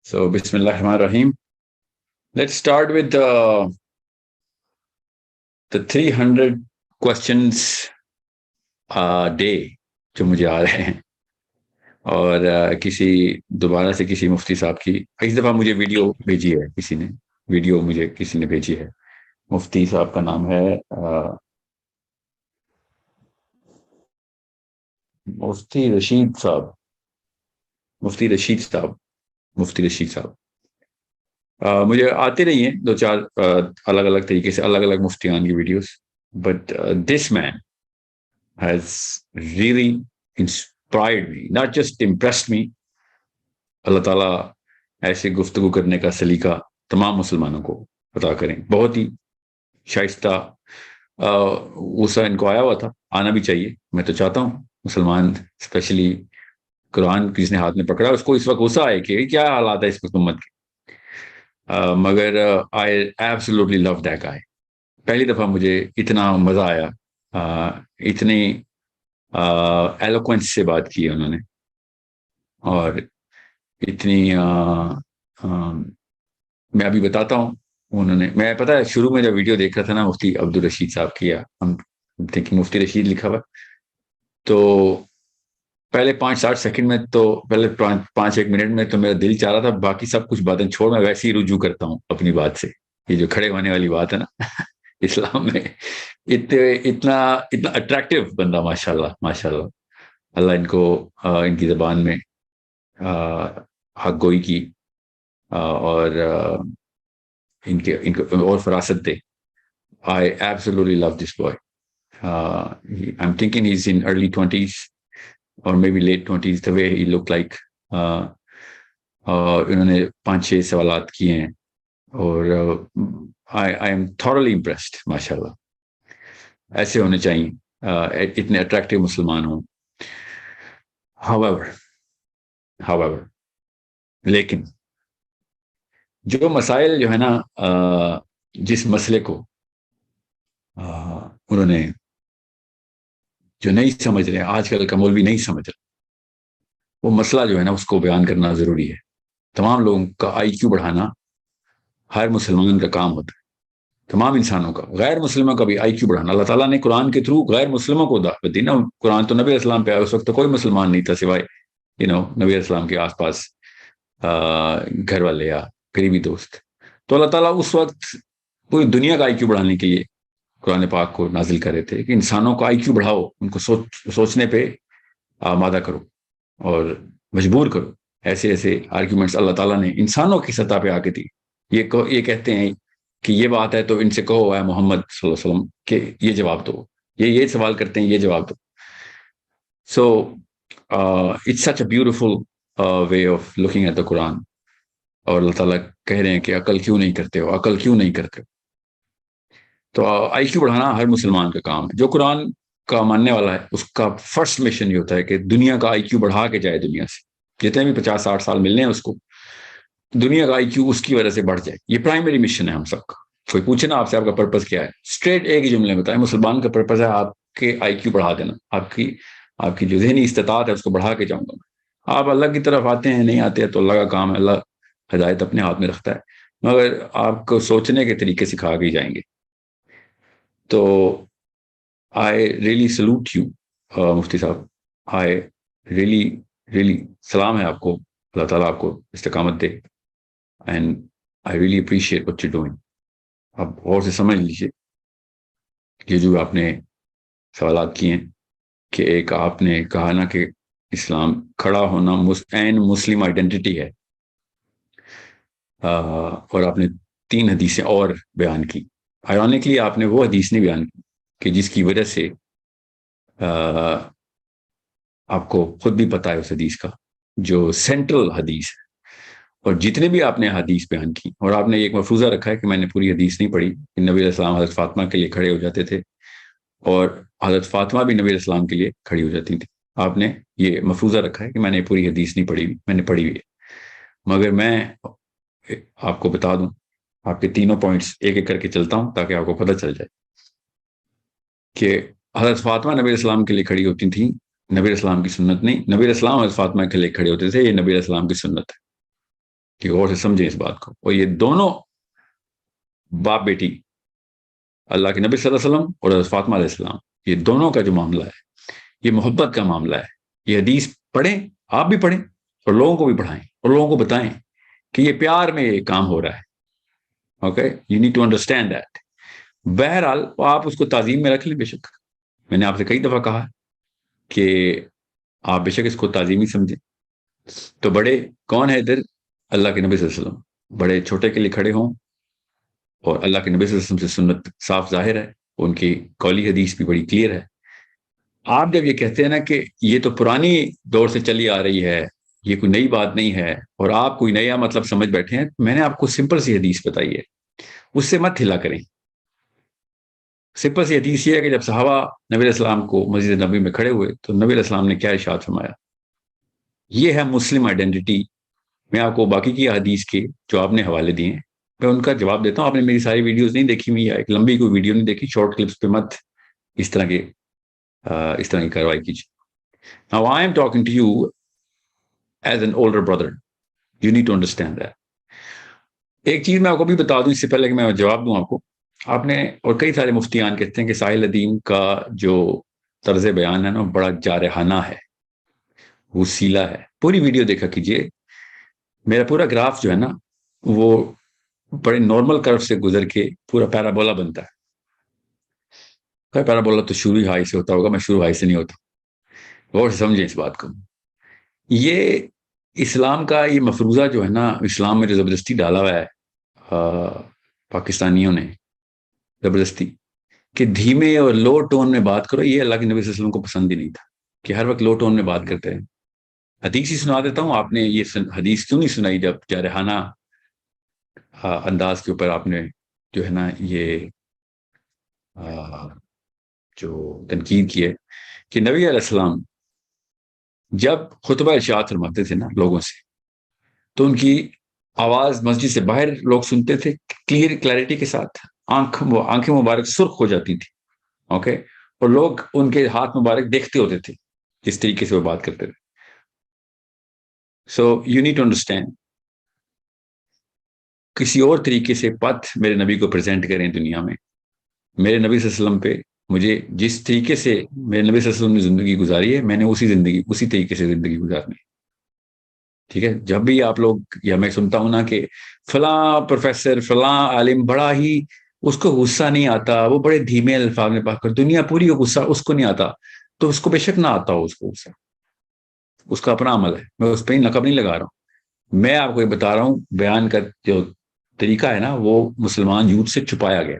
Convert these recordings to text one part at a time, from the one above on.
So, Bismillah Rahman Rahim. Let's start with the 300 questions a day جو مجھے آ رہے ہیں اور کسی دوبارہ سے کسی مفتی صاحب کی اس دفعہ مجھے ویڈیو بھیجی ہے کسی نے بھیجی ہے. مفتی صاحب کا نام ہے مفتی رشید صاحب. مجھے آتے نہیں ہیں دو چار الگ الگ طریقے سے الگ الگ مفتیان کی videos, but this man has really inspired me, not just impressed me. اللہ تعالیٰ ایسے گفتگو کرنے کا سلیقہ تمام مسلمانوں کو عطا کریں. بہت ہی شائستہ غصہ ان کو آیا ہوا تھا, آنا بھی چاہیے. میں تو چاہتا ہوں مسلمان اسپیشلی قرآن جس نے ہاتھ میں پکڑا اس کو اس وقت غصہ آئے کہ کیا حالات ہے اس وقت امت کے. مگر I absolutely love that guy. پہلی دفعہ مجھے اتنا مزہ آیا, اتنی ایلوکوینس سے بات کی انہوں نے, اور اتنی میں ابھی بتاتا ہوں. انہوں نے, میں پتہ ہے شروع میں جب ویڈیو دیکھ رہا تھا نا مفتی عبدالرشید صاحب کی, ہم تھنکنگ مفتی رشید لکھا ہوا, تو پہلے 5-8 سیکنڈ میں تو پہلے 5-1 منٹ میں تو میرا دل چاہ رہا تھا باقی سب کچھ باتیں چھوڑ میں ویسے ہی رجوع کرتا ہوں اپنی بات سے. یہ جو کھڑے ہونے والی بات ہے نا اسلام میں, اتنا اٹریکٹیو بندہ, ماشاء اللہ اللہ ان کو ان کی زبان میں حق گوئی کی اور ان کو اور فراست دے. I absolutely love this boy. I'm thinking he's in early 20s or maybe late 20s, the way he looked like. انہوں نے 5-6 سوالات کیے ہیں اور I am thoroughly impressed. ماشاءاللہ ایسے ہونے چاہیے, اتنے اٹریکٹیو مسلمان ہوں. however لیکن جو مسائل جو ہے نا, جس مسئلے کو انہوں نے جو نہیں سمجھ رہے, آج کل کا مولوی نہیں سمجھ رہا, وہ مسئلہ جو ہے نا اس کو بیان کرنا ضروری ہے. تمام لوگوں کا آئی کیو بڑھانا ہر مسلمان کا کام ہوتا ہے, تمام انسانوں کا, غیر مسلموں کا بھی آئی کیو بڑھانا. اللہ تعالیٰ نے قرآن کے تھرو غیر مسلموں کو دعوت دی نا. قرآن تو نبی علیہ السلام پہ آیا, اس وقت تو کوئی مسلمان نہیں تھا سوائے نبی علیہ السلام کے آس پاس گھر والے یا قریبی دوست. تو اللہ تعالیٰ اس وقت پوری دنیا کا آئی کیو بڑھانے کے لیے قرآن پاک کو نازل کر رہے تھے کہ انسانوں کا آئی کیو بڑھاؤ, ان کو سوچنے پہ آمادہ کرو اور مجبور کرو. ایسے آرگیومنٹس اللہ تعالیٰ نے انسانوں کی سطح پہ آ کے دی. یہ کہتے ہیں کہ یہ بات ہے تو ان سے کہو اے محمد صلی اللہ علیہ وسلم کہ یہ جواب دو, یہ سوال کرتے ہیں, یہ جواب دو. So it's such a beautiful way of looking at the Quran. اور اللہ تعالیٰ کہہ رہے ہیں کہ عقل کیوں نہیں کرتے ہو. تو آئی کیو بڑھانا ہر مسلمان کا کام ہے. جو قرآن کا ماننے والا ہے اس کا فرسٹ مشن یہ ہوتا ہے کہ دنیا کا آئی کیو بڑھا کے جائے. دنیا سے جتنے بھی 50-60 سال ملنے ہیں اس کو, دنیا کا آئی کیو اس کی وجہ سے بڑھ جائے. یہ پرائمری مشن ہے ہم سب کا. کوئی پوچھے نا آپ سے آپ کا پرپز کیا ہے, اسٹریٹ ایک ہی جملے میں بتائیں, مسلمان کا پرپز ہے آپ کے آئی کیو بڑھا دینا, آپ کی جو ذہنی استطاعت ہے اس کو بڑھا کے جاؤں گا میں. آپ اللہ کی طرف آتے ہیں نہیں آتے ہیں تو اللہ کا کام ہے, اللہ ہدایت اپنے ہاتھ میں رکھتا ہے, مگر آپ کو سوچنے کے طریقے سکھا کے جائیں گے. تو آئی ریئلی سلوٹ یو مفتی صاحب. آئی ریئلی سلام ہے آپ کو, اللہ تعالیٰ آپ کو استقامت دے. And I really appreciate what you doing. آپ غور سے سمجھ لیجیے یہ جو آپ نے سوالات کیے ہیں کہ ایک آپ نے کہا نا کہ اسلام کھڑا ہونا عین مسلم آئیڈینٹی ہے, اور آپ نے 3 حدیثیں اور بیان کی. آئرونکلی آپ نے وہ حدیث نہیں بیان کی کہ جس کی وجہ سے آپ کو خود بھی پتا ہے اس حدیث کا, جو سینٹرل حدیث ہے. اور جتنے بھی آپ نے حدیث بیان کی, اور آپ نے ایک مفروضہ رکھا ہے کہ میں نے پوری حدیث نہیں پڑھی, کہ نبی علیہ السلام حضرت فاطمہ کے لیے کھڑے ہو جاتے تھے اور حضرت فاطمہ بھی نبی علیہ السلام کے لیے کھڑی ہو جاتی تھی. آپ نے یہ مفروضہ رکھا ہے کہ میں نے پوری حدیث نہیں پڑھی, میں نے پڑھی ہوئی ہے. مگر میں آپ کو بتا دوں, آپ کے تینوں پوائنٹس ایک ایک کر کے چلتا ہوں تاکہ آپ کو پتہ چل جائے کہ حضرت فاطمہ نبی علیہ السلام کے لیے کھڑی ہوتی تھیں, نبی علیہ السلام کی سنت نہیں. نبی علیہ السلام حضرت فاطمہ کے لیے کھڑے ہوتے تھے, یہ نبی علیہ السلام کی سنت ہے. کہ غور سے سمجھیں اس بات کو. اور یہ دونوں باپ بیٹی اللہ کے نبی صلی اللہ علیہ وسلم اور حضرت فاطمہ علیہ السلام، یہ دونوں کا جو معاملہ ہے یہ محبت کا معاملہ ہے. یہ حدیث پڑھیں، آپ بھی پڑھیں اور لوگوں کو بھی پڑھائیں اور لوگوں کو بتائیں کہ یہ پیار میں یہ کام ہو رہا ہے. Okay, you need to understand that. بہرحال آپ اس کو تعظیم میں رکھ لیں. بے شک میں نے آپ سے کئی دفعہ کہا کہ آپ بے شک اس کو تعظیمی سمجھیں. تو بڑے کون ہے ادھر؟ اللہ کے نبی صلی اللہ علیہ وسلم. بڑے چھوٹے کے لیے کھڑے ہوں، اور اللہ کے نبی صلی اللہ علیہ وسلم سے سنت صاف ظاہر ہے، ان کی قولی حدیث بھی بڑی کلیئر ہے. آپ جب یہ کہتے ہیں نا کہ یہ تو پرانی دور سے چلی آ رہی ہے، یہ کوئی نئی بات نہیں ہے، اور آپ کوئی نیا مطلب سمجھ بیٹھے ہیں، میں نے آپ کو سمپل سی حدیث بتائی ہے، اس سے مت ہلا کریں. سمپل سی حدیث یہ ہے کہ جب صحابہ نبی علیہ السلام کو مسجد نبی میں کھڑے ہوئے تو نبی علیہ السلام نے کیا ارشاد فرمایا. یہ ہے مسلم آئیڈینٹی. میں آپ کو باقی کی حدیث کے جو آپ نے حوالے دیے ہیں میں ان کا جواب دیتا ہوں. آپ نے میری ساری ویڈیوز نہیں دیکھی ہوئی، یا ایک لمبی کوئی ویڈیو نہیں دیکھی، شارٹ کلپس پہ مت اس طرح کی کاروائی کیجیے. Now I am talking to you as an older brother. You need to understand that. ایک چیز میں آپ کو بھی بتا دوں اس سے پہلے کہ میں جواب دوں آپ کو. آپ نے اور کئی سارے مفتیان کہتے ہیں کہ ساحل ادیم کا جو طرز بیان ہے نا بڑا جارحانہ ہے، وہ سیلا ہے. پوری ویڈیو دیکھا کیجیے. میرا پورا گراف جو ہے نا وہ بڑے نارمل کرو سے گزر کے پورا پیرابولا بنتا ہے. پیرابولا تو شروع ہائی سے ہوتا ہوگا، میں شروع ہائی سے نہیں ہوتا. غور سے سمجھیں اس بات کو. یہ اسلام کا یہ مفروضہ جو ہے نا، اسلام میں جو زبردستی ڈالا ہوا ہے پاکستانیوں نے زبردستی، کہ دھیمے اور لو ٹون میں بات کرو، یہ اللہ کے نبی صلی اللہ علیہ وسلم کو پسند ہی نہیں تھا کہ ہر وقت لو ٹون میں بات کرتے ہیں. حدیث ہی سنا دیتا ہوں. آپ نے یہ حدیث کیوں نہیں سنائی جب جارحانہ انداز کے اوپر آپ نے جو ہے نا یہ جو تنقید کی ہے کہ نبی علیہ السلام جب خطبہ ارشاد فرماتے تھے نا لوگوں سے تو ان کی آواز مسجد سے باہر لوگ سنتے تھے کلیئرٹی کے ساتھ، آنکھیں مبارک سرخ ہو جاتی تھی. اوکے، اور لوگ ان کے ہاتھ مبارک دیکھتے ہوتے تھے جس طریقے سے وہ بات کرتے تھے. So you need to understand. کسی اور طریقے سے پتھ میرے نبی کو پریزنٹ کریں دنیا میں. میرے نبی صلی اللہ علیہ وسلم پہ مجھے جس طریقے سے میرے نبی صلی اللہ علیہ وسلم نے زندگی گزاری ہے، میں نے اسی طریقے سے زندگی گزارنی. ٹھیک ہے؟ جب بھی آپ لوگ یا میں سنتا ہوں نا کہ فلاں پروفیسر فلاں عالم بڑا ہی اس کو غصہ نہیں آتا، وہ بڑے دھیمے الفاظ میں بات کر، دنیا پوری کو غصہ اس کو نہیں آتا، تو اس کو بے شک نہ آتا ہو، اس کو غصہ اس کا اپنا عمل ہے. میں اس پہ نقب نہیں لگا رہا ہوں. میں آپ کو یہ بتا رہا ہوں بیان کا جو طریقہ ہے نا وہ مسلمان یوتھ سے چھپایا گیا.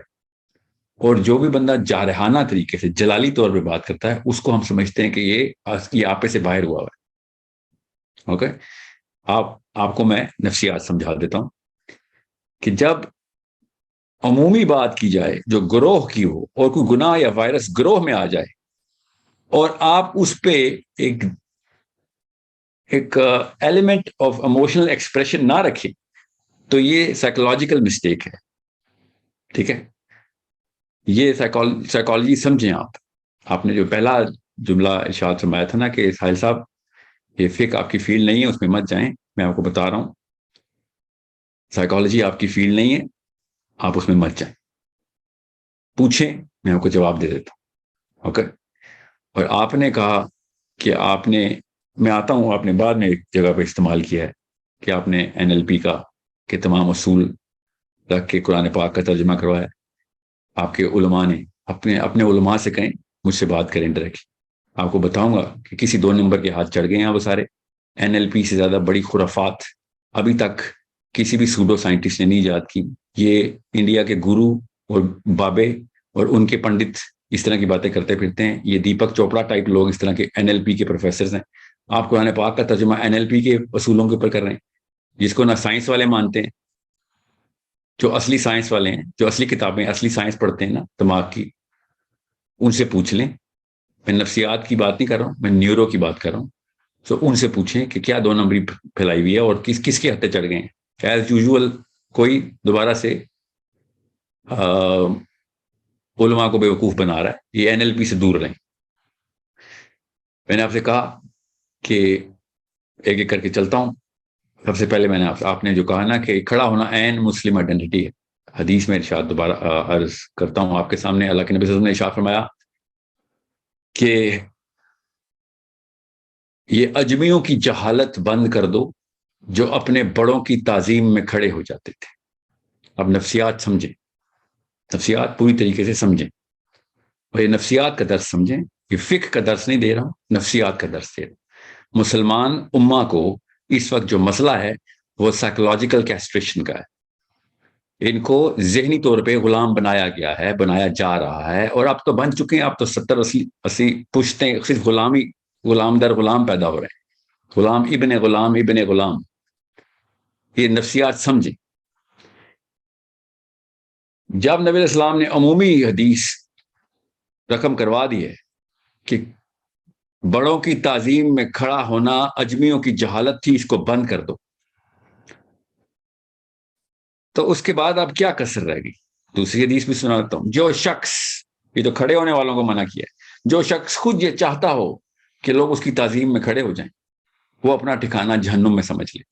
اور جو بھی بندہ جارحانہ طریقے سے جلالی طور پہ بات کرتا ہے اس کو ہم سمجھتے ہیں کہ یہ آپے سے باہر ہوا ہے. اوکے، آپ کو میں نفسیات سمجھا دیتا ہوں کہ جب عمومی بات کی جائے جو گروہ کی ہو، اور کوئی گناہ یا وائرس گروہ میں آ جائے اور آپ اس پہ ایک ایلیمنٹ آف ایموشنل ایکسپریشن نہ رکھیں تو یہ سائیکولوجیکل مسٹیک ہے. ٹھیک ہے؟ یہ سائیکالوجی سمجھیں. آپ نے جو پہلا جملہ ارشاد فرمایا تھا نا کہ ساحل صاحب یہ فقہ آپ کی فیلڈ نہیں ہے، اس میں مت جائیں. میں آپ کو بتا رہا ہوں سائیکالوجی آپ کی فیلڈ نہیں ہے، آپ اس میں مت جائیں. پوچھیں، میں آپ کو جواب دے دیتا ہوں. اوکے. اور آپ نے کہا کہ میں آتا ہوں، آپ نے بعد میں ایک جگہ پہ استعمال کیا ہے کہ آپ نے NLP کا کہ تمام اصول رکھ کے قرآن پاک کا ترجمہ کروایا. آپ کے علماء نے اپنے علماء سے کہیں مجھ سے بات کریں ڈائریکٹلی. آپ کو بتاؤں گا کہ کسی 2 نمبر کے ہاتھ چڑھ گئے ہیں وہ سارے. NLP سے زیادہ بڑی خرافات ابھی تک کسی بھی سوڈو سائنٹسٹ نے نہیں ایجاد کی. یہ انڈیا کے گرو اور بابے اور ان کے پنڈت اس طرح کی باتیں کرتے پھرتے ہیں. یہ دیپک چوپڑا ٹائپ لوگ اس طرح کے NLP کے پروفیسرز ہیں. آپ قرآن پاک کا ترجمہ NLP کے اصولوں کے اوپر کر رہے ہیں، جس کو نہ سائنس والے مانتے ہیں. جو اصلی سائنس والے ہیں، جو اصلی کتابیں اصلی سائنس پڑھتے ہیں نا دماغ کی، ان سے پوچھ لیں. میں نفسیات کی بات نہیں کر رہا ہوں، میں نیورو کی بات کر رہا ہوں. سو ان سے پوچھیں کہ کیا 2 نمبری پھیلائی ہوئی ہے اور کس کے ہتھے چڑھ گئے ہیں. ایز یوزول کوئی دوبارہ سے علماء کو بیوقوف بنا رہا ہے. یہ NLP سے دور رہیں. میں نے آپ سے کہا کہ ایک ایک کر کے چلتا ہوں. سب سے پہلے میں نے آپ نے جو کہا نا کہ کھڑا ہونا عین مسلم آئیڈینٹی ہے، حدیث میں ارشاد دوبارہ عرض کرتا ہوں آپ کے سامنے، اللہ کے نبی صلی اللہ علیہ وسلم نے ارشاد فرمایا کہ یہ اجمیوں کی جہالت بند کر دو جو اپنے بڑوں کی تعظیم میں کھڑے ہو جاتے تھے. اب نفسیات سمجھیں، نفسیات پوری طریقے سے سمجھیں، اور یہ نفسیات کا درس سمجھیں، یہ فقہ کا درس نہیں دے رہا ہوں، نفسیات کا درس دے رہا ہوں. مسلمان امہ کو اس وقت جو مسئلہ ہے وہ سائیکولوجیکل کیسٹریشن کا ہے. ان کو ذہنی طور پہ غلام بنایا گیا ہے، بنایا جا رہا ہے، اور اب تو بن چکے ہیں، اب تو 70-80 پشتیں صرف غلام در غلام پیدا ہو رہے ہیں، غلام ابن غلام ابن غلام. یہ نفسیات سمجھیں. جب نبی علیہ السلام نے عمومی حدیث رقم کروا دی ہے کہ بڑوں کی تعظیم میں کھڑا ہونا اجمیوں کی جہالت تھی، اس کو بند کر دو، تو اس کے بعد اب کیا کسر رہ گئی؟ دوسری حدیث بھی سنا دیتا ہوں. جو شخص، یہ تو کھڑے ہونے والوں کو منع کیا ہے، جو شخص خود یہ چاہتا ہو کہ لوگ اس کی تعظیم میں کھڑے ہو جائیں، وہ اپنا ٹھکانہ جہنم میں سمجھ لے.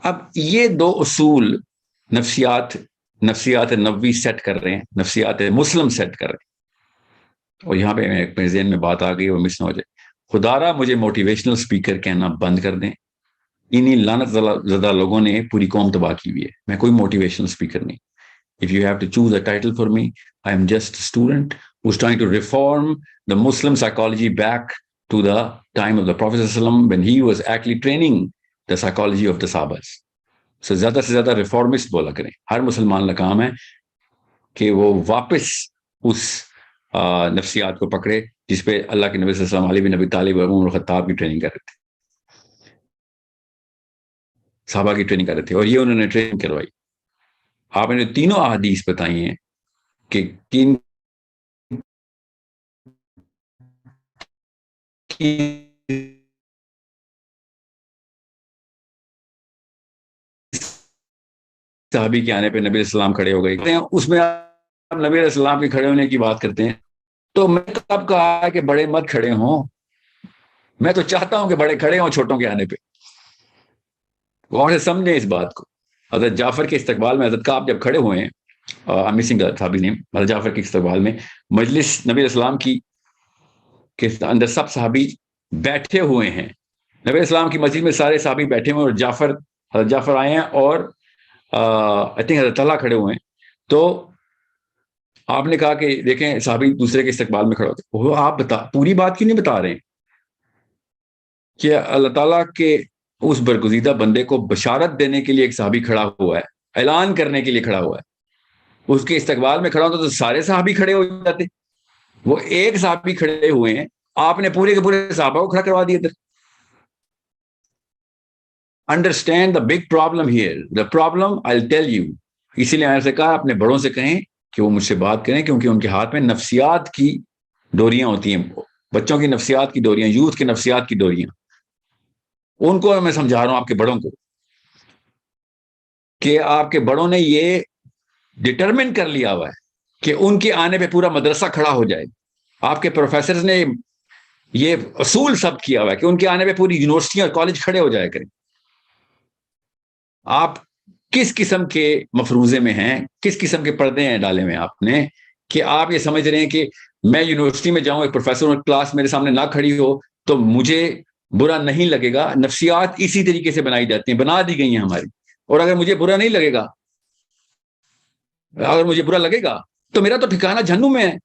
اب یہ دو اصول نفسیات نبوی سیٹ کر رہے ہیں، نفسیات مسلم سیٹ کر رہے ہیں. اور یہاں پہ میرے ذہن میں بات آ گئی اور مس نہ ہو جائے، خدا را مجھے موٹیویشنل اسپیکر کہنا بند کر دیں. انہی لعنت زدہ لوگوں نے پوری قوم تباہ کی ہوئی ہے. میں کوئی موٹیویشنل اسپیکر نہیں. If you have to choose a title for me, I am just a student who's trying to reform the Muslim psychology back to the time of the Prophet ﷺ when he was actually training the psychology of the Sahabas. So زیادہ سے زیادہ reformist بولا کریں. ہر مسلمان کا کام ہے کہ وہ واپس اس نفسیات کو پکڑے جس پہ اللہ کے نبی صلی اللہ علیہ وسلم، علی بن ابی طالب اور عمر الخطاب کی ٹریننگ کر رہے تھے، صحابہ کی ٹریننگ کر رہے تھے، اور یہ انہوں نے ٹریننگ کروائی. آپ نے تینوں احادیث بتائی ہیں کہ کن صحابی کے آنے پہ نبی علیہ السلام کھڑے ہو گئے، اس میں آپ نبی علیہ السلام کے کھڑے ہونے کی بات کرتے ہیں. تو میں کب کہا کہ بڑے مت کھڑے ہوں؟ میں تو چاہتا ہوں کہ بڑے کھڑے ہوں چھوٹوں کے آنے پہ. غور سے سمجھیں اس بات کو. حضرت جعفر کے استقبال میں حضرت کعب جب کھڑے ہوئے ہیں، صحابی نے حضرت جعفر کے استقبال میں مجلس نبی علیہ السلام کی کے اندر سب صحابی بیٹھے ہوئے ہیں، نبی علیہ السلام کی مسجد میں سارے صحابی بیٹھے ہوئے ہیں، اور حضرت جعفر آئے ہیں اور آئی تھنک حضرت طلحہ کھڑے ہوئے ہیں. تو آپ نے کہا کہ دیکھیں صحابی دوسرے کے استقبال میں کھڑے ہوتے. وہ آپ پوری بات کیوں نہیں بتا رہے ہیں کہ اللہ تعالیٰ کے اس برگزیدہ بندے کو بشارت دینے کے لیے ایک صحابی کھڑا ہوا ہے، اعلان کرنے کے لیے کھڑا ہوا ہے، اس کے استقبال میں کھڑا ہوتا تو سارے صحابی کھڑے ہو جاتے. وہ ایک صحابی کھڑے ہوئے ہیں، آپ نے پورے کے پورے صحابہ کو کھڑا کروا دیا. Understand the big problem here. The problem I will tell you. اسی لیے میں نے سے کہا اپنے بڑوں سے کہیں کہ وہ مجھ سے بات کریں، کیونکہ ان کے ہاتھ میں نفسیات کی ڈوریاں ہوتی ہیں، بچوں کی نفسیات کی ڈوریاں، یوتھ کی نفسیات کی ڈوریاں. ان کو میں سمجھا رہا ہوں، آپ کے بڑوں کو، کہ آپ کے بڑوں نے یہ ڈٹرمن کر لیا ہوا ہے کہ ان کے آنے پہ پورا مدرسہ کھڑا ہو جائے. آپ کے پروفیسرز نے یہ اصول ثبت کیا ہوا ہے کہ ان کے آنے پہ پوری یونیورسٹیاں اور کالج کھڑے ہو جایا کریں. آپ کس قسم کے مفروضے میں ہیں، کس قسم کے پردے ہیں ڈالے ہوئے آپ نے، کہ آپ یہ سمجھ رہے ہیں کہ میں یونیورسٹی میں جاؤں، ایک پروفیسر اور کلاس میرے سامنے نہ کھڑی ہو تو مجھے برا نہیں لگے گا. نفسیات اسی طریقے سے بنائی جاتی ہیں، بنا دی گئی ہیں ہماری. اور اگر مجھے برا نہیں لگے گا، اگر مجھے برا لگے گا تو میرا تو ٹھکانہ جہنم میں ہے.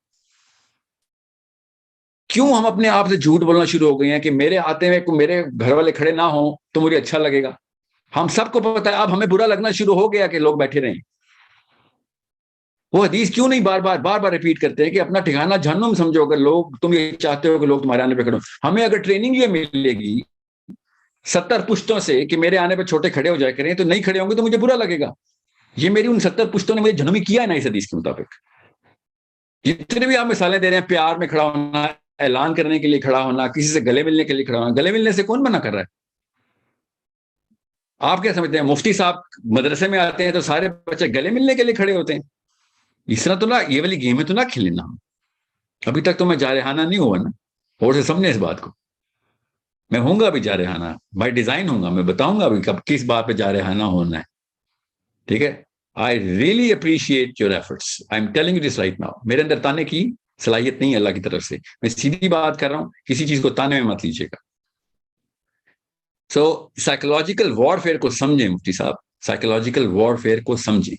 کیوں ہم اپنے آپ سے جھوٹ بولنا شروع ہو گئے ہیں کہ میرے آتے میں میرے گھر والے کھڑے نہ ہوں تو مجھے اچھا لگے گا؟ ہم سب کو پتا ہے اب ہمیں برا لگنا شروع ہو گیا کہ لوگ بیٹھے رہیں. وہ حدیث کیوں نہیں بار بار ریپیٹ کرتے ہیں کہ اپنا ٹھکانہ جہنم سمجھو، اگر لوگ تم یہ چاہتے ہو کہ لوگ تمہارے آنے پہ کھڑے ہوں. ہمیں اگر ٹریننگ یہ ملے گی 70 پشتوں سے کہ میرے آنے پہ چھوٹے کھڑے ہو جائے کریں، تو نہیں کھڑے ہوں گے تو مجھے برا لگے گا. یہ میری ان 70 پشتوں نے مجھے جہنمی کیا ہے نا اس حدیث کے مطابق. جتنے بھی آپ مثالیں دے رہے ہیں، پیار میں کھڑا ہونا، اعلان کرنے کے لیے کھڑا ہونا، کسی سے گلے ملنے کے لیے کھڑا ہونا، گلے ملنے سے کون منع کر رہا ہے؟ آپ کیا سمجھتے ہیں مفتی صاحب مدرسے میں آتے ہیں تو سارے بچے گلے ملنے کے لیے کھڑے ہوتے ہیں؟ اس طرح تو نہ، یہ والی گیم تو نہ کھیلنا. ابھی تک تو میں جارحانہ نہیں ہوا نا. اور سے سمجھیں اس بات کو. میں ہوں گا بھی جارحانہ، بائی ڈیزائن ہوں گا، میں بتاؤں گا بھی کب کس بات پہ جارحانہ ہونا ہے. ٹھیک ہے. آئی really appreciate your efforts, I am telling you this right now. میرے اندر تانے کی صلاحیت نہیں ہے اللہ کی طرف سے، میں سیدھی بات کر رہا ہوں، کسی چیز کو تانے میں مت لیجیے گا. سو سائیکولوجیکل وار فیئر کو سمجھیں مفتی صاحب، سائیکولوجیکل وار فیئر کو سمجھیں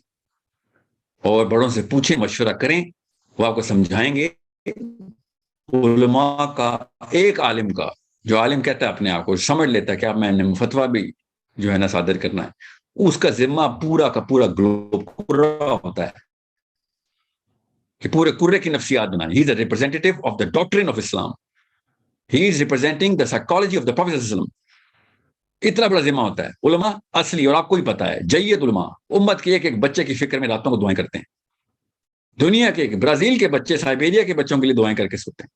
اور بڑوں سے پوچھیں، مشورہ کریں، وہ آپ کو سمجھائیں گے. علماء کا، ایک عالم کا، جو عالم کہتا ہے اپنے آپ کو سمجھ لیتا ہے کہ اب میں نے فتویٰ بھی جو ہے نا صادر کرنا ہے، اس کا ذمہ پورا کا پورا گلوب پورا ہوتا ہے کہ پورے کرے کی نفسیات بنائیں. He is a representative of the doctrine of Islam, he is representing the psychology of the prophet صلی اللہ علیہ وسلم. اتنا بڑا ذمہ ہوتا ہے. علماء اصلی، اور آپ کو ہی پتا ہے، جید علماء امت کے ایک ایک بچے کی فکر میں راتوں کو دعائیں کرتے ہیں. دنیا کے برازیل کے بچے سائبیریا کے بچوں کے لیے دعائیں کر کے سوتے ہیں.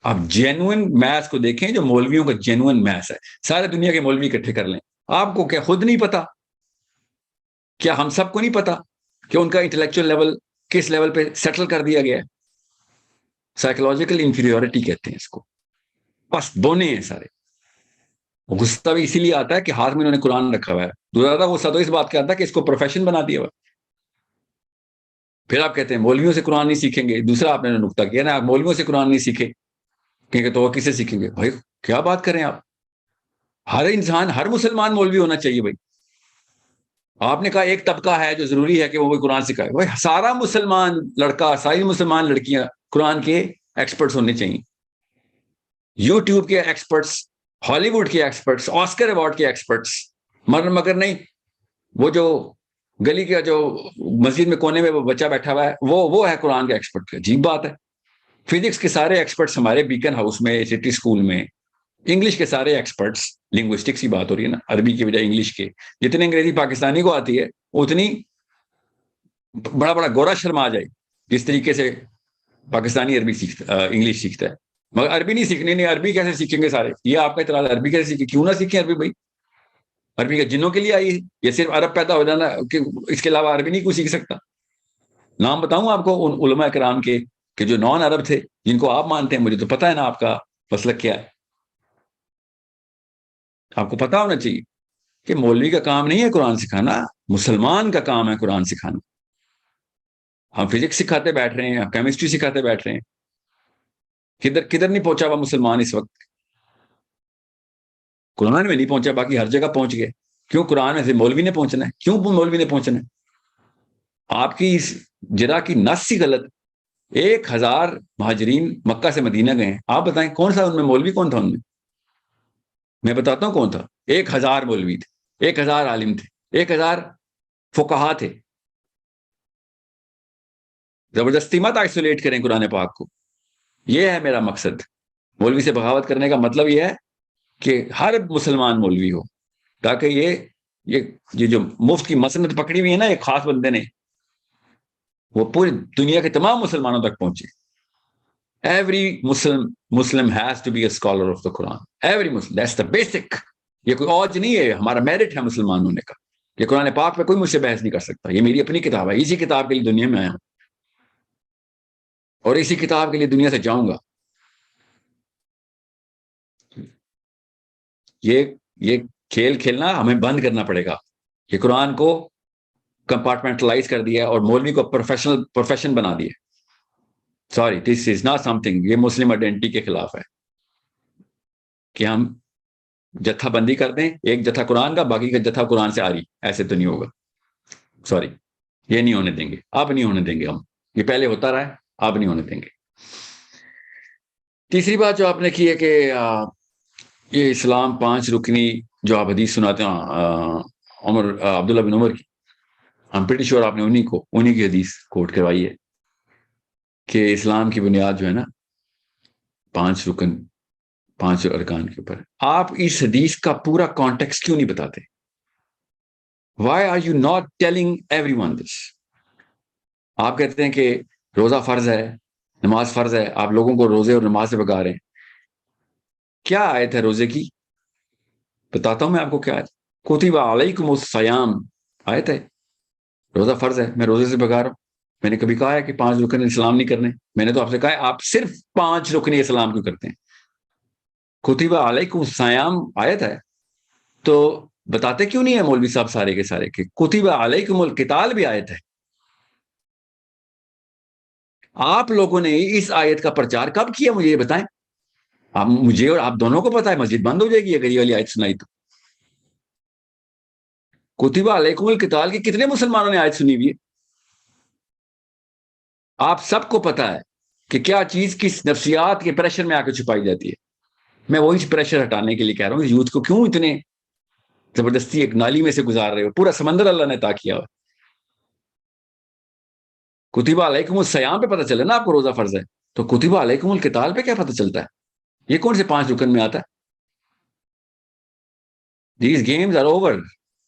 آپ جینوئن میتھس کو دیکھیں، جو مولویوں کا جینوئن میتھس ہے، سارے دنیا کے مولوی اکٹھے کر لیں. آپ کو کیا خود نہیں پتا؟ کیا ہم سب کو نہیں پتا کہ ان کا انٹلیکچوئل لیول کس لیول پہ سیٹل کر دیا گیا ہے؟ سائیکولوجیکل انفیریورٹی کہتے ہیں اس کو. بس بونے ہیں سارے. غصہ بھی اسی لیے آتا ہے کہ ہاتھ میں انہوں نے قرآن رکھا ہوا ہے. دوسرا غصہ تو اس بات کا آتا ہے کہ اس کو پروفیشن بنا دیا ہوا. پھر آپ کہتے ہیں مولویوں سے قرآن نہیں سیکھیں گے. دوسرا آپ نے نقطہ کیا نا، آپ مولویوں سے قرآن نہیں سیکھیں کیونکہ تو وہ کسے سیکھیں گے؟ بھائی کیا بات کریں آپ. ہر انسان، ہر مسلمان مولوی ہونا چاہیے بھائی. آپ نے کہا ایک طبقہ ہے جو ضروری ہے کہ وہ قرآن سکھائے. بھائی سارا مسلمان لڑکا، ساری مسلمان لڑکیاں قرآن کے ایکسپرٹس ہونے چاہیے. یوٹیوب کے ایکسپرٹس، ہالی ووڈ کے ایکسپرٹس، آسکر ایوارڈ کے ایکسپرٹس. مگر نہیں، وہ جو گلی کا جو مسجد میں کونے میں وہ بچہ بیٹھا ہوا ہے، وہ ہے قرآن کا ایکسپرٹ. عجیب بات ہے. فزکس کے سارے ایکسپرٹس ہمارے بیکن ہاؤس میں، سٹی اسکول میں. انگلش کے سارے ایکسپرٹس، لنگوسٹکس کی بات ہو رہی ہے نا، عربی کی بجائے انگلش کے. جتنی انگریزی پاکستانی کو آتی ہے اتنی بڑا بڑا گورا شرما آ جائے جس طریقے سے پاکستانی عربی سیکھتا، انگلش سیکھتا ہے. مگر عربی نہیں سیکھنی. نہیں، عربی کیسے سیکھیں گے سارے؟ یہ آپ کا اعتراض. عربی کیسے سیکھیں؟ کیوں نہ سیکھیں عربی بھائی؟ عربی کا جنوں کے لیے آئی ہے. یہ صرف عرب پیدا ہو جانا کہ اس کے علاوہ عربی نہیں کوئی سیکھ سکتا. نام بتاؤں آپ کو ان علماء کرام کے کہ جو نان عرب تھے، جن کو آپ مانتے ہیں. مجھے تو پتا ہے نا آپ کا مسلک کیا ہے. آپ کو پتا ہونا چاہیے کہ مولوی کا کام نہیں ہے قرآن سکھانا، مسلمان کا کام ہے قرآن سکھانا. ہم فزکس سکھاتے بیٹھ رہے ہیں، ہم کیمسٹری سکھاتے بیٹھ رہے ہیں. کدھر کدھر نہیں پہنچا ہوا مسلمان اس وقت؟ قرآن میں نہیں پہنچا، باقی ہر جگہ پہنچ گئے. کیوں قرآن میں سے مولوی نے پہنچنا ہے؟ کیوں مولوی نے پہنچنا ہے؟ آپ کی اس جرا کی نس ہی غلط. 1000 مہاجرین مکہ سے مدینہ گئے ہیں. آپ بتائیں کون سا ان میں مولوی کون تھا؟ ان میں بتاتا ہوں کون تھا. 1000 مولوی تھے، 1000 عالم تھے، 1000 فقہا تھے. زبردستی مت آئسولیٹ کریں قرآن پاک کو. یہ ہے میرا مقصد. مولوی سے بغاوت کرنے کا مطلب یہ ہے کہ ہر مسلمان مولوی ہو، تاکہ یہ جو مفت کی مسند پکڑی ہوئی ہے نا ایک خاص بندے نے، وہ پوری دنیا کے تمام مسلمانوں تک پہنچے. Every Muslim has to be a scholar of the Quran. Every Muslim. That's the basic. یہ کوئی اوج نہیں ہے، ہمارا میرٹ ہے مسلمان ہونے کا. یہ قرآن پاک پہ کوئی مجھ سے بحث نہیں کر سکتا. یہ میری اپنی کتاب ہے. اسی کتاب کے لیے دنیا میں آیا ہوں اور اسی کتاب کے لیے دنیا سے جاؤں گا. یہ کھیل کھیلنا ہمیں بند کرنا پڑے گا. یہ قرآن کو کمپارٹمنٹلائز کر دیا اور مولوی کو پروفیشن بنا دیا. Sorry, this is not some thing. یہ مسلم آئیڈینٹی کے خلاف ہے کہ ہم جتھا بندی کر دیں، ایک جتھا قرآن کا، باقی کا جتھا قرآن سے آ رہی. ایسے تو نہیں ہوگا. سوری، یہ نہیں ہونے دیں گے. اب نہیں ہونے دیں گے ہم. یہ پہلے ہوتا رہا ہے، اب نہیں ہونے دیں گے. تیسری بات جو آپ نے کی ہے کہ یہ اسلام 5 رکنی جو آپ حدیث سناتے ہیں عبداللہ بن عمر کی، ہم پریٹی شور آپ نے انہی کی حدیث کوٹ کروائی ہے کہ اسلام کی بنیاد جو ہے نا 5 رکن، 5 ارکان کے اوپر. آپ اس حدیث کا پورا کانٹیکسٹ کیوں نہیں بتاتے؟ Why are you not telling everyone this? آپ کہتے ہیں کہ روزہ فرض ہے، نماز فرض ہے، آپ لوگوں کو روزے اور نماز سے بگا رہے ہیں. کیا آیت ہے روزے کی؟ بتاتا ہوں میں آپ کو کیا آیت. کتب علیکم الصیام آیت ہے. روزہ فرض ہے، میں روزے سے بگا رہا ہوں. میں نے کبھی کہا ہے کہ 5 رکن اسلام نہیں کرنے؟ میں نے تو آپ سے کہا ہے آپ صرف 5 رکن اسلام کیوں کرتے ہیں. کتب علیکم الصیام آیت ہے، تو بتاتے کیوں نہیں ہے مولوی صاحب سارے کے سارے کہ کتب علیکم القتال بھی آیت ہے؟ آپ لوگوں نے اس آیت کا پرچار کب کیا مجھے یہ بتائیں. آپ مجھے اور آپ دونوں کو پتا ہے مسجد بند ہو جائے گی اگر یہ والی آیت سنائی تو. کتب علیکم القتال کی کتنے مسلمانوں نے آیت سنی ہوئی ہے؟ آپ سب کو پتا ہے کہ کیا چیز کس نفسیات کے پریشر میں آ کے چھپائی جاتی ہے. میں وہی پریشر ہٹانے کے لیے کہہ رہا ہوں یوتھ کو کیوں اتنے زبردستی ایک نالی میں سے گزار رہے ہو. پورا سمندر اللہ نے عطا کیا ہوا. کتب علیکم الصیام پہ پتہ چلے نا آپ کو روزہ فرض ہے، تو کتب علیکم القتال پہ کیا پتہ چلتا ہے؟ یہ کون سے 5 رکن میں آتا ہے؟ دیز گیمز آر اوور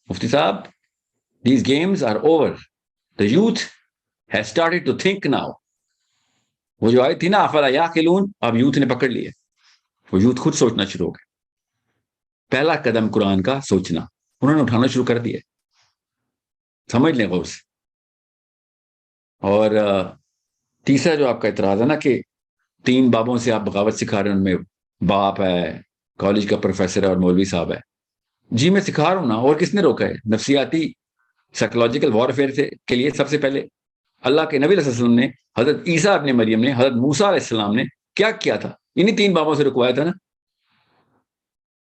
مفتی صاحب، these games are over. The youth has started to think now. وہ جو آئی تھی نا افلا یعقلون، اب یوتھ نے پکڑ لیے. وہ یوتھ خود سوچنا شروع ہو گئے. پہلا قدم قرآن کا سوچنا انہوں نے اٹھانا شروع کر دیا. سمجھ لیں غور سے. اور تیسرا جو آپ کا اعتراض ہے نا کہ 3 بابوں سے آپ بغاوت سکھا رہے ہیں، ان میں باپ ہے، کالج کا پروفیسر ہے اور مولوی صاحب ہے. جی میں سکھا رہا ہوں نا، اور کس نے روکا ہے؟ نفسیاتی سائیکولوجیکل وارفیئر کے لیے سب سے پہلے اللہ کے نبی علیہ السلام نے، حضرت عیسیٰ ابن مریم نے، حضرت موسیٰ علیہ السلام نے کیا کیا تھا؟ انہی 3 بابوں سے رکوایا تھا نا.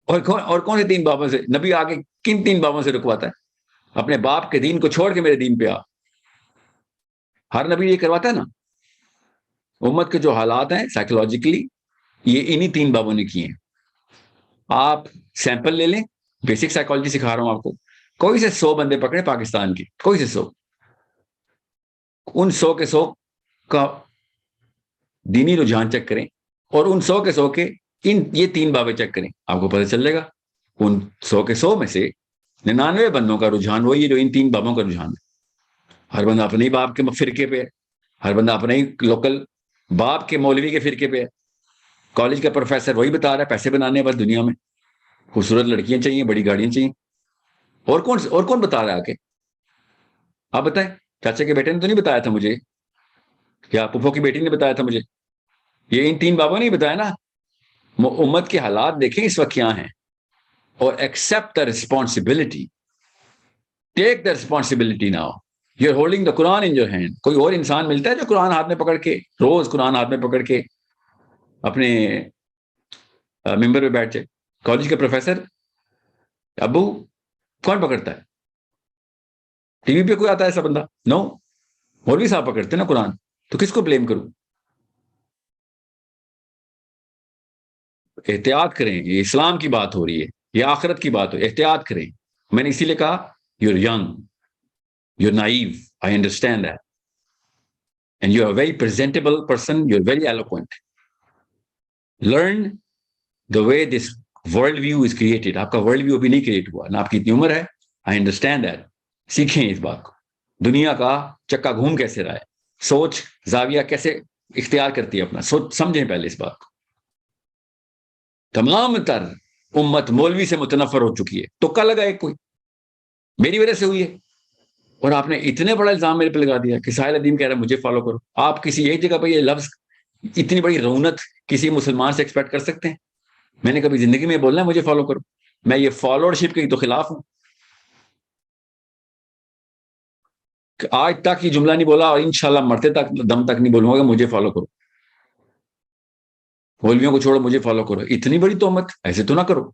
اور کون سے 3 بابوں سے؟ نبی آگے کن 3 بابوں سے رکواتا ہے؟ اپنے باپ کے دین کو چھوڑ کے میرے دین پہ آ. ہر نبی یہ کرواتا ہے نا. امت کے جو حالات ہیں سائیکولوجیکلی، یہ انہی 3 بابوں نے کیے ہیں. آپ سیمپل لے لیں، بیسک سائیکالوجی سکھا رہا ہوں آپ کو. کوئی سے 100 بندے پکڑے پاکستان کے، کوئی سے 100، ان 100 کے 100 کا دینی رجحان چیک کریں، اور ان 100 کے 100 کے یہ 3 بابیں چیک کریں، آپ کو پتہ چل جائے گا. ان 100 کے 100 میں سے 99 بندوں کا رجحان وہی ہے جو ان 3 بابوں کا رجحان ہے. ہر بندہ اپنے ہی باپ کے فرقے پہ ہے، ہر بندہ اپنے ہی لوکل باپ کے مولوی کے فرقے پہ ہے. کالج کا پروفیسر وہی بتا رہا ہے پیسے بنانے بس دنیا میں، خوبصورت لڑکیاں چاہیے، بڑی گاڑیاں چاہیے. اور کون بتا رہا ہے آ کے؟ آپ بتائیں. چاچا کے بیٹے نے تو نہیں بتایا تھا مجھے، یا پھپھو کی بیٹی نے بتایا تھا مجھے؟ یہ ان 3 بابوں نے بتایا نا. امت کے حالات دیکھیں اس وقت کیا ہیں، اور accept the responsibility. Take the responsibility now. You are holding the Quran in your hand. کوئی اور انسان ملتا ہے جو قرآن ہاتھ میں پکڑ کے، روز قرآن ہاتھ میں پکڑ کے اپنے ممبر پہ بیٹھ جائے؟ کالج کے پروفیسر ابو کون پکڑتا ہے؟ ٹی وی پہ کوئی آتا ہے ایسا بندہ؟ نو. مولوی صاحب پکڑتے ہیں نا قرآن. تو کس کو بلیم کروں؟ احتیاط کریں، یہ اسلام کی بات ہو رہی ہے، یہ آخرت کی بات ہو، احتیاط کریں. میں نے اسی لیے کہا you are young, you are naive, I understand that, and you are very presentable person, you are very eloquent. Learn the way this world view is created. آپ کا ورلڈ ویو ابھی نہیں کریٹ ہوا نا، آپ کی اتنی عمر ہے. آئی انڈرسٹینڈ دیٹ. سیکھیں اس بات کو. دنیا کا چکا گھوم کیسے رہا ہے، سوچ زاویہ کیسے اختیار کرتی ہے اپنا، سوچ سمجھیں پہلے اس بات کو. تمام تر امت مولوی سے متنفر ہو چکی ہے. تو لگا ایک کوئی میری وجہ سے ہوئی ہے، اور آپ نے اتنے بڑا الزام میرے پہ لگا دیا کہ ساحل الدین کہہ رہا ہے مجھے فالو کرو. آپ کسی ایک جگہ پہ یہ لفظ اتنی بڑی رونت کسی مسلمان سے ایکسپیکٹ کر سکتے ہیں؟ میں نے کبھی زندگی میں بولنا ہے مجھے فالو کرو؟ میں یہ فالوورشپ کے تو خلاف ہوں. کہ آج تک یہ جملہ نہیں بولا، اور انشاءاللہ مرتے تک دم تک نہیں بولوں گا مجھے فالو کرو، مولویوں کو چھوڑو مجھے فالو کرو. اتنی بڑی تہمت ایسے تو نہ کرو.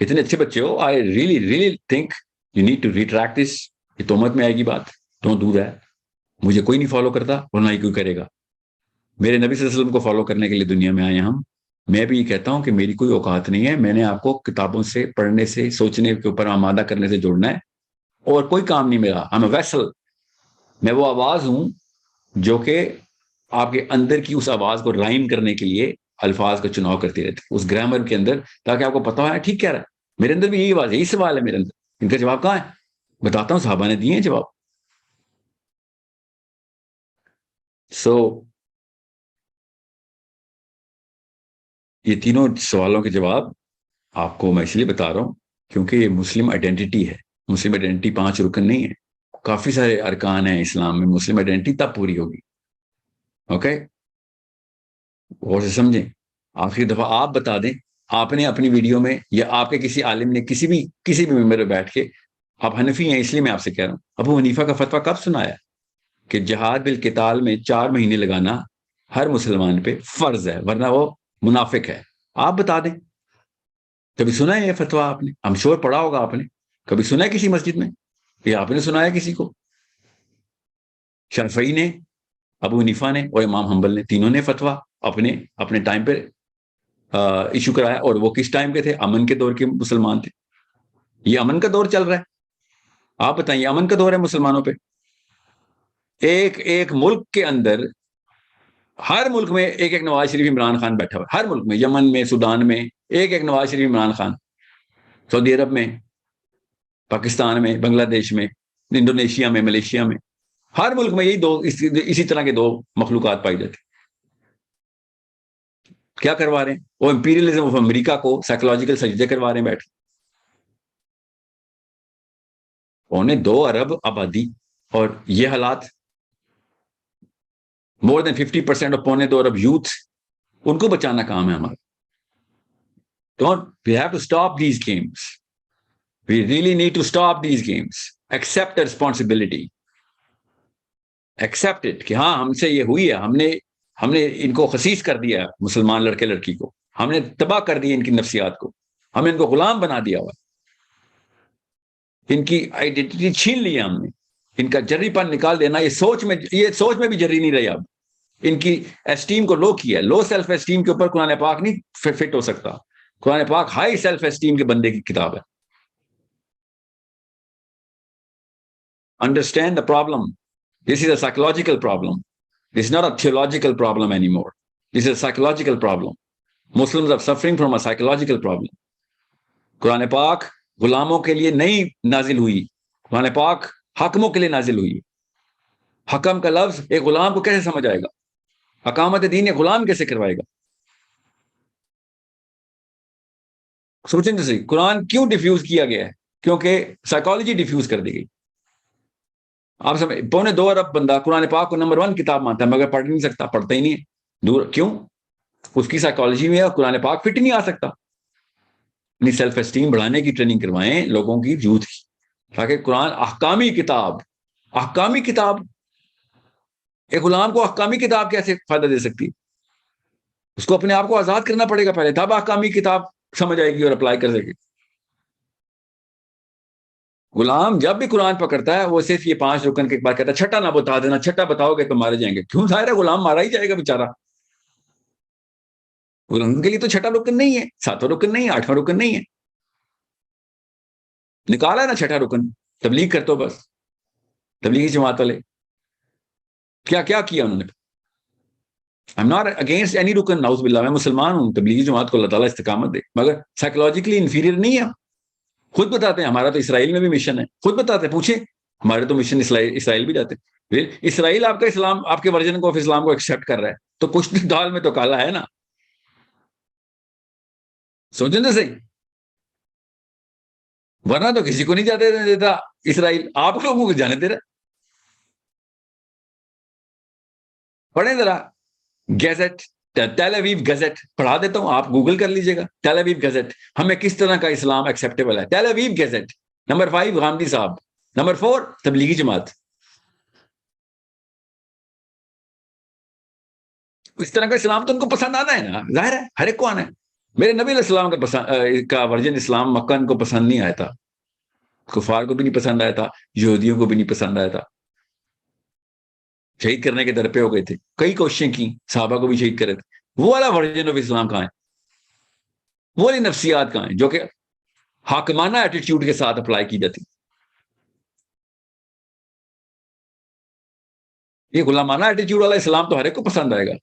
اتنے اچھے بچے ہو. I really really think you need to retract this. یہ تہمت میں آئے گی بات. Don't do that. مجھے کوئی نہیں فالو کرتا اور نہ ہی کوئی کرے گا. میرے نبی صلی اللہ علیہ وسلم کو فالو کرنے کے لیے دنیا میں آئے ہم. میں بھی یہ کہتا ہوں کہ میری کوئی اوقات نہیں ہے. میں نے آپ کو کتابوں سے پڑھنے سے، سوچنے کے اوپر آمادہ کرنے سے جوڑنا ہے، اور کوئی کام نہیں میرا. I'm a vessel. میں وہ آواز ہوں جو کہ آپ کے اندر کی اس آواز کو رائم کرنے کے لیے الفاظ کا چناؤ کرتی رہتی ہے اس گرامر کے اندر، تاکہ آپ کو پتا ہو ٹھیک کہہ رہا ہے. میرے اندر بھی یہی آواز ہے، یہی سوال ہے میرے اندر. ان کا جواب کہاں ہے؟ بتاتا ہوں، صحابہ نے دیے ہیں جواب. یہ تینوں سوالوں کے جواب آپ کو میں اس لیے بتا رہا ہوں کیونکہ یہ مسلم آئیڈینٹی ہے. مسلم آئیڈینٹی 5 رکن نہیں ہے، کافی سارے ارکان ہیں اسلام میں. مسلم آئیڈینٹی تب پوری ہوگی. اوکے، اور سے سمجھیں. آخری دفعہ آپ بتا دیں، آپ نے اپنی ویڈیو میں یا آپ کے کسی عالم نے کسی بھی ممبر میں بیٹھ کے، آپ حنفی ہیں اس لیے میں آپ سے کہہ رہا ہوں، ابو حنیفہ کا فتویٰ کب سنایا کہ جہاد بالقتال میں 4 مہینے لگانا ہر مسلمان پہ فرض ہے، ورنہ وہ منافق ہے؟ آپ بتا دیں، کبھی سنا ہے یہ فتویٰ آپ نے؟ ہم شور پڑا ہوگا آپ نے، کبھی سنا ہے کسی مسجد میں؟ یہ آپ نے سنایا کسی کو؟ شافعی نے، ابو حنیفہ نے اور امام حنبل نے، تینوں نے فتویٰ اپنے ٹائم پہ ایشو کرایا، اور وہ کس ٹائم کے تھے؟ امن کے دور کے مسلمان تھے۔ یہ امن کا دور چل رہا ہے، آپ بتائیں، امن کا دور ہے مسلمانوں پہ؟ ایک ملک کے اندر، ہر ملک میں ایک نواز شریف عمران خان بیٹھا ہوا ہے، ہر ملک میں، یمن میں، سودان میں ایک نواز شریف عمران خان، سعودی عرب میں، پاکستان میں، بنگلہ دیش میں، انڈونیشیا میں، ملیشیا میں، ہر ملک میں یہی اسی طرح کے 2 مخلوقات پائی جاتی۔ کیا کروا رہے ہیں وہ؟ امپیریلزم آف امریکہ کو سائیکولوجیکل سجدے کروا رہے ہیں بیٹھ کے۔ 2 ارب آبادی اور یہ حالات، مور دین 50% آف 2 ارب یوتھ، ان کو بچانا کام ہے ہمارا۔ We have to stop these games. We really need to stop these games. Accept the responsibility. Accept it کہ ہاں ہم سے یہ ہوئی ہے، ہم نے ان کو خسیس کر دیا، مسلمان لڑکے لڑکی کو ہم نے تباہ کر دیا، ان کی نفسیات کو ہم نے ان کو غلام بنا دیا ہوا، ان کی آئیڈینٹی چھین لی ہم نے، ان کا جری پن نکال دینا، یہ سوچ میں بھی جری نہیں رہی اب، ان کی اسٹیم کو لو کیا، لو سیلف اسٹیم کے اوپر قرآن پاک نہیں فٹ ہو سکتا۔ قرآن پاک ہائی سیلف اسٹیم کے بندے کی کتاب ہے۔ Understand the problem. This is a psychological problem. This is not a theological problem anymore. This is a psychological problem. Muslims are suffering from a psychological problem. قرآن پاک غلاموں کے لیے نہیں نازل ہوئی، قرآن پاک حاکموں کے لیے نازل ہوئی۔ حکم کا لفظ ایک غلام کو کیسے سمجھ آئے گا؟ اقامت دین ایک غلام کیسے کروائے گا؟ سوچیں تو صحیح، قرآن کیوں ڈیفیوز کیا گیا ہے؟ کیونکہ سائیکالوجی ڈیفیوز کر دی گئی۔ آپ سمجھ، 2.25 ارب بندہ قرآن پاک کو نمبر 1 کتاب مانتا ہے، مگر پڑھ نہیں سکتا، پڑھتا ہی نہیں ہے، دور کیوں؟ اس کی سائیکالوجی میں قرآن پاک فٹ نہیں آ سکتا۔ اپنی سیلف اسٹیم بڑھانے کی ٹریننگ کروائیں لوگوں کی، یوتھ کی، تاکہ قرآن احکامی کتاب، ایک غلام کو احکامی کتاب کیسے فائدہ دے سکتی؟ اس کو اپنے آپ کو آزاد کرنا پڑے گا پہلے، تب احکامی کتاب سمجھ آئے گی اور اپلائی کر سکے گی۔ غلام جب بھی قرآن پکڑتا ہے وہ صرف یہ 5 رکن کے بعد کہتا ہے چھٹا نہ بتا دینا، چھٹا بتاؤ گے تو مارے جائیں گے۔ کیوں؟ ظاہر ہے غلام مارا ہی جائے گا بیچارہ، غلام کے لیے تو چھٹا رکن نہیں ہے، 7واں رکن نہیں ہے، 8واں رکن نہیں ہے، نکالا ہے نا 6ٹھا رکن۔ تبلیغ کرتے ہو بس، تبلیغی جماعت والے کیا انہوں نے؟ I'm not against any رکن، نعوذ باللہ، میں مسلمان ہوں، تبلیغی جماعت کو اللہ تعالیٰ استقامت دے، مگر سائیکولوجیکلی انفیریئر نہیں ہے۔ خود بتاتے ہیں ہمارا تو اسرائیل میں بھی مشن ہے، خود بتاتے ہیں، پوچھیں ہمارے تو مشن اسرائیل بھی جاتے ہیں۔ اسرائیل آپ کا اسلام، آپ کے ورژن کو اسلام کو ایکسیپٹ کر رہا ہے، تو کچھ دال میں تو کالا ہے نا، سوچیں تو صحیح، ورنہ تو کسی کو نہیں جاتے دیتا اسرائیل، آپ لوگوں کو جانے دے رہا۔ پڑھیں ذرا گیزٹ، ٹیل اویو گزٹ پڑھا دیتا ہوں، آپ گوگل کر لیجئے گا، ٹیل اویو گزٹ، ہمیں کس طرح کا اسلام ایکسیپٹیبل ہے۔ ٹیل اویو گزٹ، نمبر 5 غامدی صاحب، نمبر 4 تبلیغی جماعت۔ اس طرح کا اسلام تو ان کو پسند آنا ہے نا، ظاہر ہے ہر ایک کو آنا ہے۔ میرے نبی علیہ السلام کا ورژن اسلام مکہ ان کو پسند نہیں آیا تھا، کفار کو بھی نہیں پسند آیا تھا، یہودیوں کو بھی نہیں پسند آیا تھا، شہید کرنے کے در پہ ہو گئے تھے، کئی کوششیں کی، صحابہ کو بھی شہید کرے تھے۔ وہ والا ورژن آف اسلام کہاں ہے؟ وہ والی نفسیات کہاں ہیں جو کہ حاکمانہ ایٹیٹیوڈ کے ساتھ اپلائی کی جاتی؟ یہ غلامانہ ایٹیٹیوڈ والا اسلام تو ہر ایک کو پسند آئے گا۔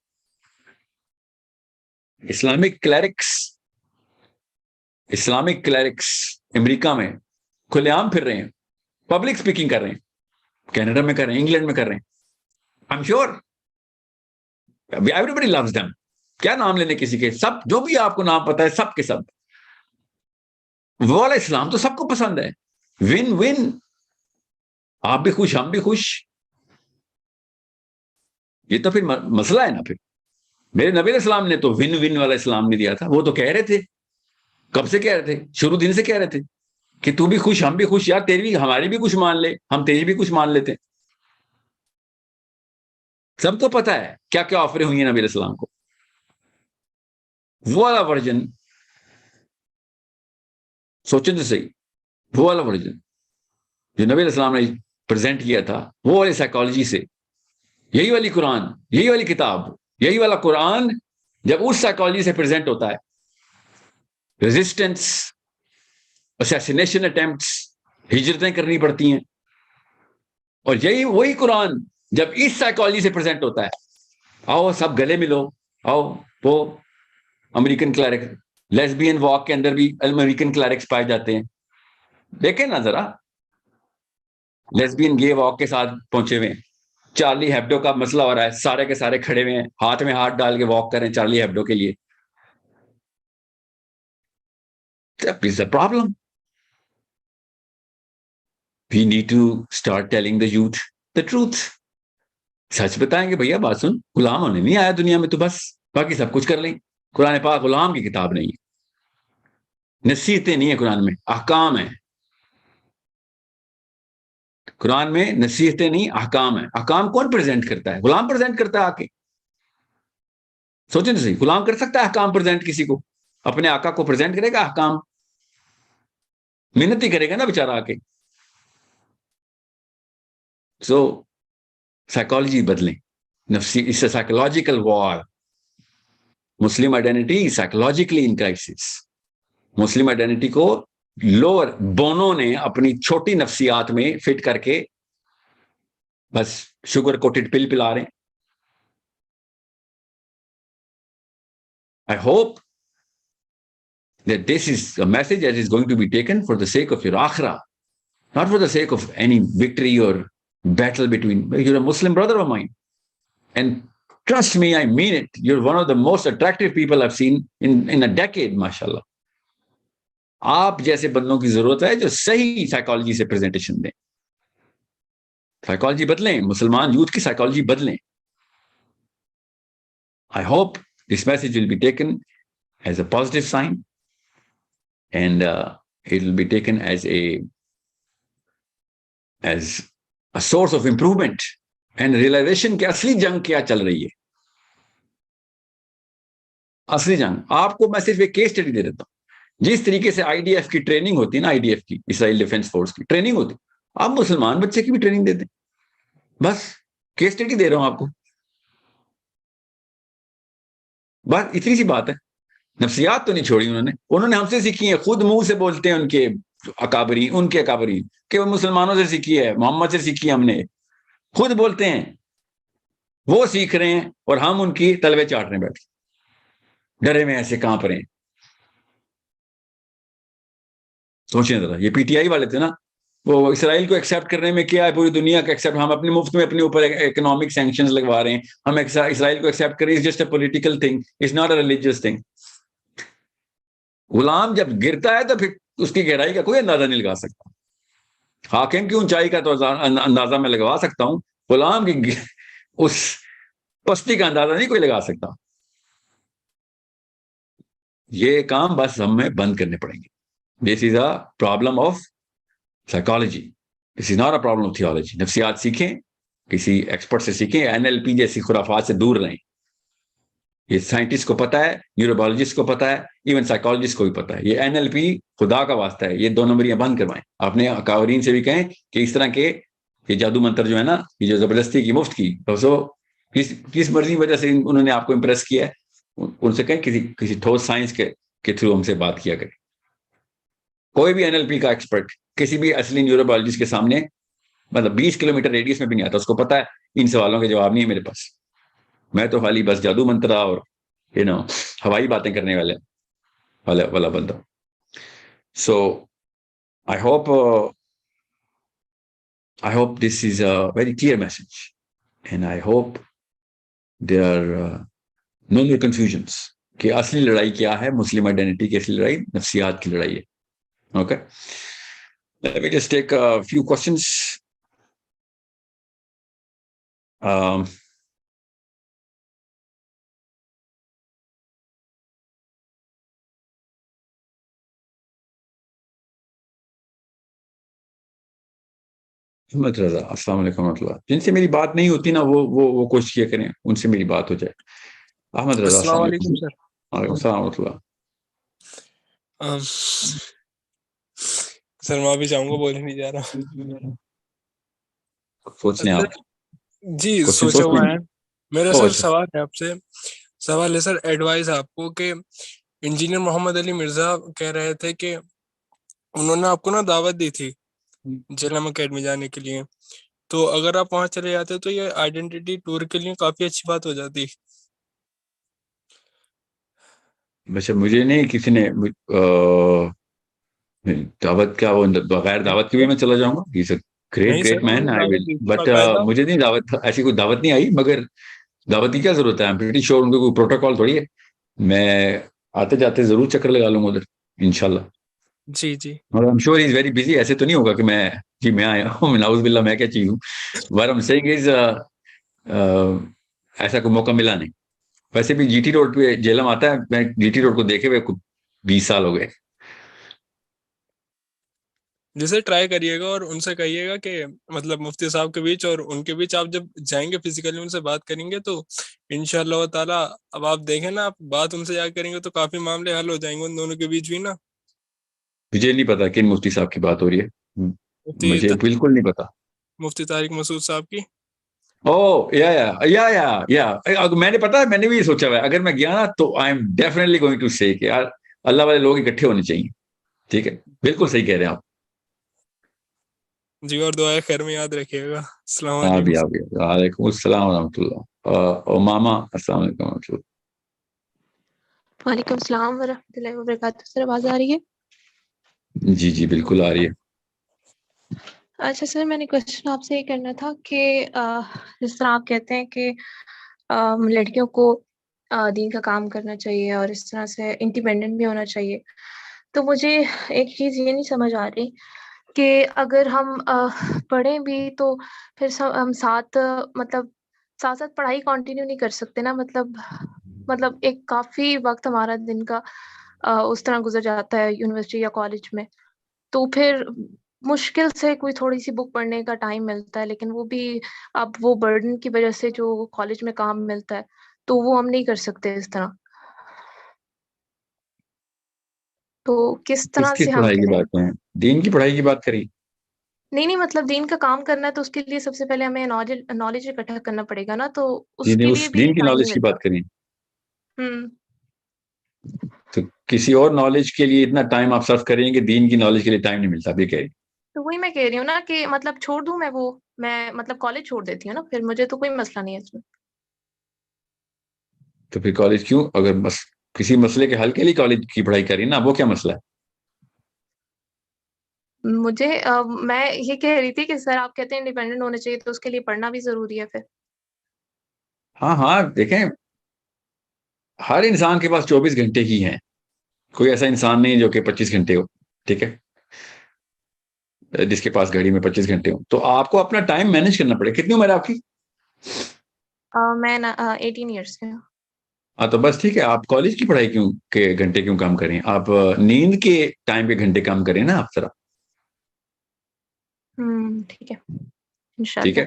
اسلامک کلیرکس امریکہ میں کھلے عام پھر رہے ہیں، پبلک سپیکنگ کر رہے ہیں، کینیڈا میں کر رہے ہیں، انگلینڈ میں کر رہے ہیں، I'm sure everybody loves them۔ کیا نام لینے کسی کے، سب جو بھی آپ کو نام پتا ہے، سب کے سب، وہ والا اسلام تو سب کو پسند ہے، ون ون، آپ بھی خوش ہم بھی خوش۔ یہ تو پھر مسئلہ ہے نا۔ پھر میرے نبی علیہ السلام نے تو ون ون والا اسلام نہیں دیا تھا، وہ تو کہہ رہے تھے کب سے کہہ رہے تھے؟ شروع دن سے کہہ رہے تھے کہ تو بھی خوش ہم بھی خوش، یار تیری بھی ہماری بھی کچھ مان لے، ہم تیری بھی کچھ مان لیتے. سب کو پتا ہے کیا کیا آفریں ہوئی ہیں نبی علیہ السلام کو. وہ والا ورژن سوچیں تو صحیح، وہ والا ورژن جو نبی علیہ السلام نے پریزنٹ کیا تھا، وہ والی سائیکالوجی سے، یہی والی قرآن، یہی والی کتاب، یہی والا قرآن جب اس سائیکالوجی سے پریزنٹ ہوتا ہے، ریزسٹنس، اسیسینیشن اٹیمپٹس، ہجرتیں کرنی پڑتی ہیں، اور یہی وہی قرآن جب اس سائیکالوجی سے پریزنٹ ہوتا ہے، آؤ سب گلے ملو، آؤ وہ امریکن کلیرک، لیسبین واک کے اندر بھی امریکن کلیرکس پائے جاتے ہیں. دیکھیں نا ذرا، لیسبین گے واک کے ساتھ پہنچے ہوئے ہیں. چارلی ہیبڈو کا مسئلہ ہو رہا ہے، سارے کے سارے کھڑے ہوئے ہیں، ہاتھ میں ہاتھ ڈال کے واک کریں چارلی ہیبڈو کے لیے. That is the problem. We need to start telling the youth the truth. سچ بتائیں گے بھیا بات سن، غلام ہونے نہیں آیا دنیا میں تو بس، باقی سب کچھ کر لیں. قرآن پاک غلام کی کتاب نہیں ہے، نصیحتیں نہیں ہے قرآن میں، احکام ہیں. قرآن میں نصیحتیں نہیں، احکام ہیں. احکام کون پریزنٹ کرتا ہے؟ غلام پریزنٹ کرتا ہے آ کے. سوچیں تو صحیح، غلام کر سکتا ہے احکام پریزنٹ کسی کو؟ اپنے آقا کو پریزنٹ کرے گا احکام؟ محنت ہی کرے گا نا بےچارا آ کے. سو سائیکالوجی بدلیں، نفسی، اس سائیکولوجیکل وار. مسلم آئیڈینٹی سائیکولوجیکلی ان کرائسس. مسلم آئیڈینٹی کو لوور بونوں نے اپنی چھوٹی نفسیات میں فٹ کر کے بس شوگر کوٹڈ پل پلا رہے ہیں. I hope that this is a message that is going to be taken for the sake of your akhirah, not for the sake of any victory or battle between. You're a Muslim brother of mine, and trust me, I mean it. You're one of the most attractive people I've seen in a decade, mashallah. آپ جیسے بندوں کی ضرورت ہے جو صحیح psychology سے presentation دیں. سائیکالوجی بدلیں، مسلمان یوتھ کی سائیکالوجی بدلیں. I hope this message will be taken as a positive sign, and it will be taken as a source of improvement and realization کہ اصلی جنگ کیا چل رہی ہے. اصلی جنگ آپ کو میں صرف ایک کیس اسٹڈی دے دیتا ہوں. جس طریقے سے آئی ڈی ایف کی ٹریننگ ہوتی ہے نا، آئی ڈی ایف کی، اسرائیل ڈیفینس فورس کی ٹریننگ ہوتی، آپ مسلمان بچے کی بھی ٹریننگ دے دیں. بس کیس اسٹڈی دے رہا ہوں آپ کو، بس اتنی سی بات ہے. نفسیات تو نہیں چھوڑی انہوں نے ہم سے سیکھی ہے. خود منہ سے بولتے ہیں ان کے اکابرین، ان کے اکابرین، کہ وہ مسلمانوں سے سیکھی ہے، محمد سے سیکھی ہے ہم نے. خود بولتے ہیں وہ سیکھ رہے ہیں اور ہم ان کی تلوے چاٹ رہے ہیں بیٹھ کے، ڈرے میں ایسے کانپ رہے ہیں. سوچیں ذرا، یہ پی ٹی آئی والے تھے نا، وہ اسرائیل کو ایکسیپٹ کرنے میں کیا ہے، پوری دنیا کا ایکسیپٹ، ہم اپنے مفت میں اپنے اوپر اکنامک سینکشنز لگوا رہے ہیں. ہم اسرائیل کو ایکسیپٹ کریں، it's just a political thing, it's not a religious thing. غلام جب گرتا ہے تو پھر اس کی گہرائی کا کوئی اندازہ نہیں لگا سکتا. حاکم کی اونچائی کا تو اندازہ میں لگوا سکتا ہوں، غلام کی اس پستی کا اندازہ نہیں کوئی لگا سکتا. یہ کام بس ہمیں بند کرنے پڑیں گے. This is a problem of psychology, this is not a problem of theology. نفسیات سیکھیں، کسی ایکسپرٹ سے سیکھیں، این ایل پی جیسی خرافات سے دور رہیں. یہ سائنٹسٹ کو پتا ہے، نیوروبالوجسٹ کو پتا ہے، ایون سائیکالوجسٹ کو بھی پتا ہے. یہ این ایل پی خدا کا واسطہ ہے، یہ 2 نمبریاں بند کروائیں. اپنے اکابرین سے بھی کہیں کہ اس طرح کے یہ جادو منتر جو ہے نا، یہ جو زبردستی کی مفت کی، تو کس مرضی وجہ سے انہوں نے آپ کو امپریس کیا ہے، ان سے کہیں کسی ٹھوس سائنس کے تھرو ہم سے بات کیا کریں. کوئی بھی این ایل پی کا ایکسپرٹ کسی بھی اصلی نیوروبالوجسٹ کے سامنے مطلب 20 کلومیٹر ریڈیس میں بھی نہیں آتا. اس کو پتا ہے ان سوالوں کے جواب نہیں ہے میرے پاس، میں تو خالی بس جادو منترا اور ہوائی باتیں کرنے والا بندہ. So I hope this is a very clear message, and I hope there are no more confusions کہ اصلی لڑائی کیا ہے. مسلم آئیڈینٹی کی اصلی لڑائی نفسیات کی لڑائی ہے. Okay, let me just take a few questions. Ahmed Raza السلام علیکم ورحمۃ اللہ. جن سے میری بات نہیں ہوتی نا وہ کوشش کیا کریں ان سے میری بات ہو جائے. احمد رضا السلام السلام علیکم علیکم. سر. وعلیکم السلام ورحمۃ اللہ. سر میں ابھی چاہوں گا بولنے نہیں جا رہا. سوچ لیں آپ. جی کوشچن سوچا سوچ ہوا لیں. ہے. میرا او سر اچھا. سوال ہے آپ سے. سوال ہے سر ایڈوائز آپ کو کہ انجینئر محمد علی مرزا کہہ رہے تھے کہ انہوں نے آپ کو نا دعوت دی تھی جیلم اکیڈمی جانے کے لیے, تو اگر آپ وہاں چلے جاتے تو یہ آئیڈینٹی ٹور کے لیے کافی اچھی بات ہو جاتی. ویسے مجھے نہیں کسی نے دعوت کیا وہ بغیر دعوت کے بھی میں چلا جاؤں گا. نہیں گریٹ سر گریٹ انہوں مین نے آئی دعوت ول دی تھی بٹ باقاعدہ. مجھے نہیں دعوت ایسی کوئی دعوت نہیں آئی. مگر دعوت کی کیا ضرورت ہے؟ I'm pretty sure ان کو کوئی پروٹوکال تھوڑی ہے. میں آتے جاتے ضرور چکر لگا لوں گا ادھر انشاءاللہ. جی جی مگر I'm sure he's very busy. ایسے تو نہیں ہوگا کہ میں آیا ہوں نعوذ باللہ میں کیا چیز ہوں. What I'm saying is ایسا کوئی موقع ملا نہیں. ویسے بھی جی ٹی روڈ پہ جیلم آتا ہے. میں جی ٹی روڈ کو دیکھے ہوئے 20 سال ہو گئے. جسے ٹرائی کریے گا اور ان سے کہیے گا کہ مطلب مفتی صاحب کے بیچ اور ان کے بیچ آپ جب جائیں گے فزیکلی ان سے بات کریں گے تو انشاءاللہ تعالیٰ اب آپ دیکھیں نا, آپ بات ان سے جا کریں گے تو کافی معاملے حل ہو جائیں گے ان دونوں کے بیچ بھی نا. مجھے نہیں پتا کن مفتی صاحب کی بات ہو رہی ہے. مفتی مجھے بالکل نہیں پتا. مفتی طارق مسعود صاحب کی. او یا میں نے پتا میں نے بھی یہ سوچا ہوا ہے اگر میں گیا نا تو I am definitely going to say کہ یار اللہ والے لوگ اکٹھے ہونے چاہیے. ٹھیک ہے بالکل صحیح کہہ رہے ہیں آپ. جی اور دعائیں خیر میں یاد رکھیے گا. السلام ہاں بھی علیکم. وعلیکم السلام ورحمۃ اللہ. اور ماما السلام علیکم ورحمۃ اللہ. وعلیکم السلام ورحمۃ اللہ وبرکاتہ. سر آواز آ رہی ہے؟ جی جی بالکل آ رہی ہے. اچھا سر, میں نے کوشچن آپ سے یہ کرنا تھا کہ جس طرح آپ کہتے ہیں کہ لڑکیوں کو دین کا کام کرنا چاہیے اور اس طرح سے انڈیپینڈنٹ بھی ہونا چاہیے, تو مجھے ایک چیز یہ نہیں سمجھ آ رہی کہ اگر ہم پڑھیں بھی تو پھر ہم ساتھ ساتھ پڑھائی کنٹینیو نہیں کر سکتے نا. مطلب ایک کافی وقت ہمارا دن کا اس طرح گزر جاتا ہے یونیورسٹی یا کالج میں, تو پھر مشکل سے کوئی تھوڑی سی بک پڑھنے کا ٹائم ملتا ہے, لیکن وہ بھی اب وہ برڈن کی وجہ سے جو کالج میں کام ملتا ہے تو وہ ہم نہیں کر سکتے اس طرح. تو کس طرح کس سے ہم پڑھائی کی کریں؟ بات کریں؟ دین کی پڑھائی کی بات کری. نہیں مطلب دین کا کام کرنا ہے تو اس کے لیے سب سے پہلے ہمیں نالج اکٹھا کرنا پڑے گا نا, تو اس کے اس لیے بھی دین کی ٹائم نہیں نالج کی ملتا. بات کریں ہوں. تو کسی اور نالج کے لیے اتنا ٹائم آپ صرف کریں گے, دین کی نالج کے لیے ٹائم نہیں ملتا. بھی کہہ رہی تو وہی میں کہہ رہی ہوں نا کہ مطلب چھوڑ دوں میں مطلب کالج چھوڑ دیتی ہوں نا, پھر مجھے تو کوئی مسئلہ نہیں ہے اس میں. تو پھر کالج کیوں؟ اگر بس کسی مسئلے کے حل کے لیے کالج کی پڑھائی کری نا, وہ کیا مسئلہ ہے؟ مجھے میں یہ کہہ رہی تھی کہ سر آپ کہتے ہیں انڈیپینڈنٹ ہونا چاہیے تو اس کے لیے پڑھنا بھی ضروری ہے پھر. ہاں دیکھیں ہر انسان کے پاس 24 گھنٹے ہی ہیں. کوئی ایسا انسان نہیں جو کہ 25 گھنٹے ہو. ٹھیک ہے, جس کے پاس گھڑی میں 25 گھنٹے ہوں. تو آپ کو اپنا ٹائم مینج کرنا پڑے. کتنی عمر ہے آپ کی؟ میں 18 ایئرس کی ہوں. ہاں تو بس ٹھیک ہے, آپ کالج کی پڑھائی کیوں کے گھنٹے کیوں کام کریں؟ آپ نیند کے ٹائم کے گھنٹے کام کریں نا آپ ذرا. ٹھیک ہے ٹھیک انشاءاللہ. ہے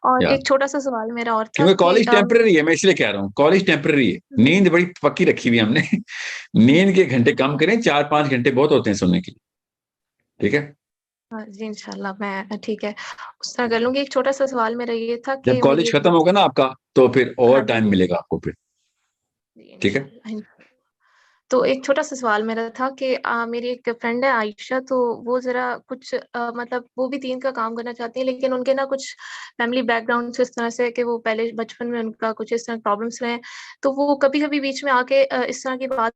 اور یا ایک چھوٹا سا سوال میرا اور تھا کیونکہ کہ کالج ٹیمپرری ہے, میں اس لیے کہہ رہا ہوں کالج ٹیمپرری ہے. نیند بڑی پکی رکھی ہوئی ہم نے. نیند کے گھنٹے کم کریں, 4-5 گھنٹے بہت ہوتے ہیں سننے کے لیے. ٹھیک ہے جی انشاءاللہ میں ٹھیک ہے اس طرح کر لوں گی. ایک چھوٹا سا سوال میرا یہ تھا جب کہ میری کالج ایک ختم ہوگا نا آپ کا تو پھر اور ہاں ٹائم جی ملے گا آپ کو پھر. جی ٹھیک ہے انشاءاللہ. تو ایک چھوٹا سا سوال میرا تھا کہ میری ایک فرینڈ ہے عائشہ, تو وہ ذرا کچھ مطلب وہ بھی دین کا کام کرنا چاہتی ہیں, لیکن ان کے نا کچھ فیملی بیک گراؤنڈ سے اس طرح سے کہ وہ پہلے بچپن میں ان کا کچھ اس طرح پرابلمس رہے, تو وہ کبھی کبھی بیچ میں آ کے اس طرح کی بات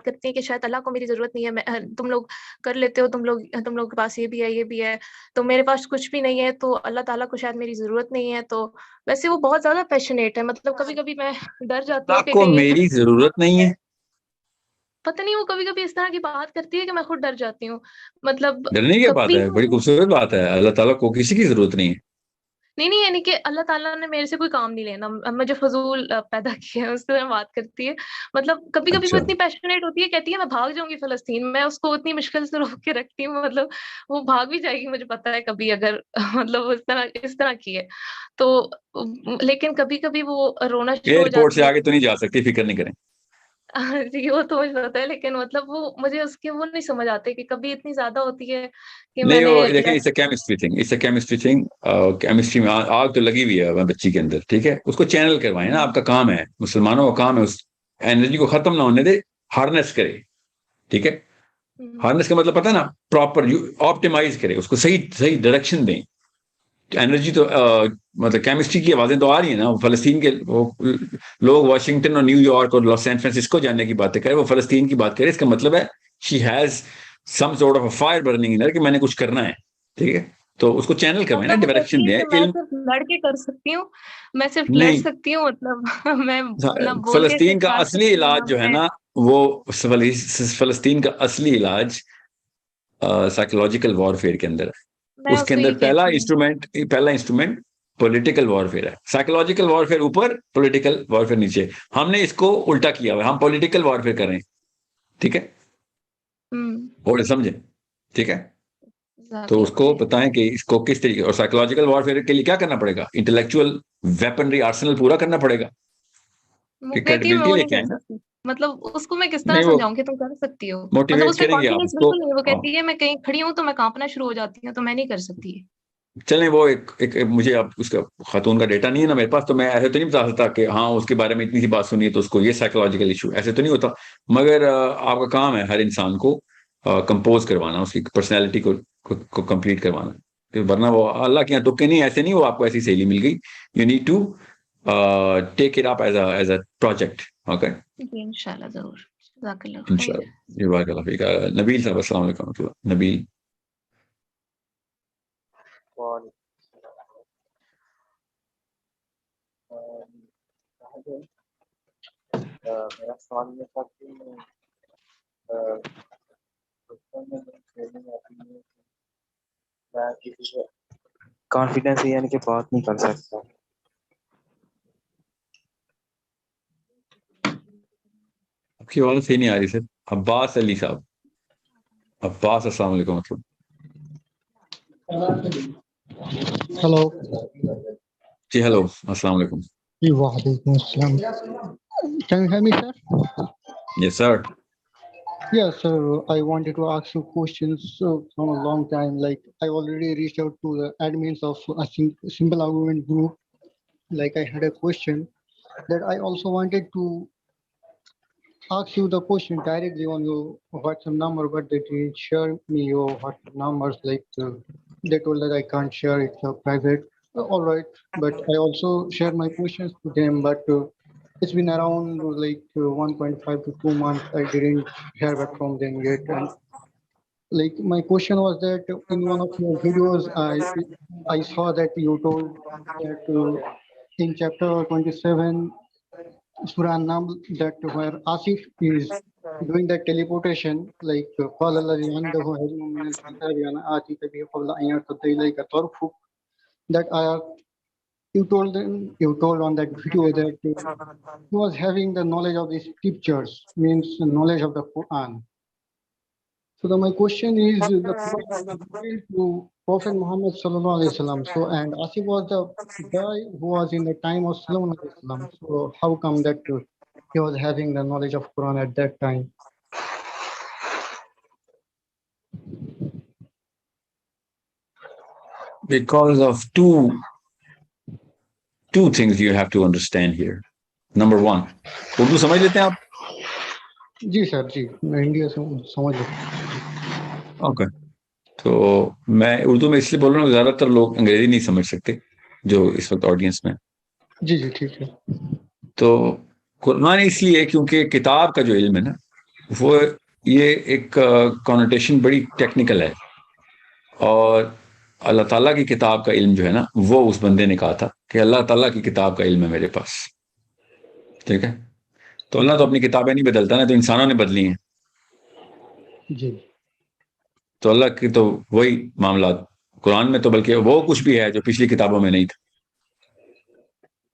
کرتی ہیں کہ شاید اللہ کو میری ضرورت نہیں ہے, تم لوگ کر لیتے ہو, تم لوگ کے پاس یہ بھی ہے تو میرے پاس کچھ بھی نہیں ہے, تو اللہ تعالیٰ کو شاید میری ضرورت نہیں ہے. تو ویسے وہ بہت زیادہ پیشنیٹ ہے, مطلب کبھی کبھی میں ڈر جاتی ہوں آپ کہ کو کہیں میری ضرورت نہیں ہے. پتہ نہیں وہ کبھی کبھی اس طرح کی بات کرتی ہے کہ میں خود ڈر جاتی ہوں. مطلب ڈرنے کی بات کبھی ہے, بڑی خوبصورت بات ہے. اللہ تعالیٰ کو کسی کی ضرورت نہیں ہے. نہیں یعنی کہ اللہ تعالیٰ نے میرے سے کوئی کام نہیں لینا، مجھے فضول پیدا کیا ہے، اس سے میں بات کرتی ہے. مطلب کبھی کبھی وہ اچھا اتنی پیشنیٹ ہوتی ہے، کہتی ہے میں بھاگ جاؤں گی فلسطین، میں اس کو اتنی مشکل سے روک کے رکھتی ہوں، مطلب وہ بھاگ بھی جائے گی مجھے پتا ہے کبھی اگر مطلب اس طرح کی ہے تو. لیکن کبھی کبھی وہ رونا شروع ہو ایئرپورٹ سے جاتی ہے. آگے تو نہیں جا سکتی، فکر نہیں کریں. جی وہ تو مجھے پتا ہے، لیکن مطلب وہ مجھے اس کے وہ نہیں سمجھ آتے کہ کبھی اتنی زیادہ ہوتی ہے کہ میں نہیں نے وہ دیکھیں، اس کیمسٹری تھنگ، اس کیمسٹری تھنگ. کیمسٹری میں آگ تو لگی ہوئی ہے بچی کے اندر، ٹھیک ہے، اس کو چینل کروائیں نا. آپ کا کام ہے، مسلمانوں کا کام ہے اس انرجی کو ختم نہ ہونے دے، ہارنس کرے. ٹھیک ہے، ہارنس کا مطلب پتا ہے نا، پراپر آپٹیمائز کرے اس کو، صحیح ڈائریکشن دیں. انرجی تو مطلب کیمسٹری کی آوازیں تو آ رہی ہیں نا. فلسطین کے لوگ واشنگٹن اور نیو یارک اور سین فرانسسکو جانے کی باتیں کریں، وہ فلسطین کی بات کرے. اس کا مطلب ہے she has some sort of fire burning in her, کہ میں نے کچھ کرنا ہے. ٹھیک ہے، تو اس کو چینل کروائیں نا، مطلب وہ کہتی ڈائریکشن ہے دیں. کہ میں علم صرف لڑ کے کر سکتی ہوں، میں صرف لڑ نہیں، سکتی ہوں، مطلب میں نہ بول کے فلسطین کچھ کا ڈال اصلی سکتی ہوں علاج نہ جو ہے میں. نا، وہ فلسطین کا اصلی علاج سائیکولوجیکل وارفیئر کے اندر ہے. میں اس اس کے سے اندر ہی پہلا کہتی ہوں. انسٹرومنٹ پولیٹیکل وارفیئر ہے. سائیکولوجیکل وارفیئر اوپر، پولیٹیکل وارفیئر نیچے. ہم نے اس کو الٹا کیا ہوا ہے، ہم پولیٹیکل وارفیئر کر رہے ہیں. ٹھیک ہے، اور سمجھیں. ٹھیک ہے، جزاک تو اس اللہ کو خیر. بتائیں کہ اس کو کس طریقے. اور سائیکولوجیکل وارفیئر کے لیے کیا کرنا پڑے گا؟ انٹلیکچوئل ویپنری آرسنل پورا کرنا پڑے گا، وہ کہ کہتی ہے میں کریڈیبلٹی وہ لے نہیں کے کر آئیں نا. سکتی، مطلب اس کو میں کس طرح نہیں، وہ سمجھاؤں کہ تم کر سکتی ہو، مطلب موٹیویٹ اس میں کریں گے آپ اس کانفیڈینس کو. بالکل نہیں. وہ ہاں، کہتی ہے میں کہیں کھڑی ہوں تو میں کانپنا شروع ہو جاتی ہوں، تو میں نہیں کر سکتی. چلیں وہ ایک مجھے اب اس کا خاتون کا ڈیٹا نہیں ہے نا میرے پاس، تو میں ایسے تو نہیں بتا سکتا کہ ہاں اس کے بارے میں اتنی سی بات سنی ہے تو اس کو یہ سائیکولوجیکل ایشو، ایسے تو نہیں ہوتا. مگر آپ کا کام ہے ہر انسان کو کمپوز کروانا، اس کی پرسنالٹی کو کمپلیٹ کروانا. ورنہ وہ اللہ کے یہاں تکے نہیں، ایسے نہیں وہ آپ کو ایسی سہیلی مل گئی. You need to take it up as a project. Okay, جی انشاءاللہ ضرور. جزاک اللہ ان شاء خیر. اللہ. بارک اللہ فیک. نبیل صاحب السلام علیکم ورحمۃ اللہ. نبیل. میرا سوال یہ تھا کہ کانفیڈینس یعنی کہ بات نہیں کر سکتا. آپ کی آواز صحیح نہیں آ رہی سر. عباس علی صاحب. عباس السلام علیکم ورحمۃ اللہ. Hello. جی ہلو، السلام علیکم. Walaikum Assalam. Can you hear me, sir? Yes sir. Yes, sir. I wanted to ask you questions from a long time. Like, I already reached out to the admins of a simple argument group. Like, I had a question that I also wanted to ask you the question directly on your WhatsApp number, but they didn't share me your WhatsApp numbers. Like, they told that I can't share it private. All right, but I also shared my questions to them, but it's been around like 1.5 to 2 months. I didn't hear back from them yet. And like my question was that in one of your videos, I saw that you told that in chapter 27, Surah An-Naml, that where Asif is doing that teleportation, like قال الذي عنده علم من الكتاب أنا آتيك به قبل أن يرتد إليك طرفك. That you told on that video that he was having the knowledge of the scriptures, means the knowledge of the Quran. So my question is, the Quran was revealed to Prophet Muhammad sallallahu alaihi wasallam. So and Asif was the guy who was in the time of Sallallahu alaihi wasallam. So how come that he was having the knowledge of Quran at that time? Because of two things you have to understand here. Number one, Urdu سمجھ لیتے ہیں آپ؟ جی سر جی میں India سے سمجھ لیتا ہوں. Okay, تو میں اردو میں اس لیے بول رہا ہوں زیادہ تر لوگ انگریزی نہیں سمجھ سکتے جو اس وقت آڈینس میں. جی جی ٹھیک ہے. تو قرآن اس لیے کیونکہ کتاب کا جو علم ہے نا، وہ یہ ایک کانوٹیشن بڑی ٹیکنیکل ہے. اور اللہ تعالیٰ کی کتاب کا علم جو ہے نا، وہ اس بندے نے کہا تھا کہ اللہ تعالیٰ کی کتاب کا علم ہے میرے پاس. ٹھیک ہے، تو اللہ تو اپنی کتابیں نہیں بدلتا نا، تو انسانوں نے بدلی ہیں. جی تو اللہ کی تو وہی معاملات قرآن میں، تو بلکہ وہ کچھ بھی ہے جو پچھلی کتابوں میں نہیں تھا.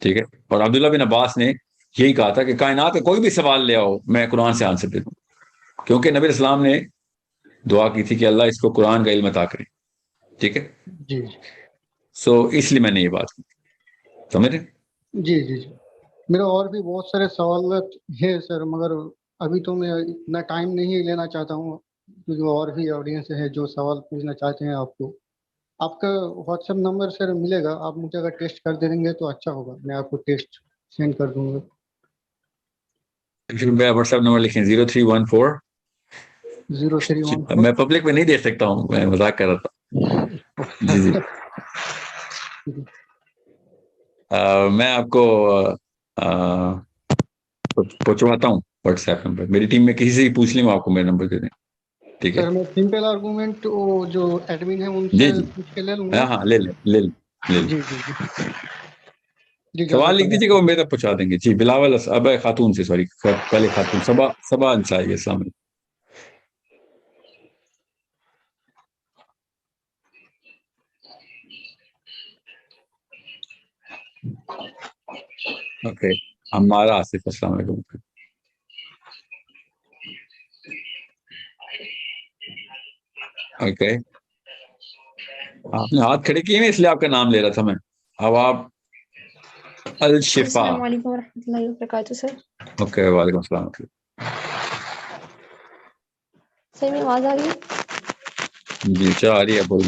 ٹھیک ہے. اور عبداللہ بن عباس نے یہی کہا تھا کہ کائنات کا کوئی بھی سوال لے آؤ میں قرآن سے آنسر دے دوں, کیونکہ نبی اسلام نے دعا کی تھی کہ اللہ اس کو قرآن کا علم عطا کرے. ٹھیک ہے, جی سو اس لیے میں نے یہ بات کی, سمجھ رہے. جی جی جی میرا اور بھی بہت سارے سوالات ہیں سر, مگر ابھی تو میں اتنا ٹائم نہیں لینا چاہتا ہوں کیونکہ اور بھی آڈینس ہے جو سوال پوچھنا چاہتے ہیں آپ کو. آپ کا واٹس ایپ نمبر سر ملے گا, آپ مجھے اگر ٹیسٹ کر دیں گے تو اچھا ہوگا, میں آپ کو ٹیسٹ سینڈ کر دوں گا. میرا واٹس ایپ نمبر لکھیں 0314. 0314. میں پبلک میں نہیں دے سکتا ہوں, میں مذاق کر رہا تھا. جی جی میں آپ کو پہنچواتا ہوں واٹس ایپ نمبر, میری ٹیم میں کسی سے ہی پوچھ لیں, وہ آپ کو میرا نمبر دے دیں. ٹھیک ہے, سر میں سمپل آرگومنٹ وہ جو ایڈمن ہے ان جی سے جی پوچھ کے لے لوں گا. ہاں لے لیں لے لیں لے لیں. جی جی جی جی سوال جزاک لکھ دیجیے اللہ. گا, وہ میرے تک پہنچا دیں گے. جی بلاول اب خاتون سے, سوری پہلے خاتون صبا انصاری. السلام علیکم. اوکے, ہمارا آصف. السلام علیکم. اوکے, آپ نے ہاتھ کھڑے کیے ہیں اس لیے آپ کا نام لے رہا تھا میں. اب آپ الشفا. السلام علیکم ورحمۃ اللہ وبرکاتہ سر. اوکے, وعلیکم السلام. سر میں آواز آ رہی ہے؟ جی اچھا آ رہی ہے, بول.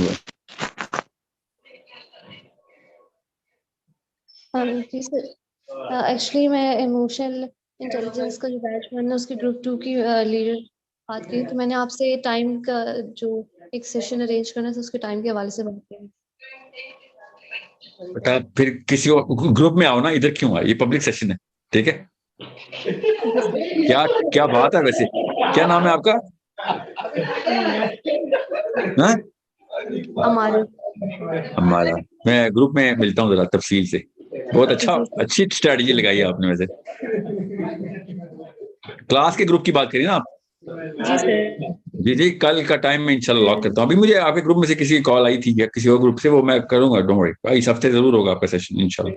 جی سر, ایکچولی میں ایموشنل انٹیلیجنس کا جو بیچ میں نے اس کی گروپ 2 کی لیڈر بات کی, تو میں نے آپ سے ٹائم کا جو ایک سیشن ارینج کرنا تھا اس کے ٹائم کے حوالے سے بات کی. بیٹا پھر کسی گروپ میں آؤ نا, ادھر کیوں آئے, یہ پبلک سیشن ہے. ٹھیک ہے, کیا بات ہے. ویسے کیا نام ہے آپ کا؟ ہاں ہمارا. میں گروپ میں ملتا ہوں ذرا تفصیل سے. بہت اچھی اسٹریٹجی لگائی ہے آپ نے. ویسے کلاس کے گروپ کی بات کریے نا آپ. جی سر. جی جی, کل کا ٹائم میں انشاءاللہ لاک کرتا ہوں. ابھی مجھے آپ کے گروپ میں سے کسی کی کال آئی تھی یا کسی اور گروپ سے, وہ میں کروں گا. ڈونٹ وری, اس ہفتے ضرور ہوگا آپ کا سیشن انشاءاللہ.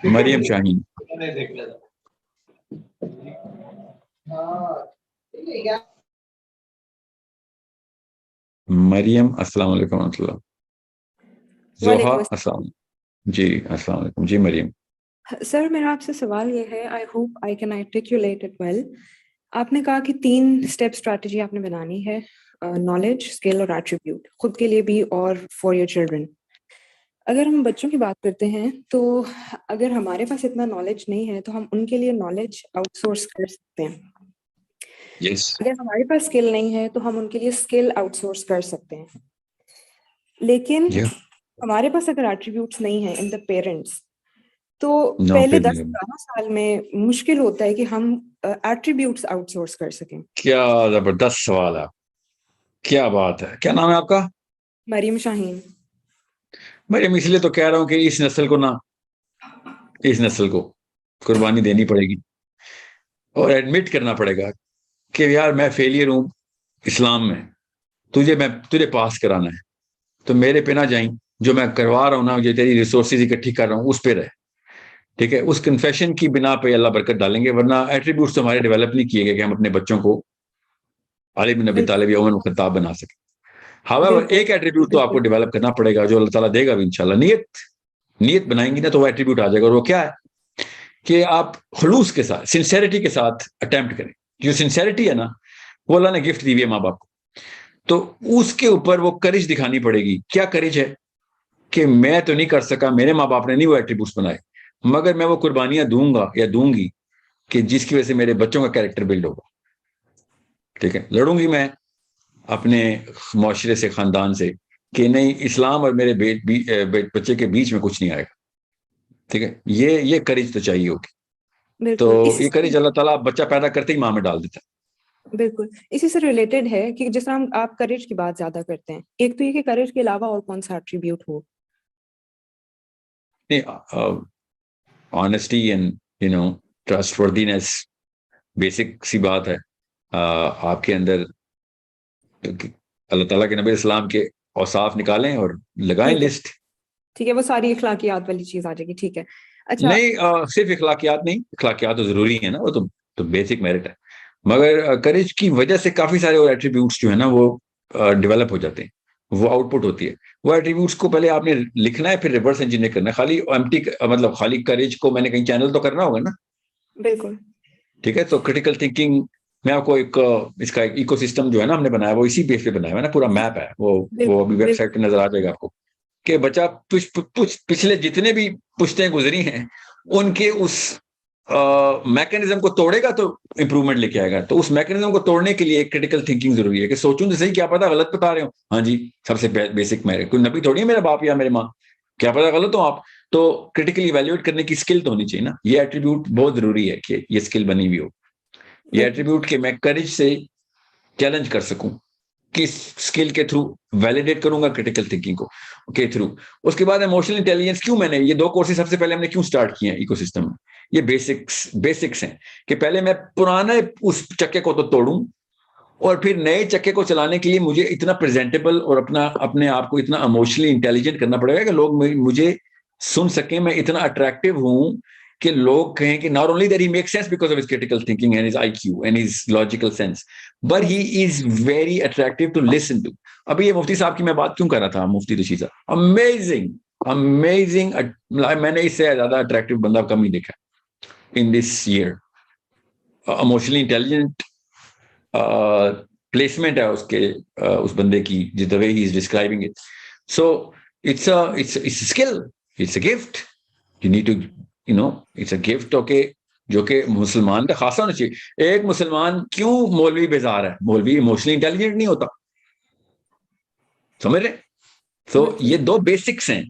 مریم شاہین. مریم السلام علیکم و رحمۃ اللہ. زوہا السلام. جی السلام علیکم. جی مریم. سر میرا آپ سے سوال یہ ہے, I hope I can articulate it well. آپ نے کہا کہ 3 اسٹیپ اسٹریٹجی آپ نے بنانی ہے, نالج, اسکل اور ایٹریبیوٹ, خود کے لیے بھی اور فار یور چلڈرن. اگر ہم بچوں کی بات کرتے ہیں تو اگر ہمارے پاس اتنا نالج نہیں ہے تو ہم ان کے لیے نالج آؤٹ سورس کر سکتے ہیں. اگر ہمارے پاس اسکل نہیں ہے تو ہم ان کے لیے اسکل آؤٹ سورس کر سکتے ہیں. لیکن ہمارے پاس اگر ایٹریبیوٹس نہیں ہیں ان دا پیرنٹس, تو پہلے 10-12 سال میں مشکل ہوتا ہے کہ ہم ایٹریبیوٹس آؤٹ سورس کر سکیں. کیا زبردست سوال ہے, کیا بات ہے. کیا نام ہے آپ کا؟ مریم شاہین. مریم, اس لیے تو کہہ رہا ہوں کہ اس نسل کو قربانی دینی پڑے گی اور ایڈمٹ کرنا پڑے گا کہ یار میں فیلئر ہوں اسلام میں, تجھے پاس کرانا ہے تو میرے پہ نہ جائیں, جو میں کروا رہا ہوں نا, جو تیری ریسورسز اکٹھی کر رہا ہوں اس پہ رہے. ٹھیک ہے, اس کنفیشن کی بنا پہ اللہ برکت ڈالیں گے, ورنہ ایٹریبیوٹس تو ہمارے ڈیولپ نہیں کیے گئے کہ ہم اپنے بچوں کو علی بن ابی طالب یا عمر بن خطاب بنا سکیں. ہاؤیور ایک ایٹریبیوٹ تو آپ کو ڈیولپ کرنا پڑے گا جو اللہ تعالیٰ دے گا بھی انشاءاللہ. نیت بنائیں گی نا تو وہ ایٹریبیوٹ آ جائے گا, اور وہ کیا ہے کہ آپ خلوص کے ساتھ, سنسیریٹی کے ساتھ اٹیمپٹ کریں. جو سنسیریٹی ہے نا وہ اللہ نے گفٹ دی ہوئی ہے ماں باپ کو, تو اس کے اوپر وہ کرج دکھانی پڑے گی. کیا کرج ہے کہ میں تو نہیں کر سکا, میرے ماں باپ نے نہیں وہ ایٹریبیوٹس بنائے, مگر میں وہ قربانیاں دوں گا یا دوں گی کہ جس کی وجہ سے میرے بچوں کا کیریکٹر بلڈ ہوگا. ٹھیک ہے, لڑوں گی میں اپنے معاشرے سے, خاندان سے, کہ نہیں اسلام اور میرے بچے کے بیچ میں کچھ نہیں آئے گا. ٹھیک ہے, یہ کرج تو چاہیے ہوگی. تو یہ کرج اللہ تعالیٰ بچہ پیدا کرتے ہی ماں میں ڈال دیتا ہے. بالکل اسی سے ریلیٹڈ ہے کہ جس طرح آپ کریج کی بات زیادہ کرتے ہیں, ایک تو یہ کہ کریج کے علاوہ اور کون سا ایٹریبیوٹ ہو. Honesty and trustworthiness basic سی بات ہے آپ کے اندر. اللہ تعالیٰ کے نبی اسلام کے اور صاف نکالیں اور لگائیں ٹھیک ہے. لسٹ. ٹھیک ہے, وہ ساری اخلاقیات والی چیز آ جائے گی. ٹھیک ہے. اچھا نہیں صرف اخلاقیات نہیں, اخلاقیات تو ضروری ہے نا, وہ تو بیسک میرٹ ہے, مگر کریج کی وجہ سے کافی سارے اور ایٹریبیوٹس جو ہے نا وہ ڈیولپ ہو جاتے ہیں, وہ آؤٹ پٹ ہوتی ہے. وہ ایٹریبیوٹس کو پہلے آپ نے لکھنا ہے, پھر ریورس انجینئر کرنا ہے. خالی ایمٹی مطلب خالی کریج کو میں نے کہیں چینل تو کرنا ہوگا نا. بالکل ٹھیک ہے, تو کریٹیکل تھنکنگ میں آپ کو اس کا ایکو سسٹم جو ہے نا ہم نے بنایا, وہ اسی بیس پہ بنایا ہے نا, پورا میپ ہے وہ ابھی ویب سائٹ پہ نظر آ جائے گا آپ کو, کہ بچہ پچھلے جتنے بھی پشتیں گزری ہیں ان کے اس میکینزم کو توڑے گا تو امپروومنٹ لے کے آئے گا. تو اس میکینزم کو توڑنے کے لیے ایک کریٹیکل تھنکنگ ضروری ہے, کہ سوچوں تو صحیح, کیا پتا غلط بتا رہے ہوں. ہاں جی, سب سے بیسک میرے کوئی نبی تھوڑی ہے میرا باپ یا میرے ماں, کیا پتا غلط ہو آپ. تو کریٹیکلی ایویلویٹ کرنے کی اسکل تو ہونی چاہیے نا. یہ ایٹریبیوٹ بہت ضروری ہے کہ یہ اسکل بنی ہوئی ہو, یہ ایٹریبیوٹ کہ میں کریج سے چیلنج کر سکوں, کس اسکل کے تھرو ویلیڈیٹ کروں گا کریٹیکل تھنکنگ کو کے تھرو. اس کے بعد ایموشنل انٹیلیجنس, کیوں میں نے یہ 2 کورسز سب سے پہلے ہم نے کیوں سٹارٹ کیے ہیں ایکو سسٹم میں, یہ بیسکس ہیں کہ پہلے میں پرانے اس چکے کو تو توڑوں, اور پھر نئے چکے کو چلانے کے لیے مجھے اتنا پریزنٹیبل اور اپنے آپ کو اتنا ایموشنلی انٹیلیجنٹ کرنا پڑے گا کہ لوگ مجھے سن سکیں, میں اتنا اٹریکٹیو ہوں کہ لوگ کہیں کہ not only that he makes sense because of his critical thinking and his IQ and his logical sense, but he is very attractive to listen to. ابھی یہ مفتی صاحب کی میں بات کیوں کر رہا تھا, مفتی رشید صاحب امیزنگ, میں نے اس سے زیادہ اٹریکٹیو بندہ کم ہی دیکھا in this year. Emotionally intelligent placement ہے اس بندے کی, جس the way he is describing it. So it's a skill, it's a gift, you need to it's a gift. okay, جو کہ مسلمان کا خاصا ہونا چاہیے. ایک مسلمان کیوں مولوی بیزار ہے, مولوی ایموشنلی انٹیلیجنٹ نہیں ہوتا, سمجھ رہے. تو یہ 2 بیسکس ہیں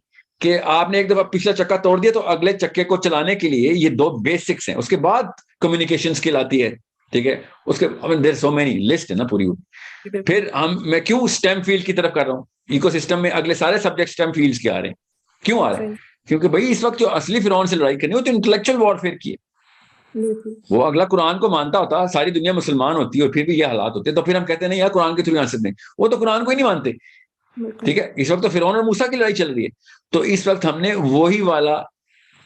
کہ آپ نے ایک دفعہ پچھلا چکا توڑ دیا تو اگلے چکے کو چلانے کے لیے یہ 2 بیسکس ہیں. اس کے بعد کمیونیکیشن اسکل آتی ہے, ٹھیک ہے, اس کے دیر سو مینی لسٹ ہے نا پوری. پھر میں کیوں اسٹیم فیلڈ کی طرف کر رہا ہوں, ایکو سسٹم میں اگلے سارے سبجیکٹ اسٹیم فیلڈز کے آ رہے ہیں. کیوں آ رہے ہیں, کیونکہ بھائی اس وقت جو اصلی فرعون سے لڑائی کرنی ہو تو انٹلیکچوئل وارفیئر کی ہے. وہ اگلا قرآن کو مانتا ہوتا, ساری دنیا مسلمان ہوتی ہے اور پھر بھی یہ حالات ہوتے, تو پھر ہم کہتے ہیں نہیں یار قرآن کے تھرو آ سکتے ہیں. وہ تو قرآن کو ہی نہیں مانتے, ٹھیک ہے. اس وقت تو فرعون اور موسیٰ کی لڑائی چل رہی ہے. تو اس وقت ہم نے وہی والا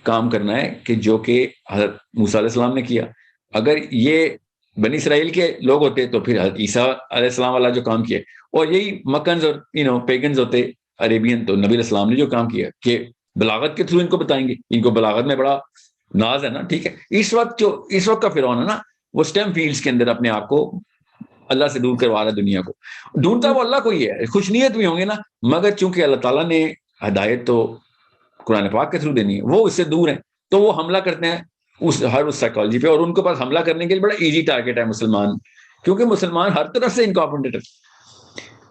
کام کرنا ہے کہ جو کہ حضرت موسیٰ علیہ السلام نے کیا. اگر یہ بنی اسرائیل کے لوگ ہوتے تو پھر حضرت عیسیٰ علیہ السلام والا جو کام کیا, اور یہی مکنز اور پیگنز ہوتے عربین, تو نبی علیہ السلام نے جو کام کیا کہ بلاغت کے تھرو ان کو بتائیں گے, ان کو بلاغت میں بڑا ناز ہے نا, ٹھیک ہے. اس وقت کا فرعون ہے نا, وہ اسٹیم فیلڈز کے اندر اپنے آپ کو اللہ سے دور کروا رہا ہے, دنیا کو ڈھونڈتا وہ اللہ کو ہی ہے. خوش نیت بھی ہوں گے نا, مگر چونکہ اللہ تعالیٰ نے ہدایت تو قرآن پاک کے تھرو دینی ہے, وہ اس سے دور ہیں, تو وہ حملہ کرتے ہیں اس سائیکالوجی پہ, اور ان کے پاس حملہ کرنے کے لیے بڑا ایزی ٹارگیٹ ہے مسلمان, کیونکہ مسلمان ہر طرف سے incorporated.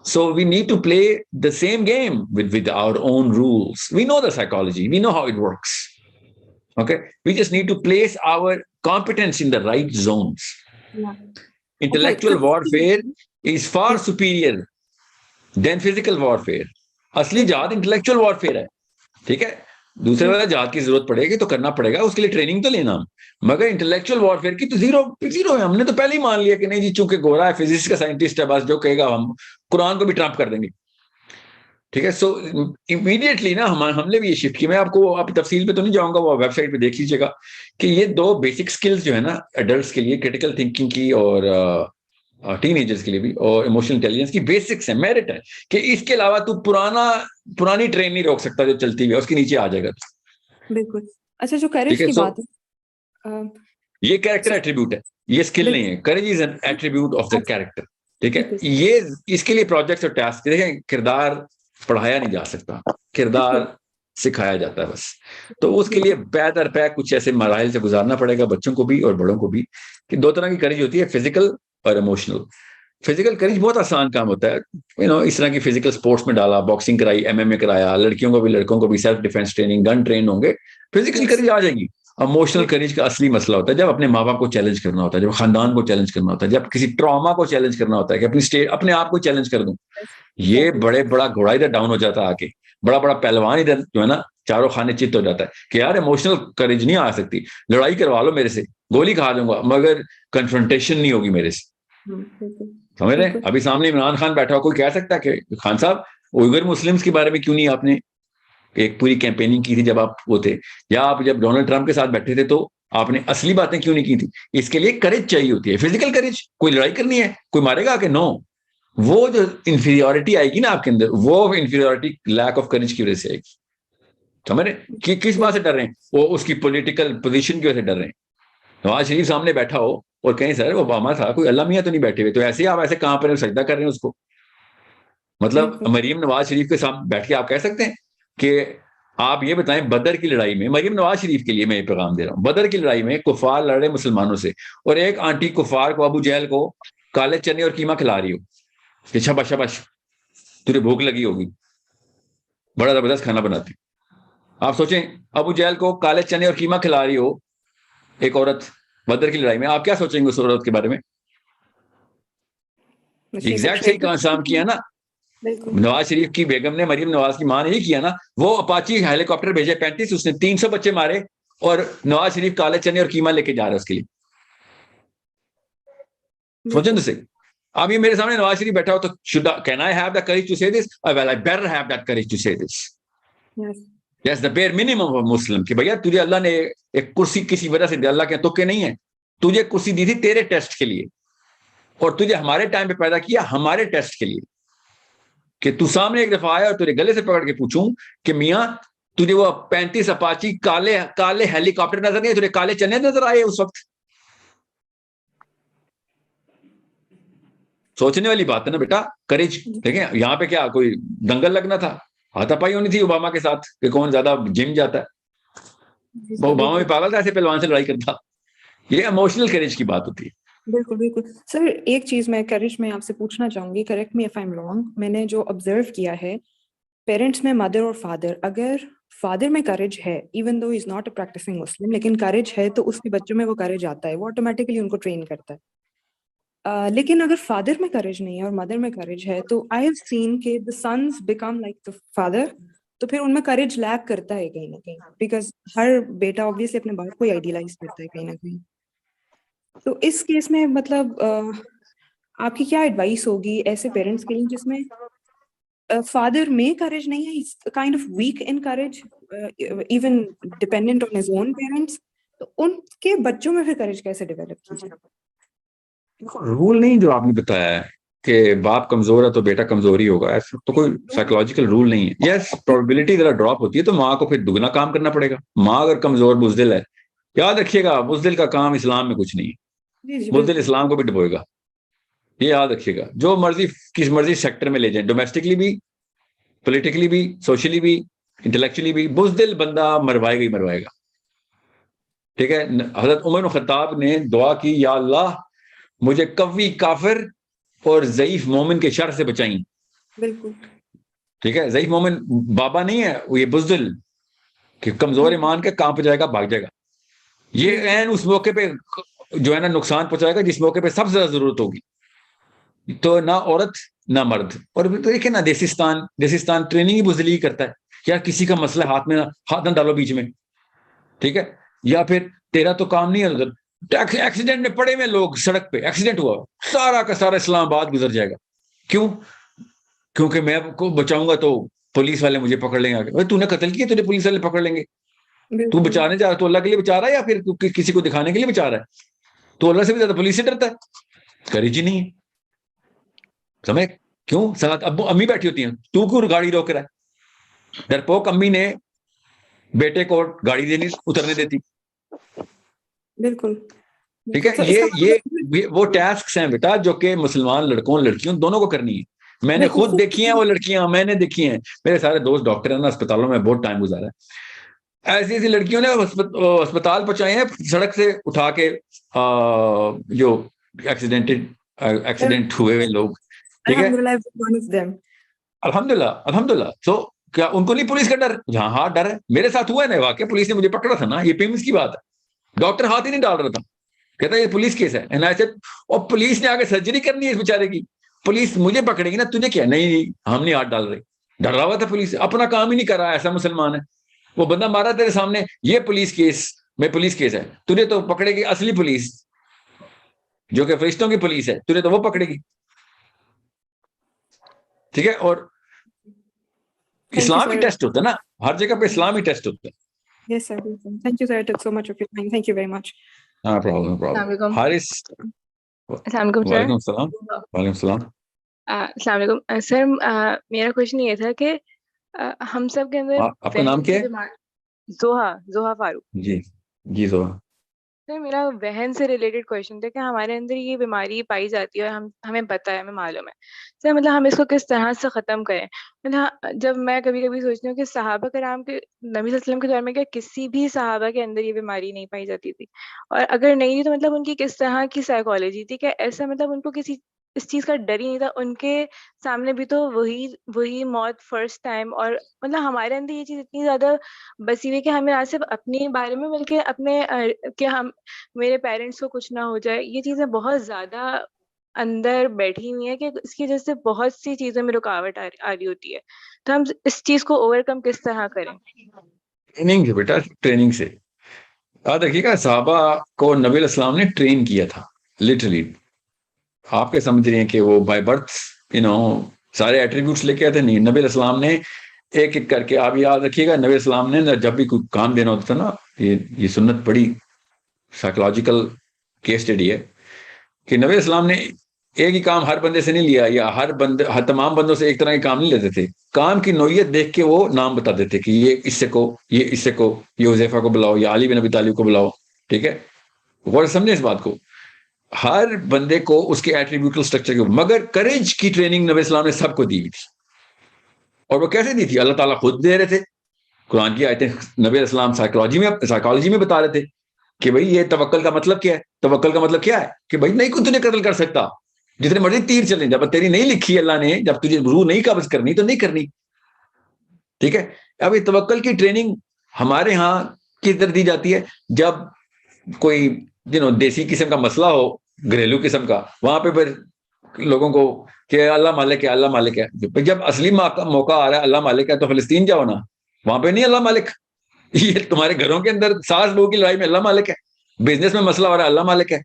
So we need to play the same game with our own rules. We know the psychology, we know how it works. Okay, we just need to place our competence in the right zones. Yeah. Intellectual warfare is far superior than physical warfare. اصلی جہاد intellectual warfare ہے, ٹھیک ہے. دوسرے والا جہاد کی ضرورت پڑے گی تو کرنا پڑے گا, اس کے لیے ٹریننگ تو لینا, مگر انٹلیکچوئل وارفیئر کی تو زیرو ہے. ہم نے تو پہلے ہی مان لیا کہ نہیں جی, چونکہ گورا ہے, فزکس کا سائنٹسٹ ہے, بس جو کہے گا ہم قرآن کو بھی ٹرمپ کر دیں گے, ٹھیک ہے. سو امیڈیٹلی نا ہم نے بھی یہ شفٹ کی. میں آپ کو آپ تفصیل پہ تو نہیں جاؤں گا, وہ ویب سائٹ پہ دیکھ لیجیے گا کہ یہ 2 بیسک اسکلز جو ہے نا ایڈلٹس کے لیے, کریٹیکل تھنکنگ کی اور ٹین ایجرز کے لیے بھی, اور ایموشنل انٹیلیجنس کی بیسکس ہیں, میرٹ ہے. کہ اس کے علاوہ تو پرانی ٹرین نہیں روک سکتا جو چلتی ہوئی ہے, اس کے نیچے آ جائے گا. بالکل. اچھا, جو کریج کی بات ہے, یہ کیریکٹر ایٹریبیوٹ ہے, یہ اسکل نہیں ہے. Courage is an attribute of the character, ٹھیک ہے. یہ اس کے لیے پروجیکٹس اور ٹاسک دیکھیں, کردار پڑھایا نہیں جا سکتا, کردار سکھایا جاتا ہے بس. تو اس کے لیے بہتر کچھ ایسے مراحل سے گزارنا پڑے گا, بچوں کو بھی اور بڑوں کو بھی, کہ 2 طرح کی کریج ہوتی ہے, فزیکل اور ایموشنل. فزیکل کریج بہت آسان کام ہوتا ہے, اس طرح کی فزیکل سپورٹس میں ڈالا, باکسنگ کرائی, MMA کرایا, لڑکیوں کو بھی لڑکوں کو بھی سیلف ڈیفینس ٹریننگ, گن ٹرین ہوں گے, فزیکل کریج آ جائے گی. ایموشنل کریج کا اصلی مسئلہ ہوتا ہے جب اپنے ماں باپ کو چیلنج کرنا ہوتا ہے, جب خاندان کو چیلنج کرنا ہوتا ہے, جب کسی ٹراما کو چیلنج کرنا ہوتا ہے کہ اپنے آپ کو چیلنج کر دوں. یہ بڑا گھوڑا ادھر ڈاؤن ہو جاتا ہے, آ کے بڑا پہلوان ادھر جو ہے نا چاروں خانے چت ہو جاتا ہے کہ یار ایموشنل کریج نہیں آ سکتی, لڑائی کروا لو میرے سے, گولی کھا دوں گا, مگر کنفرنٹیشن نہیں ہوگی میرے سے. سمجھ رہے ہیں, ابھی سامنے عمران خان بیٹھا ہو, کوئی کہہ سکتا ہے کہ خان صاحب اوئگر مسلمس کے بارے میں کیوں نہیں آپ نے ایک پوری کیمپیننگ کی تھی جب آپ وہ تھے، یا آپ جب ڈونلڈ ٹرمپ کے ساتھ بیٹھے تھے تو آپ نے اصلی باتیں کیوں نہیں کی تھی؟ اس کے لیے کریج چاہیے ہوتی ہے، فزیکل کریج. کوئی لڑائی کرنی ہے، کوئی مارے گا کہ نو، وہ جو انفیریورٹی آئے گی نا آپ کے اندر، وہ انفیریورٹی لیک آف کریج کی وجہ سے آئے گی. سمجھ رہے کہ کس بات سے ڈر رہے ہیں؟ وہ اس کی پولیٹیکل پوزیشن کی وجہ سے ڈر رہے ہیں. نواز شریف سامنے بیٹھا ہو اور کہیں سر اوباما تھا، کوئی اللہ میاں تو نہیں بیٹھے ہوئے، تو ایسے ہی آپ ایسے کہاں پر سجدہ کر رہے ہیں اس کو؟ مطلب مریم نواز شریف کے سامنے بیٹھ کے آپ کہہ سکتے ہیں کہ آپ یہ بتائیں بدر کی لڑائی میں، مریم نواز شریف کے لیے میں یہ پیغام دے رہا ہوں، بدر کی لڑائی میں کفار لڑ رہے مسلمانوں سے، اور ایک آنٹی کفار کو، ابو جہل کو کالے چنے اور قیمہ کھلا رہی ہو کہ شبش شبش تجھے بھوک لگی ہوگی، بڑا زبردست کھانا بناتی. آپ سوچیں ابو جہل کو کالے چنے اور قیمہ کھلا رہی ہو ایک عورت بدر کی لڑائی میں، آپ کیا سوچیں گے اس عورت کے بارے میں؟ ایگزیکٹ صحیح کام کیا نا نواز شریف کی بیگم نے، مریم نواز کی ماں نے یہ کیا نا، وہ اپاچی ہیلی کاپٹر بھیجے 35، اس نے 300 بچے مارے، اور نواز شریف کالے چنے اور قیمہ لے کے جا رہا ہے اس کے لیے. سوچیں تو صحیح. اب یہ میرے سامنے نواز شریف بیٹھا ہو تو can I have the courage to say this? Well, I better have that courage to say this. That's the bare minimum of Muslim. کہ بھیا تجھے اللہ نے ایک کرسی کسی وجہ سے دی، اللہ کے تکے نہیں ہے، تجھے کرسی دی تھی تیرے ٹیسٹ کے لیے، اور تجھے ہمارے ٹائم پہ پیدا کیا ہمارے ٹیسٹ کے لیے، کہ تو سامنے ایک دفعہ آیا اور تیرے گلے سے پکڑ کے پوچھوں کہ میاں تجھے وہ 35 اپاچی کالے ہیلی کاپٹر نظر نہیں آئے، تجھے کالے چنے نظر آئے اس وقت؟ سوچنے والی بات ہے نا بیٹا. کریج دیکھیں یہاں پہ کیا کوئی دنگل لگنا تھا، ہاتھا پائی ہونی تھی اوباما کے ساتھ کہ کون زیادہ جم جاتا ہے. اوباما بھی پاگل تھا ایسے پہلوان سے لڑائی کرتا. یہ ایموشنل کریج کی بات ہوتی ہے. بالکل بالکل سر. ایک چیز میں کریج میں آپ سے پوچھنا چاہوں گی، correct me if I am wrong, میں نے جو آبزرو کیا ہے پیرنٹس میں، مدر اور فادر، اگر فادر میں کریج ہے even though is not a practicing Muslim, لیکن کریج ہے تو اس کے بچوں میں وہ کریج آتا ہے، وہ آٹومیٹکلی ان کو ٹرین کرتا ہے. لیکن اگر فادر میں کریج نہیں ہے اور مدر میں کریج ہے تو آئی ہیو سین کہ the sons become like the father، تو پھر ان میں کریج لیک کرتا ہے کہیں نہ کہیں، بیکاز ہر بیٹا obviously اپنے باپ کو آئیڈیلائز کرتا ہے کہیں نہ کہیں. تو اس کیس میں مطلب آپ کی کیا ایڈوائس ہوگی ایسے پیرنٹس کے لیے جس میں فادر میں کریج نہیں ہے، kind of weak in courage, even dependent on his own parents, تو ان کے بچوں میں پھر کریج کیسے ڈیولپ کی جائے؟ رول نہیں جو آپ نے بتایا ہے کہ باپ کمزور ہے تو بیٹا کمزور ہی ہوگا، ایسا تو کوئی سائیکولوجیکل رول نہیں ہے. یس پروبیبلٹی ذرا ڈراپ ہوتی ہے تو ماں کو پھر دگنا کام کرنا پڑے گا. ماں اگر کمزور بزدل ہے، یاد رکھیے گا بزدل کا کام اسلام میں کچھ نہیں ہے، بزدل اسلام کو بھی ڈبوئے گا. یہ یاد رکھیے گا. جو مرضی کس مرضی سیکٹر میں لے جائیں، ڈومیسٹکلی بھی، پولیٹیکلی بھی، سوشلی بھی، انٹلیکچولی بھی، بزدل بندہ مروائے گا ہی مروائے گا. ٹھیک ہے. حضرت عمر بن خطاب نے دعا کی، یا اللہ مجھے قوی کافر اور ضعیف مومن کے شر سے بچائیں. بالکل ٹھیک ہے. ضعیف مومن بابا نہیں ہے، وہ یہ بزدل کہ کمزور ایمان کے کہاں پہ جائے گا، بھاگ جائے گا. یہ عین اس موقع پہ جو ہے نا نقصان پہنچائے گا جس موقع پہ سب سے زیادہ ضرورت ہوگی. تو نہ عورت نہ مرد. اور دیکھیں نا دیسستان ٹریننگ ہی بزدلی کرتا ہے. یا کسی کا مسئلہ ہاتھ نہ ڈالو بیچ میں. ٹھیک ہے. یا پھر تیرا تو کام نہیں ہے ادھر، ایکسیڈنٹ میں پڑے ہوئے لوگ، سڑک پہ ایکسیڈنٹ ہوا، سارا کا سارا اسلام آباد گزر جائے گا. کیوں؟ کیونکہ میں کو بچاؤں گا تو پولیس والے مجھے پکڑ لیں گے. تو نے قتل کیا، تجھے پولیس والے پکڑ لیں گے. تو بچانے جا رہا، تو اللہ کے لیے بچا رہا ہے یا پھر کسی کو دکھانے کے لیے بچا رہا ہے؟ تو اللہ سے بھی زیادہ پولیس سے ڈرتا ہے. کریج ہی نہیں ہے. سمجھ کیوں؟ ساتھ ابو امی بیٹھی ہوتی ہیں، تو کیوں گاڑی روک رہا ہے؟ ڈرپوک امی نے بیٹے کو گاڑی دینی اترنے دیتی. بالکل. ٹھیک ہے. یہ وہ ٹاسکس ہیں بیٹا جو کہ مسلمان لڑکوں لڑکیوں دونوں کو کرنی ہے. میں نے خود دیکھی ہیں وہ لڑکیاں، میں نے دیکھی ہیں، میرے سارے دوست ڈاکٹر ہیں نا، اسپتالوں میں بہت ٹائم گزارا ہے. ایسی ایسی لڑکیوں نے اسپتال پہنچائے ہیں سڑک سے اٹھا کے، جو ایکسیڈنٹ ہوئے لوگ. ٹھیک ہے. الحمدللہ. تو کیا ان کو نہیں پولیس کا ڈر؟ جہاں ہاں ڈر ہے. میرے ساتھ ہوا ہے نا واقعہ، پولیس نے مجھے پکڑا تھا نا، یہ پیمنس کی بات ہے. ڈاکٹر ہاتھ ہی نہیں ڈال رہا تھا، کہتا ہے یہ پولیس کیس ہے. اور پولیس نے آگے سرجری کرنی ہے اس بیچارے کی. پولیس مجھے پکڑے گی نا، تجھے کیا؟ نہیں ہم نہیں ہاتھ ڈال رہے. ڈر رہا ہوا تھا پولیس، اپنا کام ہی نہیں کر رہا. ایسا مسلمان ہے. وہ بندہ مارا تیرے سامنے، یہ پولیس کیس میں پولیس کیس ہے. تجھے تو پکڑے گی اصلی پولیس جو کہ فرشتوں کی پولیس ہے، تجھے تو وہ پکڑے گی. ٹھیک ہے. اور اسلام ہی ٹیسٹ ہوتا ہے نا, ہر جگہ پہ اسلام ہی ٹیسٹ ہوتا ہے. Yes, sir. Thank you, sir. I took so much of your time. Thank you very much. ہاں پرابلم. حارث. السلام علیکم سر. وعلیکم السلام. وعلیکم السلام. السلام علیکم سر. میرا کوشچن یہ تھا کہ ہم سب کے اندر آپ کا نام کیا ہے؟ زوہا فاروق. جی زوہا. سر میرا وہن سے ریلیٹڈ کوشچن تھا کہ ہمارے اندر یہ بیماری پائی جاتی ہے اور ہمیں پتہ ہے, ہمیں معلوم ہے سر, مطلب ہم اس کو کس طرح سے ختم کریں. مطلب جب میں کبھی کبھی سوچتی ہوں کہ صحابہ کرام کے, نبی صلی اللہ علیہ وسلم کے دور میں کیا کسی بھی صحابہ کے اندر یہ بیماری نہیں پائی جاتی تھی, اور اگر نہیں تھی تو مطلب ان کی کس طرح کی سائیکالوجی تھی کہ ایسا مطلب ان کو کسی اس چیز کا ڈر ہی نہیں تھا. ان کے سامنے بھی تو وہی موت فرسٹ ٹائم, اور مطلب ہمارے اندر یہ چیز اتنی زیادہ بسی ہوئی کہ ہمیں نہ صرف اپنے بارے میں بلکہ اپنے کہ ہم میرے پیرنٹس کو کچھ نہ ہو جائے, یہ چیزیں بہت زیادہ اندر بیٹھی ہوئی ہیں کہ اس کی وجہ سے بہت سی چیزوں میں رکاوٹ آ رہی ہوتی ہے. تو ہم اس چیز کو اوور کم کس طرح کریں؟ ٹریننگ سے بیٹا, ٹریننگ سے. یاد رکھیے گا صحابہ کو نبی علیہ السلام نے ٹرین کیا تھا لٹرلی. آپ کے سمجھ رہے ہیں کہ وہ بائی برتھ سارے ایٹریبیوٹس لے کے آتے, نہیں. نبی علیہ السلام نے ایک ایک کر کے, آپ یاد رکھیے گا, نبی علیہ السلام نے جب بھی کوئی کام دینا ہوتا تھا نا, یہ سنت بڑی سائیکولوجیکل کیس اسٹڈی ہے کہ نبی علیہ السلام نے ایک ہی کام ہر بندے سے نہیں لیا, یا ہر تمام بندوں سے ایک طرح کے کام نہیں لیتے تھے. کام کی نوعیت دیکھ کے وہ نام بتا دیتے کہ یہ اس سے کو, یہ اس سے کو, یہ حذیفہ کو بلاؤ, یا علی بن ابی طالب کو بلاؤ. ٹھیک ہے, غور سمجھیں اس بات کو. ہر بندے کو اس کے ایٹریبیوٹل سٹرکچر کے, مگر کریج کی ٹریننگ نبی اسلام نے سب کو دی تھی. اور وہ کیسے دی تھی؟ اللہ تعالیٰ خود دے رہے تھے. قرآن کی آیتیں نبی اسلام سائیکالوجی میں بتا رہے تھے کہ بھائی یہ توکل کا مطلب کیا ہے. توکل کا مطلب کیا ہے کہ بھائی نہیں کوئی تجھے قتل کر سکتا, جتنے مرضی تیر چلیں, جب تیری نہیں لکھی اللہ نے, جب تجھے روح نہیں قبض کرنی تو نہیں کرنی. ٹھیک ہے. اب یہ توکل کی ٹریننگ ہمارے ہاں کس طرح دی جاتی ہے؟ جب کوئی دیسی قسم کا مسئلہ ہو, گھریلو قسم کا, وہاں پہ پھر لوگوں کو کہ اللہ مالک ہے, اللہ مالک ہے. جب اصلی موقع آ رہا ہے اللہ مالک ہے تو فلسطین جاؤ نا, وہاں پہ نہیں اللہ مالک. یہ تمہارے گھروں کے اندر ساس بہو کی لڑائی میں اللہ مالک ہے, بزنس میں مسئلہ ہو رہا ہے اللہ مالک ہے.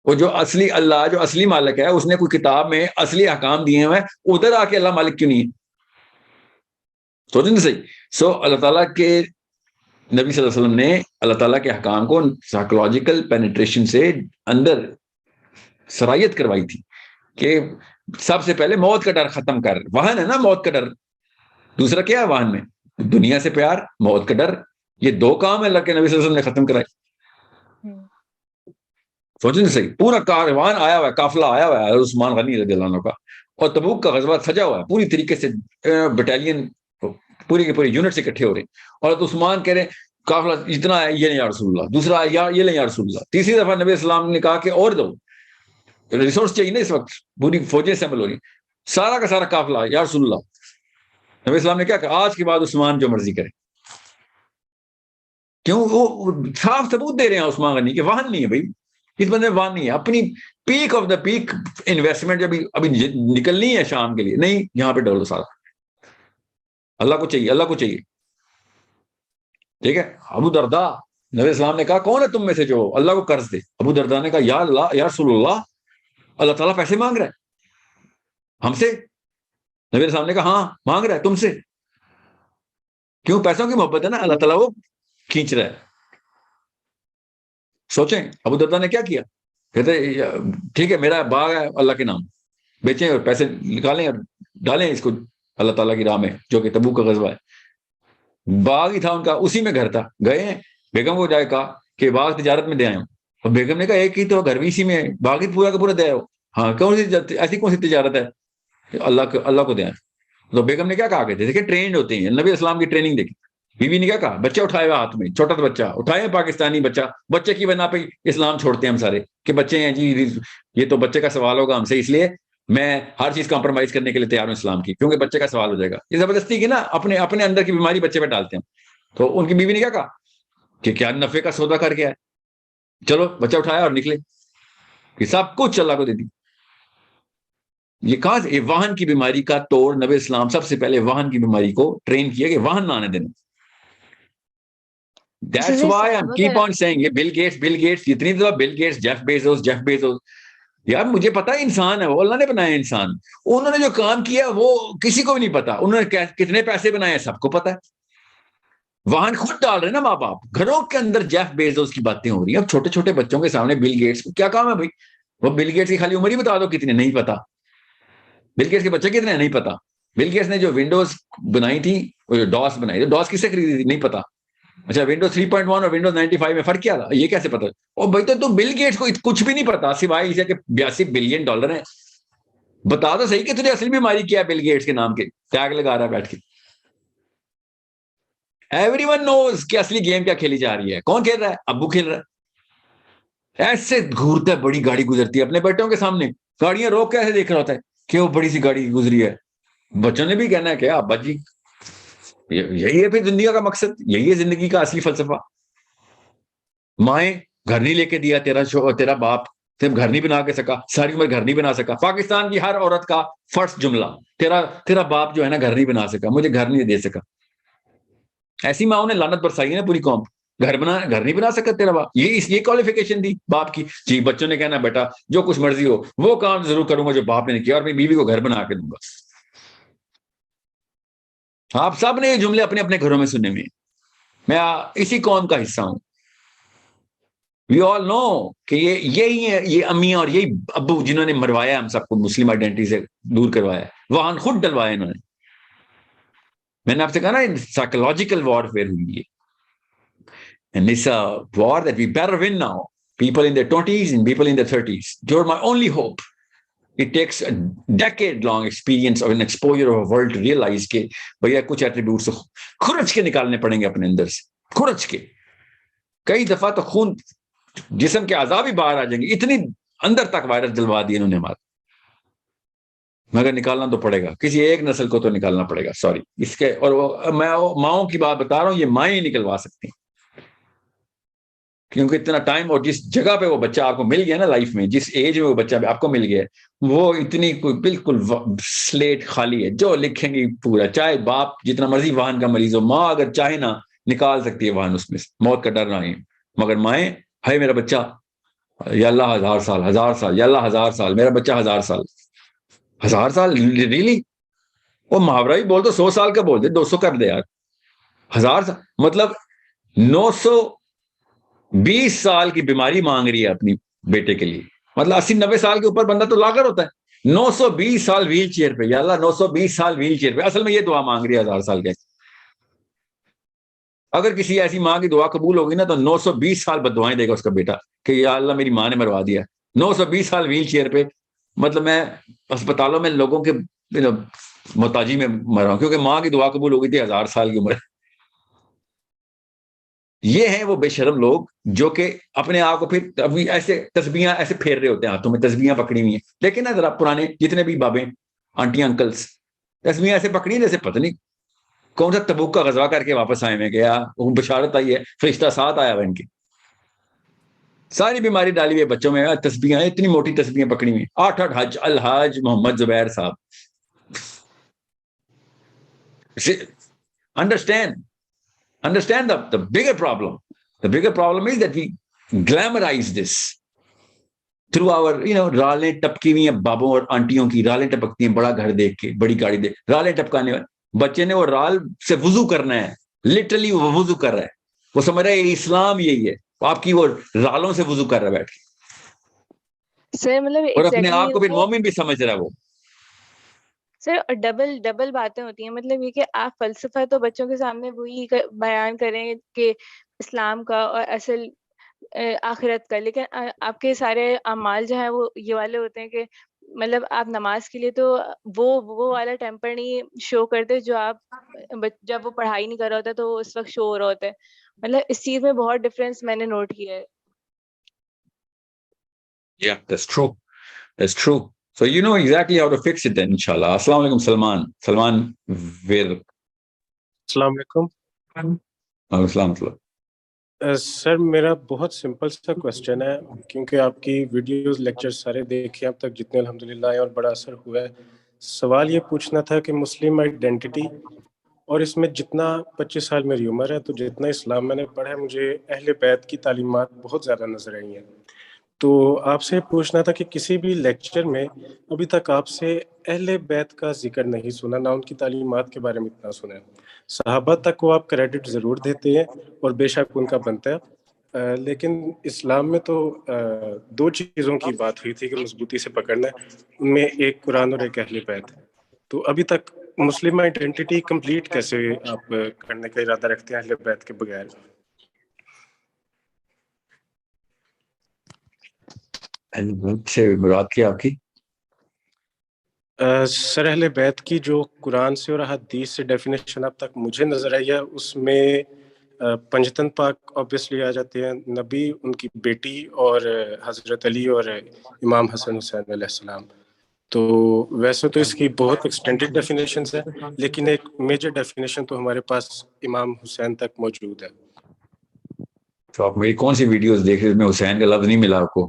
وہ جو اصلی اللہ, جو اصلی مالک ہے, اس نے کوئی کتاب میں اصلی احکام دیے ہوئے, ادھر آ کے اللہ مالک کیوں نہیں ہے؟ سوچیں نا صحیح. سو اللہ تعالیٰ کے نبی صلی اللہ علیہ وسلم نے اللہ تعالیٰ کے احکام کو سائیکولوجیکل پینیٹریشن سے اندر سرایت کروائی تھی کہ سب سے پہلے موت کا ڈر ختم کر. وہن ہے نا موت کا ڈر. دوسرا کیا ہے وہن میں؟ دنیا سے پیار, موت کا ڈر. یہ دو کام اللہ کے نبی صلی اللہ علیہ وسلم نے ختم کرائے. سوچیں صحیح. پورا کاروان آیا ہوا ہے, قافلہ آیا ہوا ہے عثمان غنی رضی اللہ عنہ کا, اور تبوک کا غزوہ سجا ہوا ہے پوری طریقے سے, بٹالین پوری کے پورے یونٹ سے اکٹھے ہو رہے ہیں, اور عثمان کہہ رہے ہیں قافلہ اتنا ہے, یہ نہیں یا رسول اللہ. دوسرا یہ نہیں یا رسول اللہ. تیسری دفعہ نبی اسلام نے کہا کہ اور دو, ریسورس چاہیے نا اس وقت, پوری فوجیں اسمبل ہو رہی, سارا کا سارا قافلہ یا رسول اللہ. نبی اسلام نے کیا کہا, آج کے بعد عثمان جو مرضی کرے. کیوں؟ وہ صاف ثبوت دے رہے ہیں عثمان غنی کہ واہن نہیں ہے بھائی, اس بندے میں واہن نہیں ہے. اپنی peak of the peak investment جب ابھی نکلنی ہے شام کے لیے, نہیں یہاں پہ ڈالو سارا, اللہ کو چاہیے, اللہ کو چاہیے. ٹھیک ہے. ابو دردا, نبی اسلام نے کہا کون ہے تم میں سے جو اللہ کو قرض دے؟ ابو دردا نے کہا یا اللہ, یا رسول اللہ, اللہ تعالیٰ پیسے مانگ رہا ہے ہم سے. نبی اسلام نے کہا ہاں مانگ رہا ہے تم سے. کیوں؟ پیسوں کی محبت ہے نا, اللہ تعالیٰ وہ کھینچ رہا ہے. سوچیں ابو دردا نے کیا کیا. کہتے ٹھیک ہے میرا باغ ہے اللہ کے نام, بیچیں اور پیسے نکالیں اور ڈالیں اس کو اللہ تعالیٰ کی راہ میں, جو کہ تبوک کا غزوہ ہے. باغ ہی تھا ان کا, اسی میں گھر تھا. گئے ہیں بیگم کو جائے کہا کہ باغ تجارت میں دے آئے ہوں, اور بیگم نے کہا ایک ہی تو گھر بھی اسی میں, باغ ہی پورا کا پورا دے آؤ. ہاں کون سی ایسی کون سی تجارت ہے, اللہ کو دے آئے. تو بیگم نے کیا کہا کہ دیکھیں ٹرینڈ ہوتے ہیں, نبی اسلام کی ٹریننگ دیکھی. بیوی نے کیا کہا, بچہ اٹھائے ہوا ہاتھ میں, چھوٹا سا بچہ اٹھائے, پاکستانی بچہ, بچے کی بنا پہ اسلام چھوڑتے ہیں ہم سارے کہ بچے ہیں جی, یہ تو بچے کا سوال ہوگا ہم سے, اس لیے میں ہر چیز کمپرومائز کرنے کے لیے تیار ہوں اسلام کی, کیونکہ بچے کا سوال ہو جائے گا. یہ زبردستی کی نا, اپنے اندر کی بیماری بچے پہ ڈالتے ہیں. تو ان کی بیوی نے کیا کہا کہ کیا نفع کا سودا کر کے آئے, چلو بچہ اٹھایا اور نکلے. یہ سب کچھ اللہ کو دے دی. یہ کہاں سے؟ یہ واہن کی بیماری کا توڑ نبی اسلام سب سے پہلے واہن کی بیماری کو ٹرین کیا کہ واہن نہ آنے دینا. That's why I keep on saying یہ بل گیٹس جتنی دفعہ بل گیٹس, جیف بیزوس, یار مجھے پتا ہے انسان ہے وہ, اللہ نے بنایا انسان. انہوں نے جو کام کیا وہ کسی کو بھی نہیں پتا. انہوں نے کتنے پیسے بنائے سب کو پتا ہے. واہن خود ڈال رہے نا ماں باپ. گھروں کے اندر جیف بیزوس کی باتیں ہو رہی ہیں. اب چھوٹے چھوٹے بچوں کے سامنے بل گیٹس کو کیا کام ہے بھائی؟ وہ بل گیٹس کی خالی عمر ہی بتا دو کتنے, نہیں پتا. بل گیٹس کے بچے کتنے ہیں نہیں پتا. بل گیٹس نے جو ونڈوز بنائی تھی, وہ ڈاس بنائی تھی, ڈاس کس سے خریدی تھی نہیں پتا. اچھا ونڈوز 3.1 اور ونڈوز 95 میں فرق کیا تھا یہ کیسے پتا؟ اور بھائی تو بل گیٹس کو کچھ بھی نہیں پتا سوائے اسے کہ $82 بلین ہیں. بتا دو صحیح کہ تجھے اصلی بیماری کیا ہے بل گیٹس کے نام کے ٹیگ لگا رہا ہے بیٹھ کے. ایوری ون نوز کہ اصلی گیم کیا کھیلی جا رہی ہے. کون کھیل رہا ہے؟ ابو کھیل رہا ہے. ایسے گھورتا ہے, بڑی گاڑی گزرتی ہے اپنے بیٹوں کے سامنے, گاڑیاں روک کے ایسے دیکھ رہا ہوتا ہے کہ وہ بڑی سی گاڑی گزری ہے. بچوں نے بھی کہنا ہے کہ ابا جی یہی ہے پھر دنیا کا مقصد, یہی ہے زندگی کا اصلی فلسفہ. مائیں گھر نہیں لے کے دیا تیرا باپ, صرف گھر نہیں بنا کے سکا, ساری عمر گھر نہیں بنا سکا. پاکستان کی ہر عورت کا فرسٹ جملہ تیرا باپ جو ہے نا گھر نہیں بنا سکا, مجھے گھر نہیں دے سکا. ایسی ماں نے لعنت برسائی ہے نا پوری قوم. گھر نہیں بنا سکا تیرا باپ, یہ کوالیفیکیشن تھی باپ کی. جی بچوں نے کہنا بیٹا جو کچھ مرضی ہو وہ کام ضرور کروں گا جو باپ نے کیا, اور میں بیوی کو گھر بنا کے دوں گا. آپ سب نے یہ جملے اپنے اپنے گھروں میں سنے ہوئے. میں اسی قوم کا حصہ ہوں. وی آل نو کہ یہی ہے, یہ امیاں اور یہی ابو جنہوں نے مروایا ہم سب کو, مسلم آئیڈینٹی سے دور کروایا, وہاں خود ڈلوایا انہوں نے. میں نے آپ سے کہا نا سائیکولوجیکل وارفیئر ہوئی ہے. And it's a war that we better win now. People in their 20s and people in their 30s. You're my only hope. It takes a decade-long experience of an exposure of a world to realize کہ بھیا کچھ attributes کھرچ کے نکالنے پڑیں گے اپنے اندر سے, کھرچ کے. کئی دفعہ تو خون جسم کے اعضاء بھی باہر آ جائیں گے, اتنی اندر تک وائرس جلوا دی انہوں نے ہمارے. مگر نکالنا تو پڑے گا, کسی ایک نسل کو تو نکالنا پڑے گا. سوری اس کے, اور میں ماؤں کی بات بتا رہا ہوں, یہ مائیں نکلوا سکتی ہیں کیونکہ اتنا ٹائم, اور جس جگہ پہ وہ بچہ آپ کو مل گیا نا لائف میں, جس ایج میں وہ بچہ آپ کو مل گیا وہ اتنی کوئی بالکل سلیٹ خالی ہے, جو لکھیں گی پورا. چاہے باپ جتنا مرضی واہن کا مریض ہو, ماں اگر چاہے نا نکال سکتی ہے واہن اس میں, موت کا ڈر نہ ہے. مگر مائیں ہے میرا بچہ یا اللہ 1000 سال, 1000 سال یا اللہ 1000 سال, میرا بچہ 1000 سال, 1000 سال ریلی. وہ محاورہ ہی بول دو, 100 سال کا بول دے, 200 کر دے یار. 1000 سال مطلب 920 سال کی بیماری مانگ رہی ہے اپنی بیٹے کے لیے. مطلب 80-90 سال کے اوپر بندہ تو لاغر ہوتا ہے. 920 سال ویل چیئر پہ, یا اللہ 920 سال ویل چیئر پہ. اصل میں یہ دعا مانگ رہی ہے 1000 سال کے. اگر کسی ایسی ماں کی دعا قبول ہوگی نا تو 920 سال بد دعائیں دے گا اس کا بیٹا کہ یا اللہ میری ماں نے مروا دیا. 920 سال ویل چیئر پہ. مطلب میں اسپتالوں میں لوگوں کے محتاجی میں مرا ہوں کیونکہ ماں کی دعا قبول ہو گئی تھی 1000 سال کی عمر. یہ ہیں وہ بے شرم لوگ جو کہ اپنے آپ کو پھر ابھی ایسے تسبیحاں ایسے پھیر رہے ہوتے ہیں, ہاتھوں میں تسبیحاں پکڑی ہوئی ہیں. لیکن نا ذرا پرانے جتنے بھی بابے آنٹیاں انکلس تسبیحاں ایسے پکڑی ہیں جیسے پتہ نہیں کون سا تبوک کا غزوہ کر کے واپس آئے میں گیا, وہ بشارت آئی ہے, فرشتہ ساتھ آیا ہوا ان کی. ساری بیماری ڈالی ہوئی بچوں میں, تسبیحاں اتنی موٹی تسبیحاں پکڑی ہوئی, 8 حج الحاج محمد زبیر صاحب. Understand the bigger problem. The bigger problem is that we glamorize this through our, رالیں ٹپکی ہوئی ہیں بابوں اور آنٹیوں کی, رالیں ٹپکتی ہیں بڑا گھر دیکھ کے, بڑی گاڑی دیکھ, رالیں ٹپکانے والے بچے نے وہ رال سے وضو کرنا ہے, لٹرلی وہ وضو کر رہا ہے, وہ سمجھ رہا ہے اسلام یہی ہے, آپ کی وہ رالوں سے وضو کر رہا ہے بیٹھ کے, سر مطلب اور اپنے آپ کو پھر مومن بھی سمجھ رہا ہے وہ. سر ڈبل باتیں ہوتی ہیں. مطلب یہ کہ آپ فلسفہ تو بچوں کے سامنے وہی بیان کریں کہ اسلام کا اور اصل آخرت کا, لیکن آپ کے سارے اعمال جو ہیں وہ یہ والے ہوتے ہیں کہ مطلب آپ نماز کے لیے تو وہ والا ٹیمپر نہیں شو کرتے جو آپ جب وہ پڑھائی نہیں کر رہا ہوتا تو اس وقت شو ہو رہا ہوتا ہے. مطلب اس چیز میں بہت ڈفرینس میں نے نوٹ کیا ہے. Yeah, that's true. That's true. So you know exactly how to fix it then, inshallah. Assalamu alaikum, Salman. Salman Vir. السلام علیکم. السلام علیکم. سر میرا بہت سمپل سا کوشچن ہے, کیونکہ آپ کی ویڈیوز لیکچر سارے دیکھے اب تک جتنے الحمدللہ ہیں اور بڑا اثر ہوا ہے. سوال یہ پوچھنا تھا کہ مسلم آئیڈینٹی, اور اس میں جتنا 25 سال میری عمر ہے تو جتنا اسلام میں نے پڑھا ہے مجھے اہل بیت کی تعلیمات بہت زیادہ نظر آئی ہیں. تو آپ سے پوچھنا تھا کہ کسی بھی لیکچر میں ابھی تک آپ سے اہل بیت کا ذکر نہیں سنا، نہ ان کی تعلیمات کے بارے میں اتنا سنا ہے. صحابہ تک کو آپ کریڈٹ ضرور دیتے ہیں اور بے شک ان کا بنتا ہے، لیکن اسلام میں تو دو چیزوں کی بات ہوئی تھی کہ مضبوطی سے پکڑنا ہے، ان میں ایک قرآن اور ایک اہل بیت. تو ابھی تک مسلم آئیڈینٹی کمپلیٹ کیسے آپ کرنے کا ارادہ رکھتے ہیں اہل بیت کے بغیر؟ سے مراد کیا آپ کی؟ سر اہل بیت کی جو قرآن سے اور حدیث سے ڈیفینیشن اب تک مجھے نظر آئی ہے، اس میں پنجتن پاک آبویسلی آ جاتے ہیں، نبی، ان کی بیٹی اور حضرت علی اور امام حسن حسین علیہ السلام. تو ویسے تو اس کی بہت ایکسٹینڈڈ ڈیفینیشنز ہیں، لیکن ایک میجر ڈیفینیشن تو ہمارے پاس امام حسین تک موجود ہے. تو آپ میری کون سی ویڈیوز دیکھ رہے ہیں؟ میں حسین کا لفظ نہیں ملا آپ کو.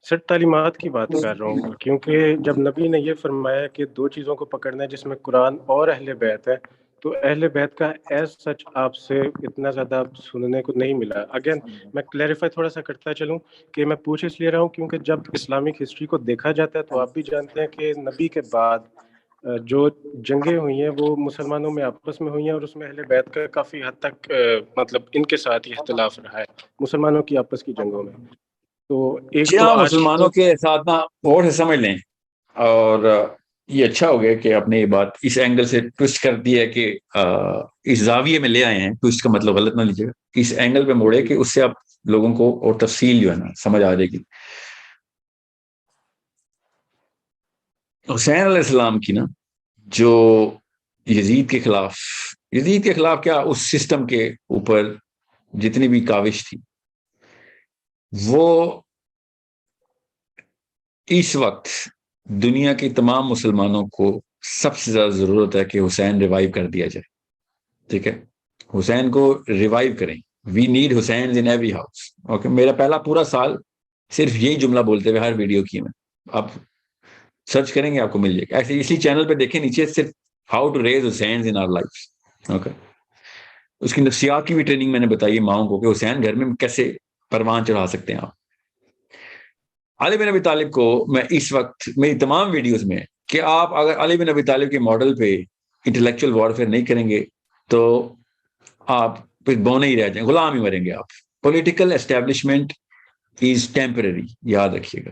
سر تعلیمات کی بات کر رہا ہوں، کیونکہ جب نبی نے یہ فرمایا کہ دو چیزوں کو پکڑنا ہے جس میں قرآن اور اہل بیت ہے، تو اہل بیت کا ایز سچ آپ سے اتنا زیادہ سننے کو نہیں ملا. اگین میں کلیریفائی تھوڑا سا کرتا چلوں کہ میں پوچھ اس لیے رہا ہوں کیونکہ جب اسلامک ہسٹری کو دیکھا جاتا ہے تو آپ بھی جانتے ہیں کہ نبی کے بعد جو جنگیں ہوئی ہیں وہ مسلمانوں میں آپس میں ہوئی ہیں، اور اس میں اہل بیت کا کافی حد تک مطلب ان کے ساتھ ہی اختلاف رہا ہے مسلمانوں کی آپس کی جنگوں میں. تو ایک جی تو ہاں، آج مسلمانوں کے ساتھ نا اور سے سمجھ لیں. اور یہ اچھا ہو گیا کہ آپ نے یہ بات اس اینگل سے ٹوسٹ کر دی ہے کہ اس زاویے میں لے آئے ہیں. ٹوسٹ کا مطلب غلط نہ لیجیے گا، اس اینگل پہ موڑے کہ اس سے آپ لوگوں کو اور تفصیل جو ہے نا سمجھ آ جائے گی. حسین علیہ السلام کی نا جو یزید کے خلاف کیا اس سسٹم کے اوپر جتنی بھی کاوش تھی، وہ اس وقت دنیا کے تمام مسلمانوں کو سب سے زیادہ ضرورت ہے کہ حسین ریوائیو کر دیا جائے. ٹھیک ہے، حسین کو ریوائیو کریں. We need Hussain in every house. Okay, میرا پہلا پورا سال صرف یہی جملہ بولتے ہوئے ہر ویڈیو کی میں. آپ سرچ کریں گے آپ کو مل جائے گا. ایسے اسی چینل پہ دیکھیں نیچے صرف how to raise Hussain in our life. Okay, اس کی نفسیات کی بھی ٹریننگ میں نے بتائی ماؤں کو کہ حسین گھر میں کیسے پروان چڑھا سکتے ہیں آپ. علی بن ابی طالب کو میں اس وقت میری تمام ویڈیوز میں کہ آپ اگر علی بن ابی طالب کے ماڈل پہ انٹلیکچوئل وارفیئر نہیں کریں گے تو آپ پھر بونے ہی رہ جائیں، غلام ہی مریں گے آپ. پولیٹیکل اسٹیبلشمنٹ از ٹیمپرری، یاد رکھیے گا.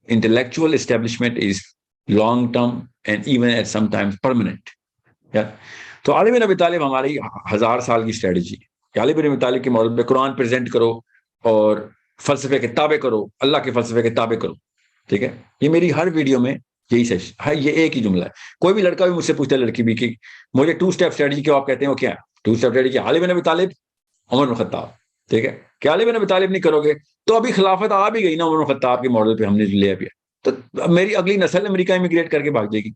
Intellectual establishment is long term and even at some times permanent. تو علی بن ابی طالب ہماری 1000 سال کی اسٹریٹجی ہے کہ علی بن ابی طالب کے ماڈل پہ قرآن پریزنٹ کرو اور فلسفے کے تابع کرو، اللہ کے فلسفے کے تابع کرو. ٹھیک ہے، یہ میری ہر ویڈیو میں یہی سیشن ہے. یہ ایک ہی جملہ ہے. کوئی بھی لڑکا بھی مجھ سے پوچھتا ہے، لڑکی بھی، کہ مجھے 2 اسٹیپ اسٹریٹجی کیا آپ کہتے ہیں، وہ کیا ہے 2 اسٹیپ اسٹریٹجی؟ علی بن ابی طالب، عمر بن خطاب. ٹھیک ہے، کہ علی بن ابی طالب نہیں کرو گے تو ابھی خلافت آ بھی گئی نا عمر بن خطاب کے ماڈل پہ ہم نے لے اب، تو میری اگلی نسل امریکہ امیگریٹ کر کے بھاگ جائے گی.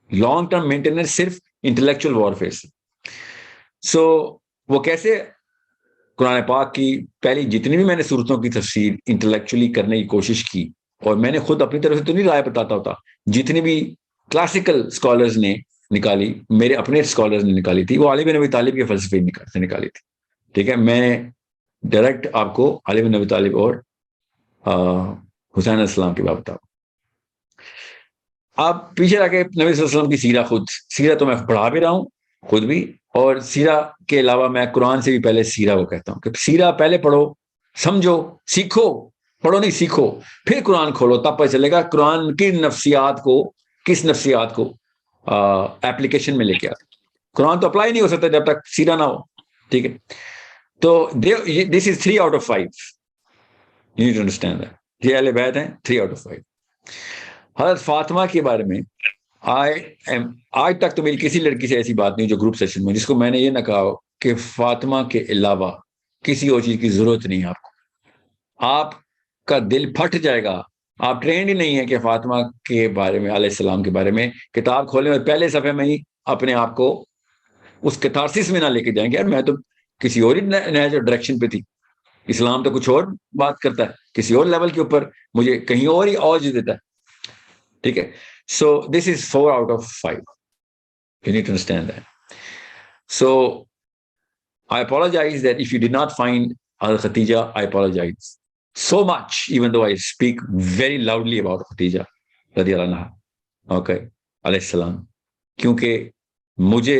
لانگ ٹرم مینٹیننس صرف انٹلیکچوئل وارفیئر سے. سو وہ کیسے؟ قرآن پاک کی پہلی جتنی بھی میں نے صورتوں کی تفسیر انٹلیکچولی کرنے کی کوشش کی، اور میں نے خود اپنی طرف سے تو نہیں رائے بتاتا ہوتا، جتنی بھی کلاسیکل اسکالرز نے نکالی، میرے اپنے اسکالرز نے نکالی تھی، وہ علی بن ابی طالب کے فلسفے سے نکالی تھی. ٹھیک ہے، میں نے ڈائریکٹ آپ کو علی بن ابی طالب اور حسین علیہ السلام کی بات بتاؤ. آپ پیچھے آ کے نبی صلی اللہ علیہ وسلم کی سیرہ تو میں پڑھا بھی رہا ہوں خود بھی، اور سیرہ کے علاوہ میں قرآن سے بھی پہلے سیرہ کو کہتا ہوں کہ سیرہ پہلے پڑھو، سمجھو، سیکھو. پڑھو نہیں، سیکھو، پھر قرآن کھولو، تب پتہ چلے گا قرآن کی کس نفسیات کو ایپلیکیشن میں لے کے آتا. قرآن تو اپلائی نہیں ہو سکتا جب تک سیرہ نہ ہو. ٹھیک ہے، تو دس از 3 out of 5. You need to understand that. یہ اہل بیت ہیں 3 out of 5. حضرت فاطمہ کے بارے میں آج تک تو میری کسی لڑکی سے ایسی بات نہیں جو گروپ سیشن میں جس کو میں نے یہ نہ کہا ہو کہ فاطمہ کے علاوہ کسی اور چیز کی ضرورت نہیں آپ کو. آپ کا دل پھٹ جائے گا. آپ ٹرینڈ ہی نہیں ہے کہ فاطمہ کے بارے میں، علیہ السلام کے بارے میں کتاب کھولیں اور پہلے صفحے میں ہی اپنے آپ کو اس کتارسس میں نہ لے کے جائیں گے. یار میں تو کسی اور ہی ڈائریکشن پہ تھی. اسلام تو کچھ اور بات کرتا ہے، کسی اور لیول کے اوپر مجھے کہیں اور ہی اوج دیتا ہے. ٹھیک ہے، so this is 4 out of 5. You need to understand that. So I apologize that if you did not find Al Khatija, I apologize. so much, even though I speak very loudly about Khadija radiyallahu anha, okay, alayhi salam, kyunki mujhe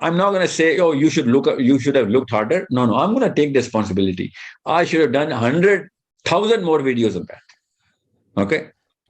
I'm not going to say, oh, you should have looked harder. No, I'm going to take the responsibility. I should have done 100,000 more videos of that. Okay?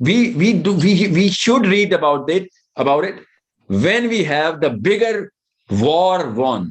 We should read about it when we have the bigger war won.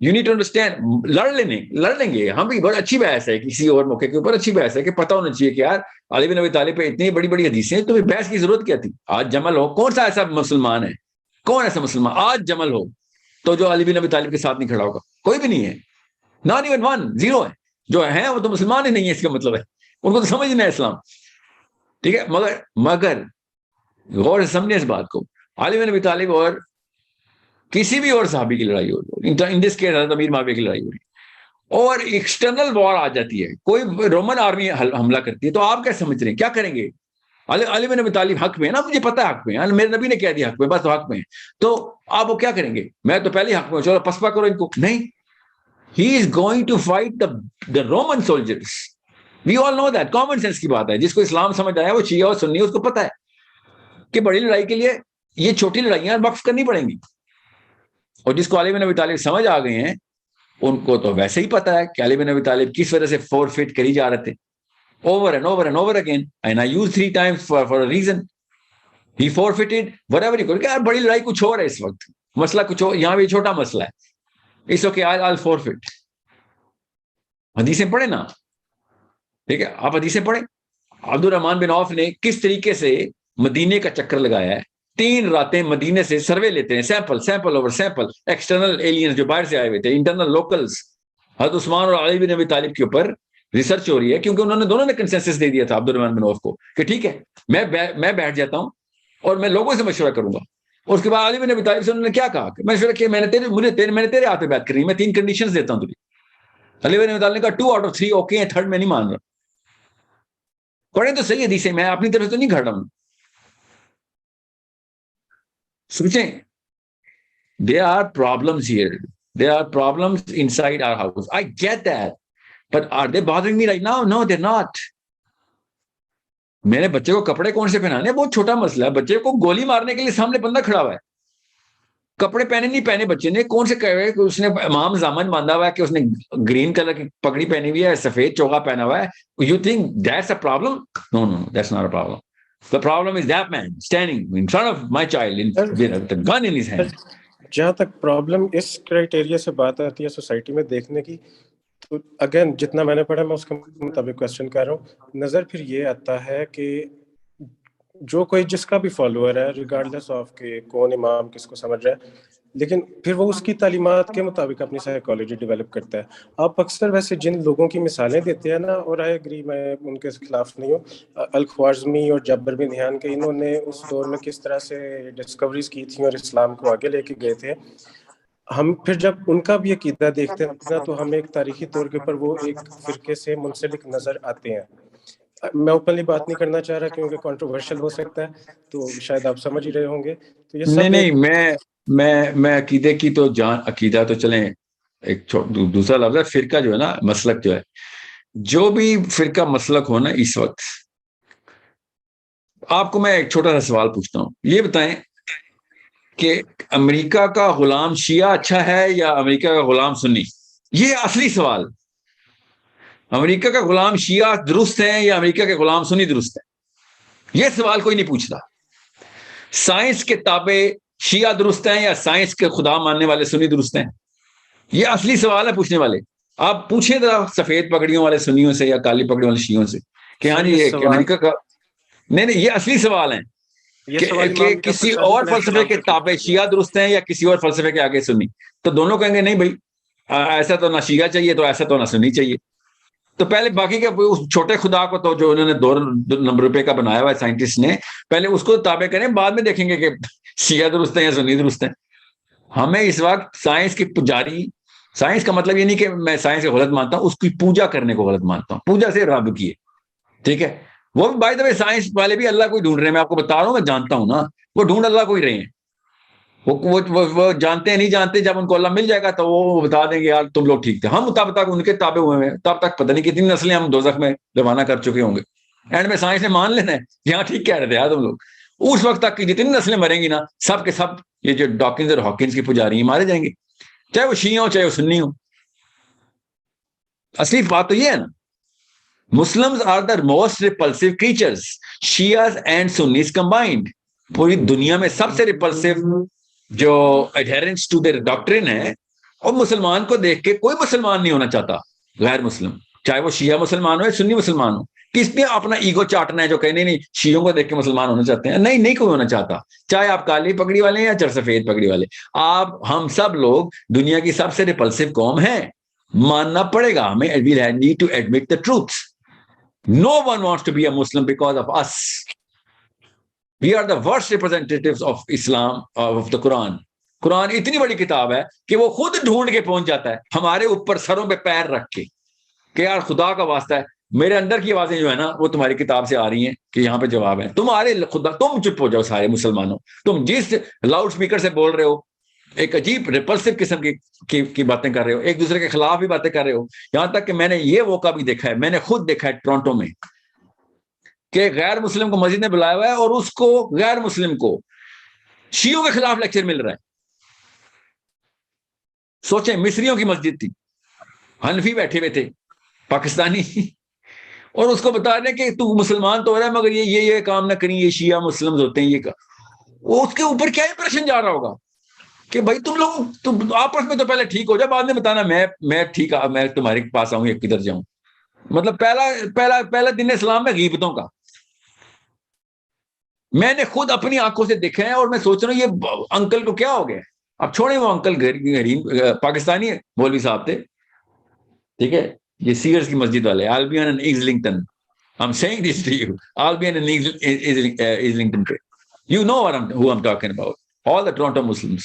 You need to understand. لڑ لیں گے ہم بھی, بڑی اچھی بحث ہے کسی اور موقع کے اوپر, اچھی بحث ہے کہ پتہ ہونا چاہیے کہ یار علی بن ابی طالب پہ اتنی بڑی بڑی حدیثیں ہیں, تمہیں بحث کی ضرورت کیا تھی؟ آج جمل ہو, کون سا ایسا مسلمان ہے, کون ایسا مسلمان آج جمل ہو تو جو علی بن ابی طالب کے ساتھ نہیں کھڑا ہوگا؟ کوئی بھی نہیں ہے, ناٹ ایون ون, زیرو ہے. جو ہیں وہ تو مسلمان ہی نہیں ہے, اس کا مطلب ہے ان کو تو سمجھنا ہے اسلام. ٹھیک ہے, مگر غور سے سمجھیں اس بات کو, علی بن ابی طالب اور کسی بھی اور صحابی کی لڑائی ہو رہی ہے, ان دس کیس حضرت امیر معاویہ کی لڑائی ہو رہی ہے, اور ایکسٹرنل وار آ جاتی ہے, کوئی رومن آرمی حملہ کرتی ہے, تو آپ کیا سمجھ رہے ہیں, کیا کریں گے؟ علی بن ابی طالب حق میں ہے نا, مجھے پتا ہے حق میں ہے, میرے نبی نے کہہ دیا حق میں, بس حق میں ہے, تو آپ وہ کیا کریں گے؟ میں تو پہلے حق میں, چلو پسپا کرو ان کو. نہیں, he is going to fight the Roman soldiers. We all know that, common sense کی بات ہے. جس کو اسلام سمجھ آیا وہ شیعہ اور سنی, اس کو پتا ہے کہ بڑی لڑائی کے لیے یہ چھوٹی لڑائیاں وقف کرنی پڑیں گی. اور جس کو علی بن ابی طالب سمجھ آ گئے ہیں ان کو تو ویسے ہی پتا ہے کہ علی بن ابی طالب کس وجہ سے فورفیٹ کری جا رہے تھے, over and over and over again, and I used 3 times for a reason. He forfeited whatever he could. یار بڑی لڑائی کچھ اور ہے اس وقت, مسئلہ کچھ اور, یہاں بھی چھوٹا مسئلہ ہے, اس وقت I'll forfeit. حدیثیں پڑھیں نا, ٹھیک ہے, آپ حدیثیں پڑھیں. عبد الرحمن بن عوف نے کس طریقے سے مدینے کا چکر لگایا ہے, 3 راتیں مدینے سے سروے لیتے ہیں, sample over sample, external aliens جو باہر سے آئے ہوئے تھے, انٹرنل لوکلز. حضرت عثمان اور علی بن ابی طالب کے اوپر ریسرچ ہو رہی ہے, کیونکہ انہوں نے دونوں نے کنسنسس دے دیا تھا عبد الرحمن بن عوف کو کہ ٹھیک ہے میں بیٹھ جاتا ہوں اور میں لوگوں سے مشورہ کروں گا. اور اس کے بعد علی بن ابی طالب سے انہوں نے کیا کہا کہ مشورہ کیا, میں نے تیرے ہاتھ پہ بات کرنی, میں 3 کنڈیشنز دیتا ہوں تجھے. علی بن ابی طالب نے کہا 2 out of 3 اوکے ہیں, 3rd میں نہیں مان رہا. پڑھیں تو صحیح حدیثیں, میں اپنی طرف تو نہیں کھڑا ہوں. سوچیں, there are problems here, there are problems inside our house. I get that, but are they bothering me right now? No, they're not. میرے بچے کو کپڑے کون سے پہنانے بہت چھوٹا مسئلہ ہے. بچے کو گولی مارنے کے لیے سامنے بندہ کھڑا ہوا ہے, کپڑے پہنے نہیں پہنے بچے نے, کون سے کہے کہ اس نے امام زامن باندھا ہوا ہے, کہ اس نے گرین کلر کی پگڑی پہنی ہوئی ہے, سفید چوغا پہنا ہوا ہے. You think that's a problem? No, that's not a problem. The problem is that man standing in front of my child with a gun in his hand. جہاں تک پرابلم اس کرائٹیریا سے بات آتی ہے سوسائٹی میں دیکھنے کی, تو اگین جتنا میں نے پڑھا میں اس کے مطابق کوشچن کر رہا ہوں. نظر پھر یہ آتا ہے کہ جو کوئی جس کا بھی فالوور ہے, ریگارڈلیس آف کہ کون امام کس کو سمجھ رہا ہے, لیکن پھر وہ اس کی تعلیمات کے مطابق اپنی سائیکالوجی ڈیولپ کرتا ہے. آپ اکثر ویسے جن لوگوں کی مثالیں دیتے ہیں نا, اور آئی ایگری, میں ان کے خلاف نہیں ہوں, الخوارزمی اور جابر بن دھیان کے, انہوں نے اس دور میں کس طرح سے ڈسکوریز کی تھیں اور اسلام کو آگے لے کے گئے تھے. ہم پھر جب ان کا بھی عقیدہ دیکھتے ہیں نا, تو ہمیں ایک تاریخی طور کے اوپر وہ ایک فرقے سے منسلک نظر آتے ہیں. میں اوپنلی بات نہیں کرنا چاہ رہا کیونکہ کنٹروورشل ہو سکتا ہے, تو شاید آپ سمجھ ہی رہے ہوں گے. تو یہ سب نہیں, میں عقیدے کی تو عقیدہ تو چلیں, ایک دوسرا لفظ ہے فرقہ جو ہے نا, مسلک جو ہے, جو بھی فرقہ مسلک ہو نا اس وقت. آپ کو میں ایک چھوٹا سا سوال پوچھتا ہوں, یہ بتائیں کہ امریکہ کا غلام شیعہ اچھا ہے یا امریکہ کا غلام سنی؟ یہ اصلی سوال. امریکہ کا غلام شیعہ درست ہیں یا امریکہ کے غلام سنی درست ہیں؟ یہ سوال کوئی نہیں پوچھتا. سائنس کے تابع شیعہ درست ہیں یا سائنس کے خدا ماننے والے سنی درست ہیں؟ یہ اصلی سوال ہے پوچھنے والے. آپ پوچھیں ذرا سفید پگڑیوں والے سنیوں سے یا کالی پگڑیوں والے شیعوں سے کہ ہاں جی یہ امریکہ کا, نہیں یہ اصلی سوال ہیں کہ کسی اور فلسفے کے تابع شیعہ درست ہیں یا کسی اور فلسفے کے آگے سنی. تو دونوں کہیں گے نہیں بھائی ایسا تو نہ شیعہ چاہیے تو ایسا تو نہ سنی چاہیے. تو پہلے باقی کے اس چھوٹے خدا کو تو جو انہوں نے 2 نمبر روپے کا بنایا ہوا ہے سائنٹسٹ نے, پہلے اس کو تابع کریں, بعد میں دیکھیں گے کہ شیعہ درست ہیں یا سنی درست ہیں. ہمیں اس وقت سائنس کی پجاری, سائنس کا مطلب یہ نہیں کہ میں سائنس کو غلط مانتا ہوں, اس کی پوجا کرنے کو غلط مانتا ہوں. پوجا سے رب کی ہے, ٹھیک ہے. وہ بائی دا وے سائنس والے بھی اللہ کو ہی ڈھونڈ رہے ہیں, میں آپ کو بتا رہا ہوں, میں جانتا ہوں نا, وہ ڈھونڈ اللہ کو ہی رہے ہیں. وہ جانتے ہیں نہیں جانتے, جب ان کو اللہ مل جائے گا تو وہ بتا دیں گے یار تم لوگ ٹھیک تھے. ہم تب تک ان کے تابع ہوئے ہیں, تب تک پتہ نہیں کتنی نسلیں ہم دوزخ میں روانہ کر چکے ہوں گے. اینڈ میں سائنس نے مان لینا ہے یہاں ٹھیک کہہ رہے تھے یار تم لوگ. اس وقت تک کی جتنی نسلیں مریں گی نا, سب کے سب یہ جو ڈاکنز اور ہاکنز کی پجاری ہیں مارے جائیں گے, چاہے وہ شیعہ ہو چاہے وہ سنی ہو. اصلی بات تو یہ ہے نا, Muslims are the most repulsive creatures, Shias and Sunnis combined. پوری دنیا میں سب سے repulsive جو adherents to their doctrine ہے اور مسلمان کو دیکھ کے کوئی مسلمان نہیں ہونا چاہتا غیر مسلم، چاہے وہ شیعہ مسلمان ہو یا سنی مسلمان ہو. کس نے اپنا ایگو چاٹنا ہے جو کہنے نہیں شیعوں کو دیکھ کے مسلمان ہونا چاہتے ہیں؟ نہیں کوئی ہونا چاہتا، چاہے آپ کالی پگڑی والے ہیں یا چرسفید پگڑی والے. ہم سب لوگ دنیا کی سب سے ریپلسو قوم ہیں، ماننا پڑے گا ہمیں. we need to admit the truth. No one wants to be a Muslim because of us. We are the worst representatives of Islam, of the Quran. قرآن اتنی بڑی کتاب ہے کہ وہ خود ڈھونڈ کے پہنچ جاتا ہے ہمارے اوپر سروں پہ پیر رکھ کے کہ یار خدا کا واسطہ ہے میرے اندر کی آوازیں جو ہے نا وہ تمہاری کتاب سے آ رہی ہیں کہ یہاں پہ جواب ہے. تمہارے خدا، تم چپ ہو جاؤ سارے مسلمانوں. تم جس لاؤڈ اسپیکر سے بول رہے ہو ایک عجیب ریپلسو قسم کی باتیں کر رہے ہو، ایک دوسرے کے خلاف بھی باتیں کر رہے ہو. یہاں تک کہ میں نے یہ موقع بھی دیکھا ہے، میں نے خود دیکھا ہے ٹورنٹو میں کہ غیر مسلم کو مسجد نے بلایا ہوا ہے اور اس کو غیر مسلم کو شیعوں کے خلاف لیکچر مل رہا ہے. سوچیں، مصریوں کی مسجد تھی، حنفی بیٹھے ہوئے تھے پاکستانی، اور اس کو بتا رہے کہ تو مسلمان تو ہو رہا ہے مگر یہ کام نہ کریں، یہ شیعہ مسلمز ہوتے ہیں. وہ اس کے اوپر کیا امپریشن جا رہا ہوگا کہ بھائی تم آپس میں تو پہلے ٹھیک ہو جاؤ، بعد میں بتانا میں ٹھیک میں تمہارے پاس آؤں یا کدھر جاؤں. مطلب پہلا دن اسلام میں غیبتوں کا میں نے خود اپنی آنکھوں سے دیکھا ہے. اور میں سوچ رہا ہوں یہ انکل کو کیا ہو گیا. اب چھوڑیں وہ انکل پاکستانی مولوی صاحب تھے، ٹھیک ہے، یہ سیئرز کی مسجد والے Albion and Islington. I'm saying this to you. Albion and Islington. You know who I'm talking about. All the Toronto Muslims.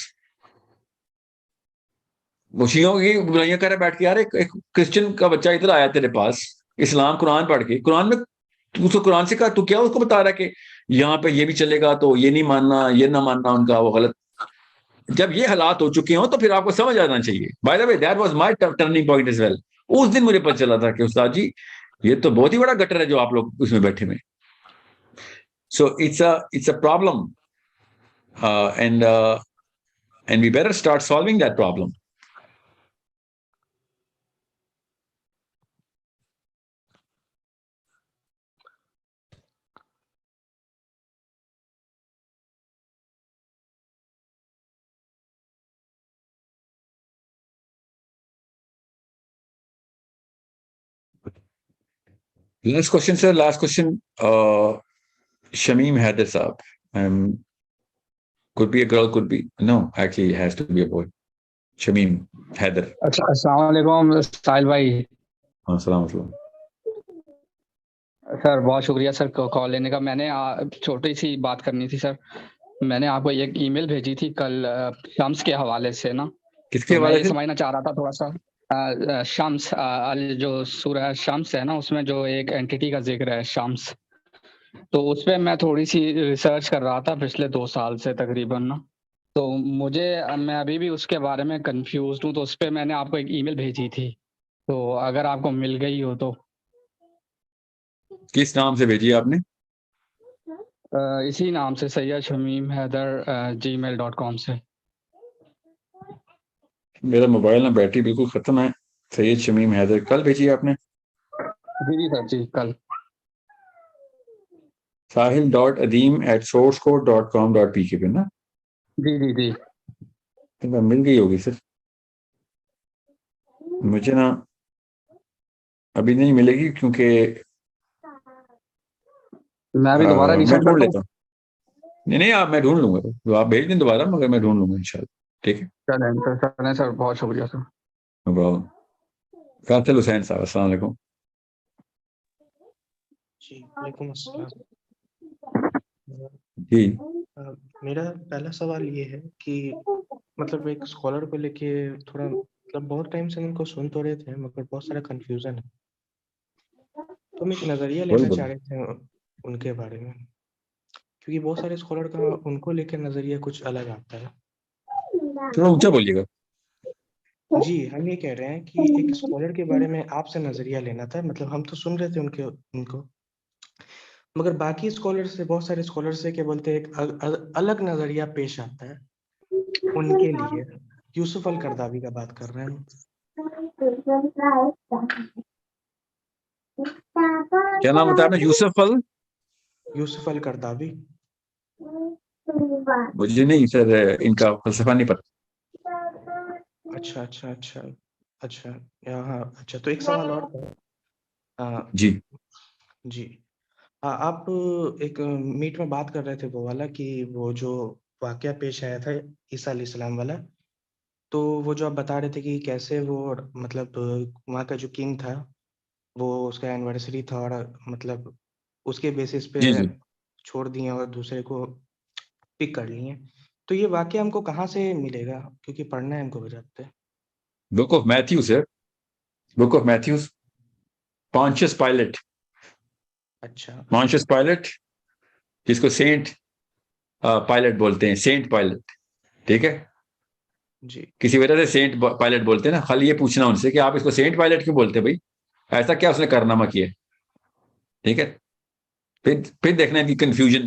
وہ شیعوں کی برائیاں کر رہے بیٹھ کے، یار ایک کرسچن کا بچہ ادھر آیا تیرے پاس اسلام قرآن پڑھ کے، قرآن میں اس کو قرآن سے کہا تو کیا اس کو بتا رہا ہے کہ یہاں پہ یہ بھی چلے گا تو یہ نہیں ماننا، یہ نہ ماننا ان کا، وہ غلط. جب یہ حالات ہو چکے ہوں تو پھر آپ کو سمجھ آنا چاہیے. By the way, that was my turning point as well. اس دن مجھے پتہ چلا تھا کہ استاد جی یہ تو بہت ہی بڑا گٹر ہے جو آپ لوگ اس میں بیٹھے ہوئے. So it's a problem, and we better start solving that problem. Last question, sir. Last question. Shamim Haider Saab. Could be a girl, could be. No, actually, it has to be a boy. Shamim Haider. السلام علیکم ساحل بھائی. السلام علیکم. سر بہت شکریہ سر کال لینے کا. میں نے چھوٹی سی بات کرنی تھی سر. میں نے آپ کو ایک ای میل بھیجی تھی کل شمس کے حوالے سے نا. کس کے حوالے سے؟ سمجھنا چاہ رہا تھا تھوڑا سا. شمس جو سورہ شمس ہے نا اس میں جو ایک اینٹی کا ذکر ہے شمس، تو اس پہ میں تھوڑی سی ریسرچ کر رہا تھا پچھلے 2 سال سے تقریباً نا. تو میں ابھی بھی اس کے بارے میں کنفیوزڈ ہوں. تو اس پہ میں نے آپ کو ایک ای میل بھیجی تھی، تو اگر آپ کو مل گئی ہو تو. کس نام سے بھیجی آپ نے؟ اسی نام سے سید شمیم حیدر gmail.com سے. میرا موبائل میں بیٹری بالکل ختم ہے. سید شمیم حیدر کل بھیجی آپ نے؟ جی سر جی کل. sahil.adeem@sourcecode.com.pk پہ نا؟ جی جی جی مل گئی ہوگی سر. مجھے نا ابھی نہیں ملے گی کیونکہ میں ابھی دوبارہ میں ڈھونڈ لیتا ہوں. نہیں آپ میں ڈھونڈ لوں گا، آپ بھیج دیں دوبارہ، مگر میں ڈھونڈ لوں گا انشاءاللہ. ٹھیک ہے چلیں سر بہت شکریہ سر. فیصل حسین صاحب السلام علیکم. جی وعلیکم السلام. جی میرا پہلا سوال یہ ہے کہ مطلب ایک اسکالر کو لے کے تھوڑا مطلب بہت ٹائم سے ان کو سن تو رہے تھے مگر بہت سارا کنفیوژن ہے، تو ہم ایک نظریہ لینا چاہ رہے تھے ان کے بارے میں، کیونکہ بہت سارے اسکالر کا ان کو لے کے نظریہ کچھ الگ آتا ہے. تھوڑا اونچا بولیے گا. جی ہم یہ کہہ رہے ہیں کہ ایک اسکالر کے بارے میں آپ سے نظریہ لینا تھا. مطلب ہم تو سن رہے تھے ان کو مگر باقی اسکالر سے، بہت سارے اسکالر سے کیا بولتے ہیں ایک الگ نظریہ پیش آتا ہے ان کے لیے. یوسف القرداوی کا بات کر رہے ہیں ہم. کیا نام بتایا آپ نے؟ یوسف القرداوی. مجھے نہیں سر ان کا فلسفہ نہیں پتا. اچھا اچھا اچھا اچھا ہاں اچھا، تو ایک سوال اور تھا جی جی آپ ایک میٹ میں بات کر رہے تھے وہ والا کہ وہ جو واقعہ پیش آیا تھا عیسیٰ علیہ السلام والا، تو وہ جو آپ بتا رہے تھے کہ کیسے وہ مطلب وہاں کا جو کنگ تھا وہ اس کا اینیورسری تھا اور مطلب اس کے بیسس پہ جی جی چھوڑ دیے اور دوسرے کو پک کر لیے، تو یہ واقعہ ہم کو کہاں سے ملے گا؟ کیونکہ پڑھنا ہے ہم کو بجاتے. بک آف میتھیوز ہے، بک آف میتھیوز. پونچس پائلٹ، اچھا پونچس پائلٹ جس کو سینٹ پائلٹ بولتے ہیں، سینٹ پائلٹ، ٹھیک ہے، جی کسی وجہ سے سینٹ پائلٹ بولتے ہیں نا. خالی یہ پوچھنا ان سے کہ آپ اس کو سینٹ پائلٹ کیوں بولتے بھائی، ایسا کیا اس نے کارنامہ کیا، ٹھیک ہے. پھر دیکھنا ہے کہ کنفیوژن،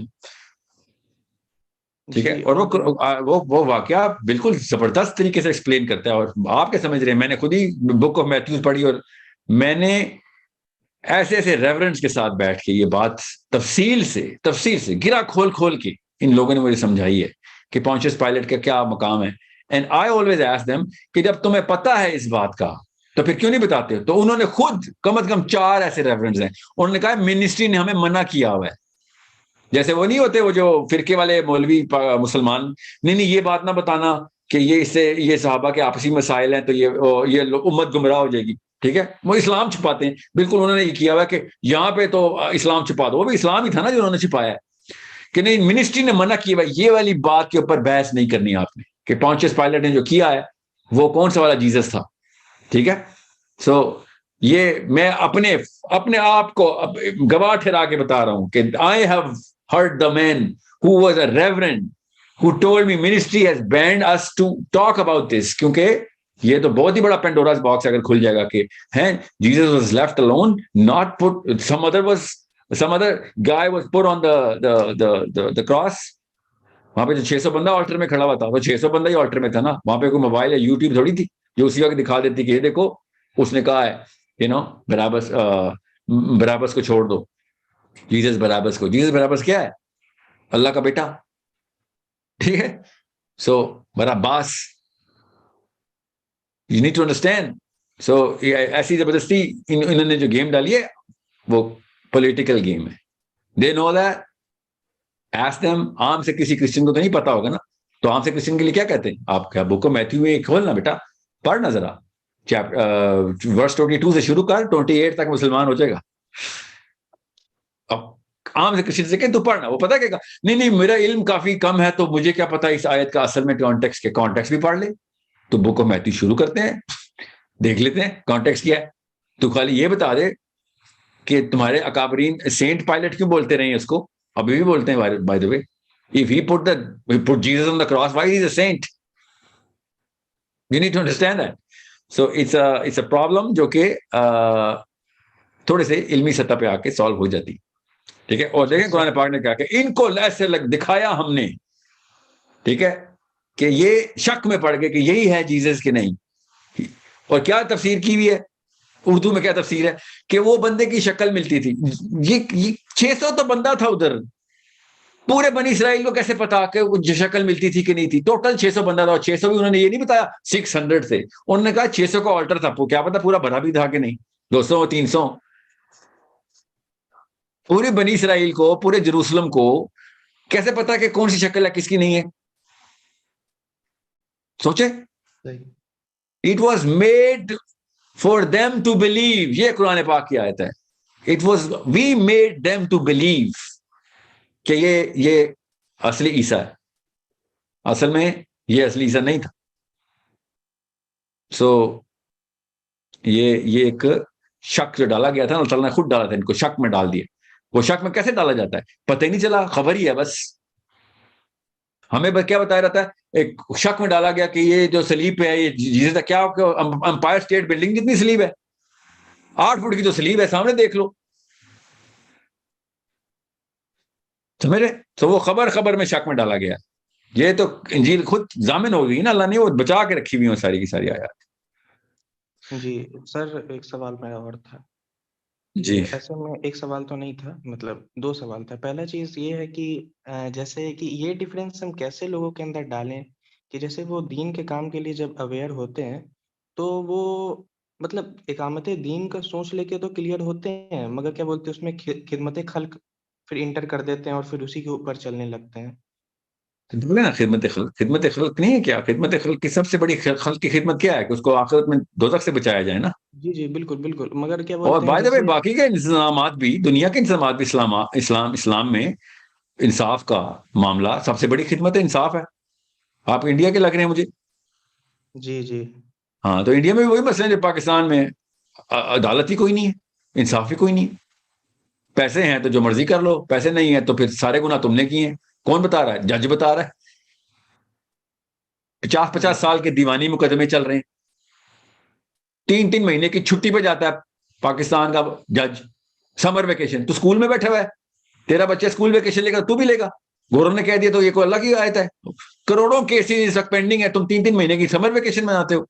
ٹھیک ہے. جی اور وہ واقعہ بالکل زبردست طریقے سے ایکسپلین کرتا ہے. اور آپ کیا سمجھ رہے ہیں، میں نے خود ہی بک آف میتھیوز پڑھی اور میں نے ایسے ایسے ریورنس کے ساتھ بیٹھ کے یہ بات تفصیل سے گرا کھول کے ان لوگوں نے مجھے سمجھائی ہے کہ پونچس پائلٹ کا کیا مقام ہے. And I always ask them کہ جب تمہیں پتا ہے اس بات کا تو پھر کیوں نہیں بتاتے؟ تو انہوں نے خود کم از کم 4 ایسے ریفرنس ہیں. انہوں نے کہا منسٹری نے ہمیں منع کیا ہوا ہے. جیسے وہ نہیں ہوتے وہ جو فرقے والے مولوی مسلمان، نہیں یہ بات نہ بتانا کہ یہ اس سے یہ صحابہ کے آپسی مسائل ہیں تو یہ امت گمراہ ہو جائے گی، ٹھیک ہے. وہ اسلام چھپاتے ہیں. بالکل انہوں نے یہ کیا ہوا کہ یہاں پہ تو اسلام چھپا دو. وہ بھی اسلام ہی تھا نا جو انہوں نے چھپایا ہے. کہ نہیں، منسٹری نے منع کیا ہوا. یہ والی بات کے اوپر بحث نہیں کرنی آپ نے کہ پونچس پائلٹ نے جو کیا ہے وہ کون سا والا جیزس تھا، ٹھیک ہے. سو یہ میں اپنے آپ کو گواہ ٹھہرا کے بتا رہا ہوں کہ I have heard the man who was a reverend who told me ministry has banned us to talk about this. کیونکہ یہ تو بہت ہی بڑا پینڈوراز باکس اگر کھل جائے گا کہ ہیں Jesus was left alone, not put, some other guy was put on the cross. وہاں پہ جو 600 بندہ آلٹر میں کھڑا ہوا تھا وہ 600 بندہ ہی آلٹر میں تھا نا. وہاں پہ کوئی موبائل یا یوٹیوب تھوڑی تھی جو اسی وقت دکھا دیتی کہ یہ دیکھو اس نے کہا ہے بarabbas کو چھوڑ دو. جیزس بarabbas کیا ہے؟ اللہ کا بیٹا، ٹھیک ہے. سو بarabbas you need to understand. سو ایسی زبردستی انہوں نے جو گیم ڈالی ہے وہ پولیٹیکل گیم ہے. they know that. ask them. عام سے کسی کرسچن کو تو نہیں پتا ہوگا نا. تو عام سے کرسچن کے لیے کیا کہتے ہیں آپ؟ کیا بک آف میتھیو میں کھولنا بیٹا، پڑھنا ذرا، ورس 22 سے شروع کر 28 تک مسلمان ہو جائے گا. اب عام سے کرسچن سے کہ تو پڑھنا، وہ پتا کہ نہیں میرا علم کافی کم ہے تو مجھے کیا پتا اس آیت کا اصل میں کانٹیکسٹ بھی پڑھ لے. تو بک آف میتھیو شروع کرتے ہیں، دیکھ لیتے ہیں کانٹیکسٹ کیا ہے. تو خالی یہ بتا دے کہ تمہارے اکابرین سینٹ پائلٹ کیوں بولتے رہے ہیں اس کو، ابھی بھی بولتے ہیں by the way. If he put Jesus on the cross, why is he a saint? You need to understand that. So it's a problem جو کہ تھوڑے سے علمی سطح پہ آ کے سالو ہو جاتی، ٹھیک ہے. اور دیکھیں قرآن پاک نے کہا کہ ان کو ایسے دکھایا ہم نے، ٹھیک ہے، کہ یہ شک میں پڑ گئے کہ یہی ہے جیزس کہ نہیں. اور کیا تفسیر کی ہوئی ہے اردو میں، کیا تفسیر ہے کہ وہ بندے کی شکل ملتی تھی. یہ 600 تو بندہ تھا ادھر، پورے بنی اسرائیل کو کیسے پتا کہ وہ شکل ملتی تھی کہ نہیں تھی؟ ٹوٹل 600 بندہ تھا، اور 600 بھی انہوں نے یہ نہیں بتایا 600 سے. انہوں نے کہا 600 کا آلٹر تھا، کیا پتا پورا بھرا بھی تھا کہ نہیں، 200 300. پوری بنی اسرائیل کو، پورے جروسلم کو کیسے پتا کہ کون سی شکل ہے کس کی نہیں ہے؟ سوچے. It was made for them to believe. یہ قرآن پاک کی آیت ہے. We made them to believe کہ یہ اصلی عیسیٰ ہے. اصل میں یہ اصلی عیسیٰ نہیں تھا. سو یہ ایک شک جو ڈالا گیا تھا اللہ تعالیٰ نے خود ڈالا تھا، ان کو شک میں ڈال دیا. وہ شک میں کیسے ڈالا جاتا ہے پتہ ہی نہیں چلا، خبر ہی ہے بس. ہمیں کیا بتایا رہتا ہے، ایک شک میں ڈالا گیا کہ یہ جو سلیب پہ ہے یہ جیسے تھا. کیا امپائر اسٹیٹ بلڈنگ کتنی سلیب ہے؟ 8 فٹ کی تو سلیب ہے، سامنے دیکھ لو، سمجھ رہے. تو وہ خبر میں شک میں ڈالا گیا. یہ تو انجیل خود ضامن ہو گئی نا، اللہ نے وہ بچا کے رکھی ہوئی ہیں ساری کی ساری آیات. جی سر ایک سوال میرا اور تھا. جی ایسے میں ایک سوال تو نہیں تھا، مطلب 2 سوال تھا. پہلا چیز یہ ہے کہ جیسے کہ یہ ڈفرینس ہم کیسے لوگوں کے اندر ڈالیں کہ جیسے وہ دین کے کام کے لیے جب اویئر ہوتے ہیں تو وہ مطلب اقامت دین کا سوچ لے کے تو کلیئر ہوتے ہیں، مگر کیا بولتے ہیں اس میں خدمت خلق پھر انٹر کر دیتے ہیں اور پھر اسی کے اوپر چلنے لگتے ہیں. نا خدمت خلق نہیں ہے کیا؟ خدمت خلق کی سب سے بڑی خلق کی خدمت کیا ہے کہ اس کو آخرت میں دوزخ سے بچایا جائے نا. جی بالکل بالکل، مگر کیا اور بولتے ہیں بائی دا وے جیسے باقی کے انتظامات بھی، دنیا کے انتظامات بھی، اسلام میں انصاف کا معاملہ سب سے بڑی خدمت ہے، انصاف ہے. آپ انڈیا کے لگ رہے ہیں مجھے. جی ہاں تو انڈیا میں بھی وہی مسئلہ ہے جو پاکستان میں، عدالت ہی کوئی نہیں ہے، انصاف ہی کوئی نہیں. پیسے ہیں تو جو مرضی کر لو، پیسے نہیں ہیں تو پھر سارے گناہ تم نے کیے ہیں. کون بتا رہا ہے؟ جج بتا رہا ہے. 50 سال کے دیوانی مقدمے چل رہے ہیں. 3 مہینے کی چھٹی پہ جاتا ہے پاکستان کا جج، سمر ویکیشن. تو اسکول میں بیٹھا ہوا ہے، تیرا بچہ اسکول ویکیشن لے گا تو بھی لے گا. گورنر نے کہہ دیا تو یہ کوئی اللہ کی آیت ہے. کروڑوں کیسز اس وقت پینڈنگ ہے، تم 3 مہینے کی سمر ویکیشن میں آتے ہو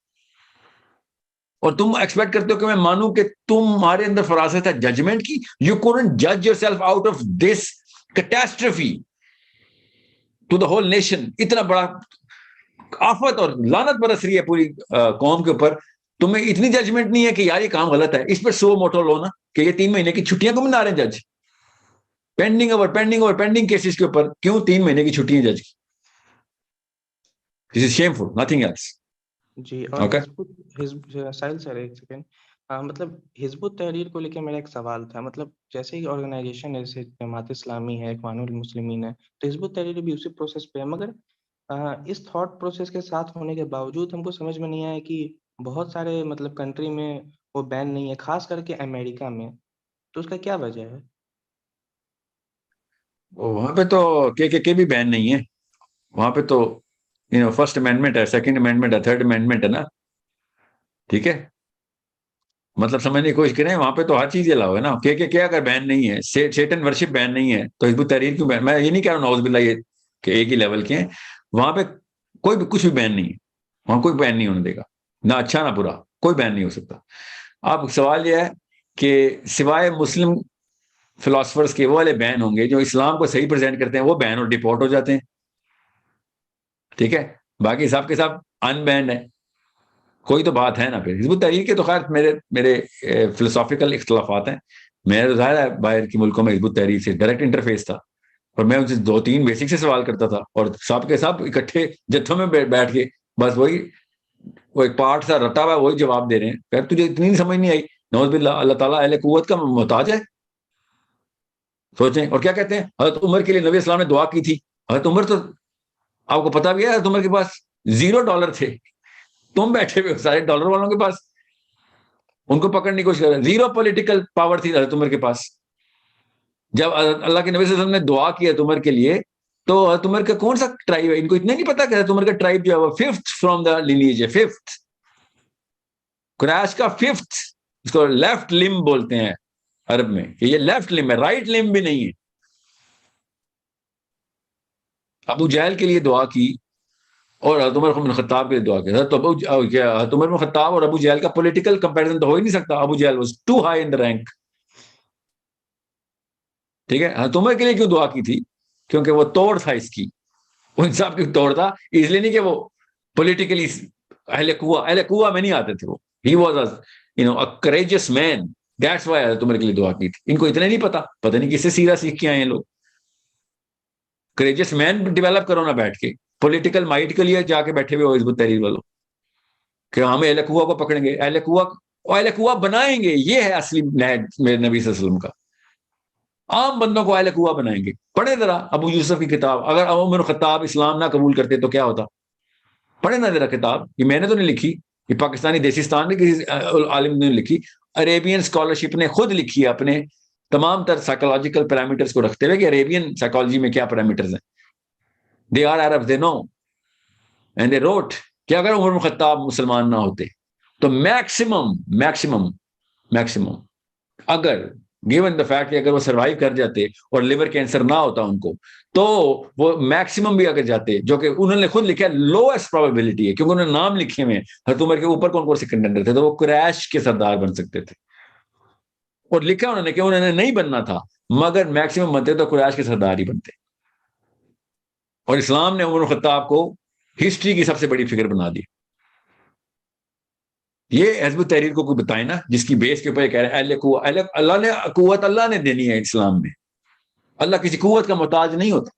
اور تم ایکسپیکٹ کرتے ہو کہ میں مانوں کہ تمہارے اندر فراست ہے ججمنٹ کی. You couldn't judge yourself out of this catastrophe to the whole nation. اتنا بڑا آفت اور لعنت برس رہی ہے پوری قوم کے اوپر، تمہیں اتنی ججمنٹ نہیں ہے کہ یار یہ کام غلط ہے، اس پر سو موٹو لو نا کہ یہ 3 مہینے کی چھٹیاں کیوں منا رہے ہیں جج؟ پینڈنگ کیسز کے اوپر کیوں 3 مہینے کی چھٹیاں جج کی؟ This is shameful, nothing else. جی. اور Okay. ساحل سر ایک سیکنڈ، مطلب حزب التحریر کو لے کے میرا ایک سوال تھا. مطلب جیسے ہی آرگنائزیشن ہے، جیسے جماعت اسلامی ہے، اخوان المسلمین ہے، تو حزب التحریر بھی اسی پروسیس پہ ہے. مگر اس تھاٹ پروسیس کے ساتھ ہونے کے باوجود ہم کو سمجھ میں نہیں آیا کہ بہت سارے مطلب کنٹری میں وہ بین نہیں ہے، خاص کر کے امریکہ میں. تو اس کا کیا وجہ ہے؟ وہاں پہ تو کے بھی بین نہیں ہے. وہاں پہ تو فرسٹ امینڈمنٹ ہے، سیکنڈ امینڈمنٹ ہے، تھرڈ امینڈمنٹ ہے نا. ٹھیک ہے، مطلب سمجھنے کی کوشش کریں. وہاں پہ تو ہر چیز الاؤ ہے نا. کہ اگر بین نہیں ہے، سیٹن ورشپ بین نہیں ہے، تو حزب التحریر کیوں بین؟ میں یہ نہیں کہہ رہا ہوں نعوذ باللہ یہ کہ ایک ہی لیول کے ہیں. وہاں پہ کوئی بھی کچھ بھی بین نہیں ہے. وہاں کوئی بین نہیں ہونے دے گا، نہ اچھا نہ برا، کوئی بین نہیں ہو سکتا. اب سوال یہ ہے کہ سوائے مسلم فلاسفرز کے وہ والے بین ہوں گے جو اسلام کو صحیح پریزنٹ کرتے ہیں، وہ بین اور ڈیپورٹ ہو جاتے ہیں. ٹھیک ہے، باقی سب کے سب ان بینڈ ہے. کوئی تو بات ہے نا. پھر حزب التحریر کے تو خیر میرے فلسافیکل اختلافات ہیں. میرا تو ظاہر ہے باہر کے ملکوں میں حزب التحریر سے ڈائریکٹ انٹرفیس تھا اور میں ان سے 2-3 بیسک سے سوال کرتا تھا اور سب کے سب اکٹھے جتھوں میں بیٹھ کے بس وہ ایک پارٹ سا رٹا ہوا ہے، وہی جواب دے رہے ہیں. پھر تجھے اتنی سمجھ نہیں آئی. نعوذ باللہ، اللہ تعالیٰ اہل قوت کا محتاج ہے. سوچیں. اور کیا کہتے ہیں؟ حضرت عمر کے لیے نبی اسلام نے دعا کی تھی. حضرت عمر تو آپ کو پتا بھی ہے، حضرت عمر کے پاس $0 تھے. تم بیٹھے ہوئے سارے ڈالر والوں کے پاس، ان کو پکڑنے کی کوشش کر رہے. 0 پولیٹیکل پاور تھی حضرت عمر کے پاس. جب اللہ کے نبی صلی اللہ علیہ وسلم نے دعا کی حضرت عمر کے لیے، تو حضرت عمر کا کون سا ٹرائب ہے؟ ان کو اتنا نہیں پتا کہ حضرت عمر کا ٹرائب جو ہے وہ 5th فرام دا لینیج ہے. 5th قریش کا 5th، اس کو لیفٹ لم بولتے ہیں عرب میں، کہ یہ لیفٹ لم ہے، رائٹ لم بھی نہیں ہے. ابو جہل کے لیے دعا کی اور حضرت عمر بن خطاب کے لیے دعا کی. حضرت عمر بن خطاب اور ابو جہل کا پولیٹیکل کمپیریزن تو ہو ہی نہیں سکتا. Abu Jahl was too high in the rank. ٹھیک ہے، حضرت عمر کے لیے کیوں دعا کی تھی؟ کیونکہ وہ توڑ تھا اس کی، وہ انصاف کی توڑ تھا. اس لیے نہیں کہ وہ پولیٹیکلی اہل قوہ میں نہیں آتے تھے. وہ he was a courageous man. That's why حضرت عمر کے لیے دعا کی تھی. ان کو اتنا نہیں پتہ نہیں کس سے سیرہ سیکھ کے آئے ہیں لوگ. courageous man ڈیولپ کرو نا بیٹھ کے. پولیٹیکل مائٹ کے لیے جا کے بیٹھے ہوئے ہو حزب التحریر والوں کہ ہم اہل قوہ کو پکڑیں گے، اہل قوہ بنائیں گے. یہ ہے اصلی نہج میرے نبی صلی اللہ علیہ وسلم کا. عام بندوں کو اہل قوہ بنائیں گے. پڑھے ذرا ابو یوسف کی کتاب. اگر عمر بن خطاب اسلام نہ قبول کرتے تو کیا ہوتا؟ پڑھے نا ذرا کتاب. یہ میں نے تو نہیں لکھی، یہ پاکستانی دیسستان میں کسی عالم نے لکھی. عربین اسکالرشپ نے خود لکھی ہے، اپنے تمام تر سائیکولوجیکل پیرامیٹرز کو رکھتے ہوئے کہ عربین سائیکالوجی میں کیا پیرامیٹرز ہیں. They are Arabs, they know. And they wrote کہ اگر عمر بن خطاب مسلمان نہ ہوتے تو میکسیمم اگر given the fact کہ اگر وہ سروائیو کر جاتے اور لیور کینسر نہ ہوتا ان کو، تو وہ میکسیمم بھی اگر جاتے، جو کہ انہوں نے خود لکھا ہے لوسٹ پروبیبلٹی ہے کیونکہ انہوں نے نام لکھے ہوئے حضرت عمر کے اوپر کون سے کنٹینڈر تھے، تو وہ قریش کے سردار بن سکتے تھے. اور لکھا انہوں نے کہ انہوں نے نہیں بننا تھا، مگر میکسیمم بنتے تو قریش کے سردار ہی بنتے. اور اسلام نے عمر خطاب کو ہسٹری کی سب سے بڑی فگر بنا دی. یہ حزب التحریر کو کوئی بتائے نا جس کی بیس کے اوپر یہ کہہ رہے ہیں اللہ نے قوت اللہ نے دینی ہے اسلام میں, اللہ کسی قوت کا محتاج نہیں ہوتا.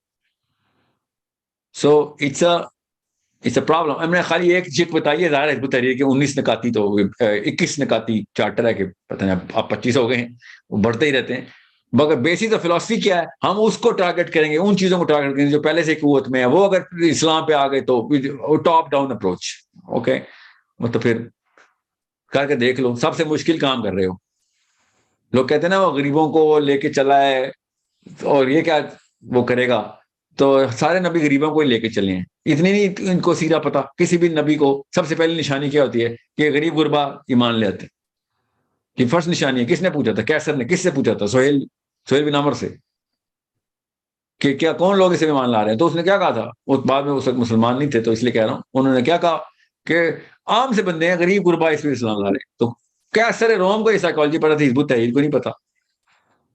So it's a problem. ہم نے خالی ایک چیز بتائی ہے, ظاہر ہے حزب التحریر کے 19 نکاتی تو 21 نکاتی چارٹر ہے کہ پتہ نہیں اب 25 ہو گئے ہیں, وہ بڑھتے ہی رہتے ہیں. مگر بیسک فلسفی کیا ہے, ہم اس کو ٹارگٹ کریں گے, ان چیزوں کو ٹارگٹ کریں گے جو پہلے سے قوت میں ہے. وہ اگر اسلام پہ آ گئے تو ٹاپ ڈاؤن اپروچ. اوکے, تو پھر کر کے دیکھ لو, سب سے مشکل کام کر رہے ہو. لوگ کہتے ہیں نا وہ غریبوں کو لے کے چلا ہے اور یہ کیا وہ کرے گا, تو سارے نبی غریبوں کو ہی لے کے چلے ہیں. اتنی نہیں ان کو سیرہ پتا. کسی بھی نبی کو سب سے پہلی نشانی کیا ہوتی ہے کہ غریب غربا ایمان لے آتے ہیں. یہ فرسٹ نشانی ہے. کس نے پوچھا تھا؟ کیسر نے. کس سے پوچھا تھا؟ سہیل بن عمر سے, کہ کیا کون لوگ اسے ایمان لا رہے ہیں. تو اس نے کیا کہا تھا, اس بعد میں اس وقت مسلمان نہیں تھے تو اس لیے کہہ رہا ہوں, انہوں نے کیا کہا کہ عام سے بندے ہیں غریب غربا اس میں اسلام لا رہے ہیں. تو کیسر روم کو یہ سائیکالوجی پڑھا تھی, حزب التحریر کو نہیں پتا.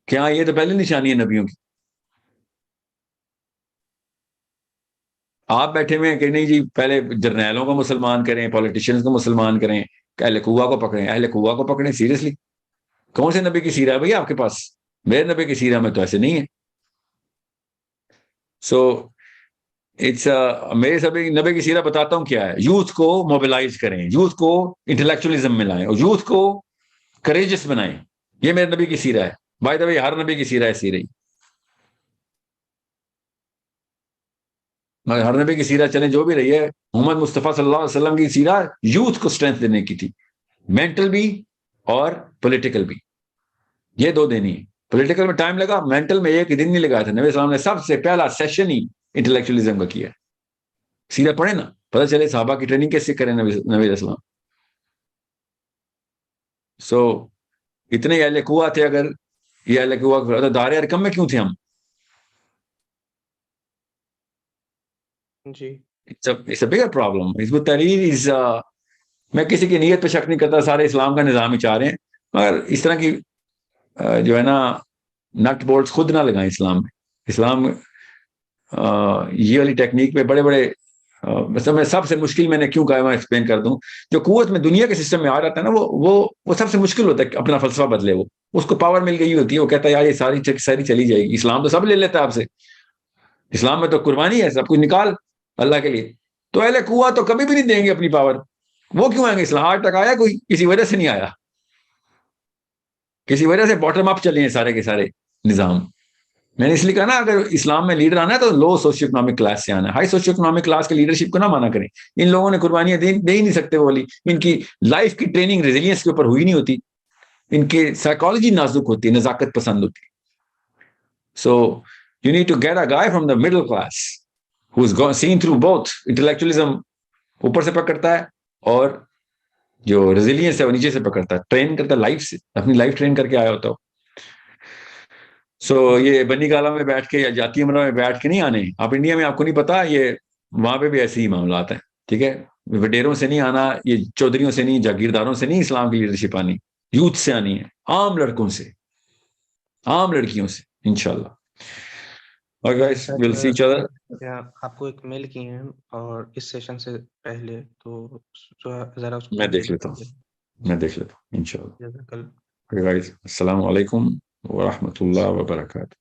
کیا یہ تو پہلی نشانی ہے نبیوں کی. آپ بیٹھے ہوئے ہیں کہ نہیں جی پہلے جرنیلوں کو مسلمان کریں, پولیٹیشینز کو مسلمان کریں, اہل قوا کو پکڑیں. اہل قوا کو پکڑیں سیریسلی؟ کون سے نبی کی سیرہ ہے بھائی آپ کے پاس؟ میرے نبی کی سیرہ میں تو ایسے نہیں ہے. سو اٹس میرے سبھی نبی کی سیرہ بتاتا ہوں کیا ہے. یوتھ کو موبلائز کریں, یوتھ کو انٹلیکچولیزم میں لائیں اور یوتھ کو کریجس بنائیں. یہ میرے نبی کی سیرہ ہے. بائی دا وے ہر نبی کی سیرہ ایسی رہی, مگر ہر نبی کی سیرہ چلیں جو بھی رہی ہے, محمد مصطفیٰ صلی اللہ علیہ وسلم کی سیرہ یوتھ کو اسٹرینتھ دینے کی تھی, مینٹل بھی اور پولیٹیکل بھی. یہ دو دینی ہے. پولیٹیکل میں ٹائم لگا, مینٹل میں ایک دن نہیں لگایا تھا. نبی السلام نے سب سے پہلا سیشن ہی انٹلیکچولیزم کا کیا. سیرہ پڑھیں نا, پتہ چلے صحابہ کی ٹریننگ کیسے کریں نبی السلام. سو اتنے اہل قوا تھے, اگر یہ اہل قوا دار ارقم میں کیوں تھے ہم؟ جی It's a bigger problem. حزب التحریر is میں کسی کی نیت پہ شک نہیں کرتا, سارے اسلام کا نظام ہی چاہ رہے ہیں, مگر اس طرح کی جو ہے نا نٹ بولٹس خود نہ لگائیں اسلام میں. اسلام یہ والی ٹیکنیک پہ بڑے بڑے میں سب سے مشکل میں نے کیوں کہا, میں ایکسپلین کر دوں. جو قوت میں دنیا کے سسٹم میں آ جاتا ہے نا, وہ سب سے مشکل ہوتا ہے کہ اپنا فلسفہ بدلے. وہ اس کو پاور مل گئی ہوتی ہے, وہ کہتا ہے یار یہ ساری چلی جائے گی. اسلام تو سب لے لیتا ہے آپ سے. اسلام میں تو قربانی ہے, سب کچھ نکال اللہ کے لیے. تو اہل قوا تو کبھی بھی نہیں دیں گے اپنی پاور. وہ کیوں آئیں گے؟ اسلام آج تک آیا کوئی کسی وجہ سے نہیں آیا, کسی وجہ سے باٹم اپ چلے ہیں سارے کے سارے نظام. میں نے اس لیے کہا نا اگر اسلام میں لیڈر آنا ہے تو لو سوشیو اکنامک کلاس سے آنا ہے. ہائی سوشیو اکنامک کلاس کے لیڈرشپ کو نہ مانا کریں. ان لوگوں نے قربانیاں دے ہی نہیں سکتے. وہ والی ان کی لائف کی ٹریننگ ریزیلینس کے اوپر ہوئی نہیں ہوتی. ان کی سائیکالوجی نازک ہوتی ہے, نزاکت پسند ہوتی ہے. So you need to get a guy from the middle class who's seen through both. Intellectualism اوپر سے پکڑتا ہے اور جو ریزیلینس ہے وہ نیچے سے پکڑتا ہے, ٹرین کرتا ہے لائف سے, اپنی لائف ٹرین کر کے آیا ہوتا ہو. سو یہ بنی گالا میں بیٹھ کے یا جاتی امرا میں بیٹھ کے نہیں آنے. آپ انڈیا میں آپ کو نہیں پتا, یہ وہاں پہ بھی ایسے ہی معاملات ہیں. ٹھیک ہے, وڈیروں سے نہیں آنا, یہ چودھریوں سے نہیں, جاگیرداروں سے نہیں اسلام کی لیڈرشپ آنی. یوتھ سے آنی ہے, عام لڑکوں سے, عام لڑکیوں سے, انشاءاللہ. آپ کو ایک میل کی ہیں اور اس سیشن سے پہلے, تو ذرا اس کو میں دیکھ لیتا ہوں انشاءاللہ. السلام علیکم ورحمۃ اللہ وبرکاتہ.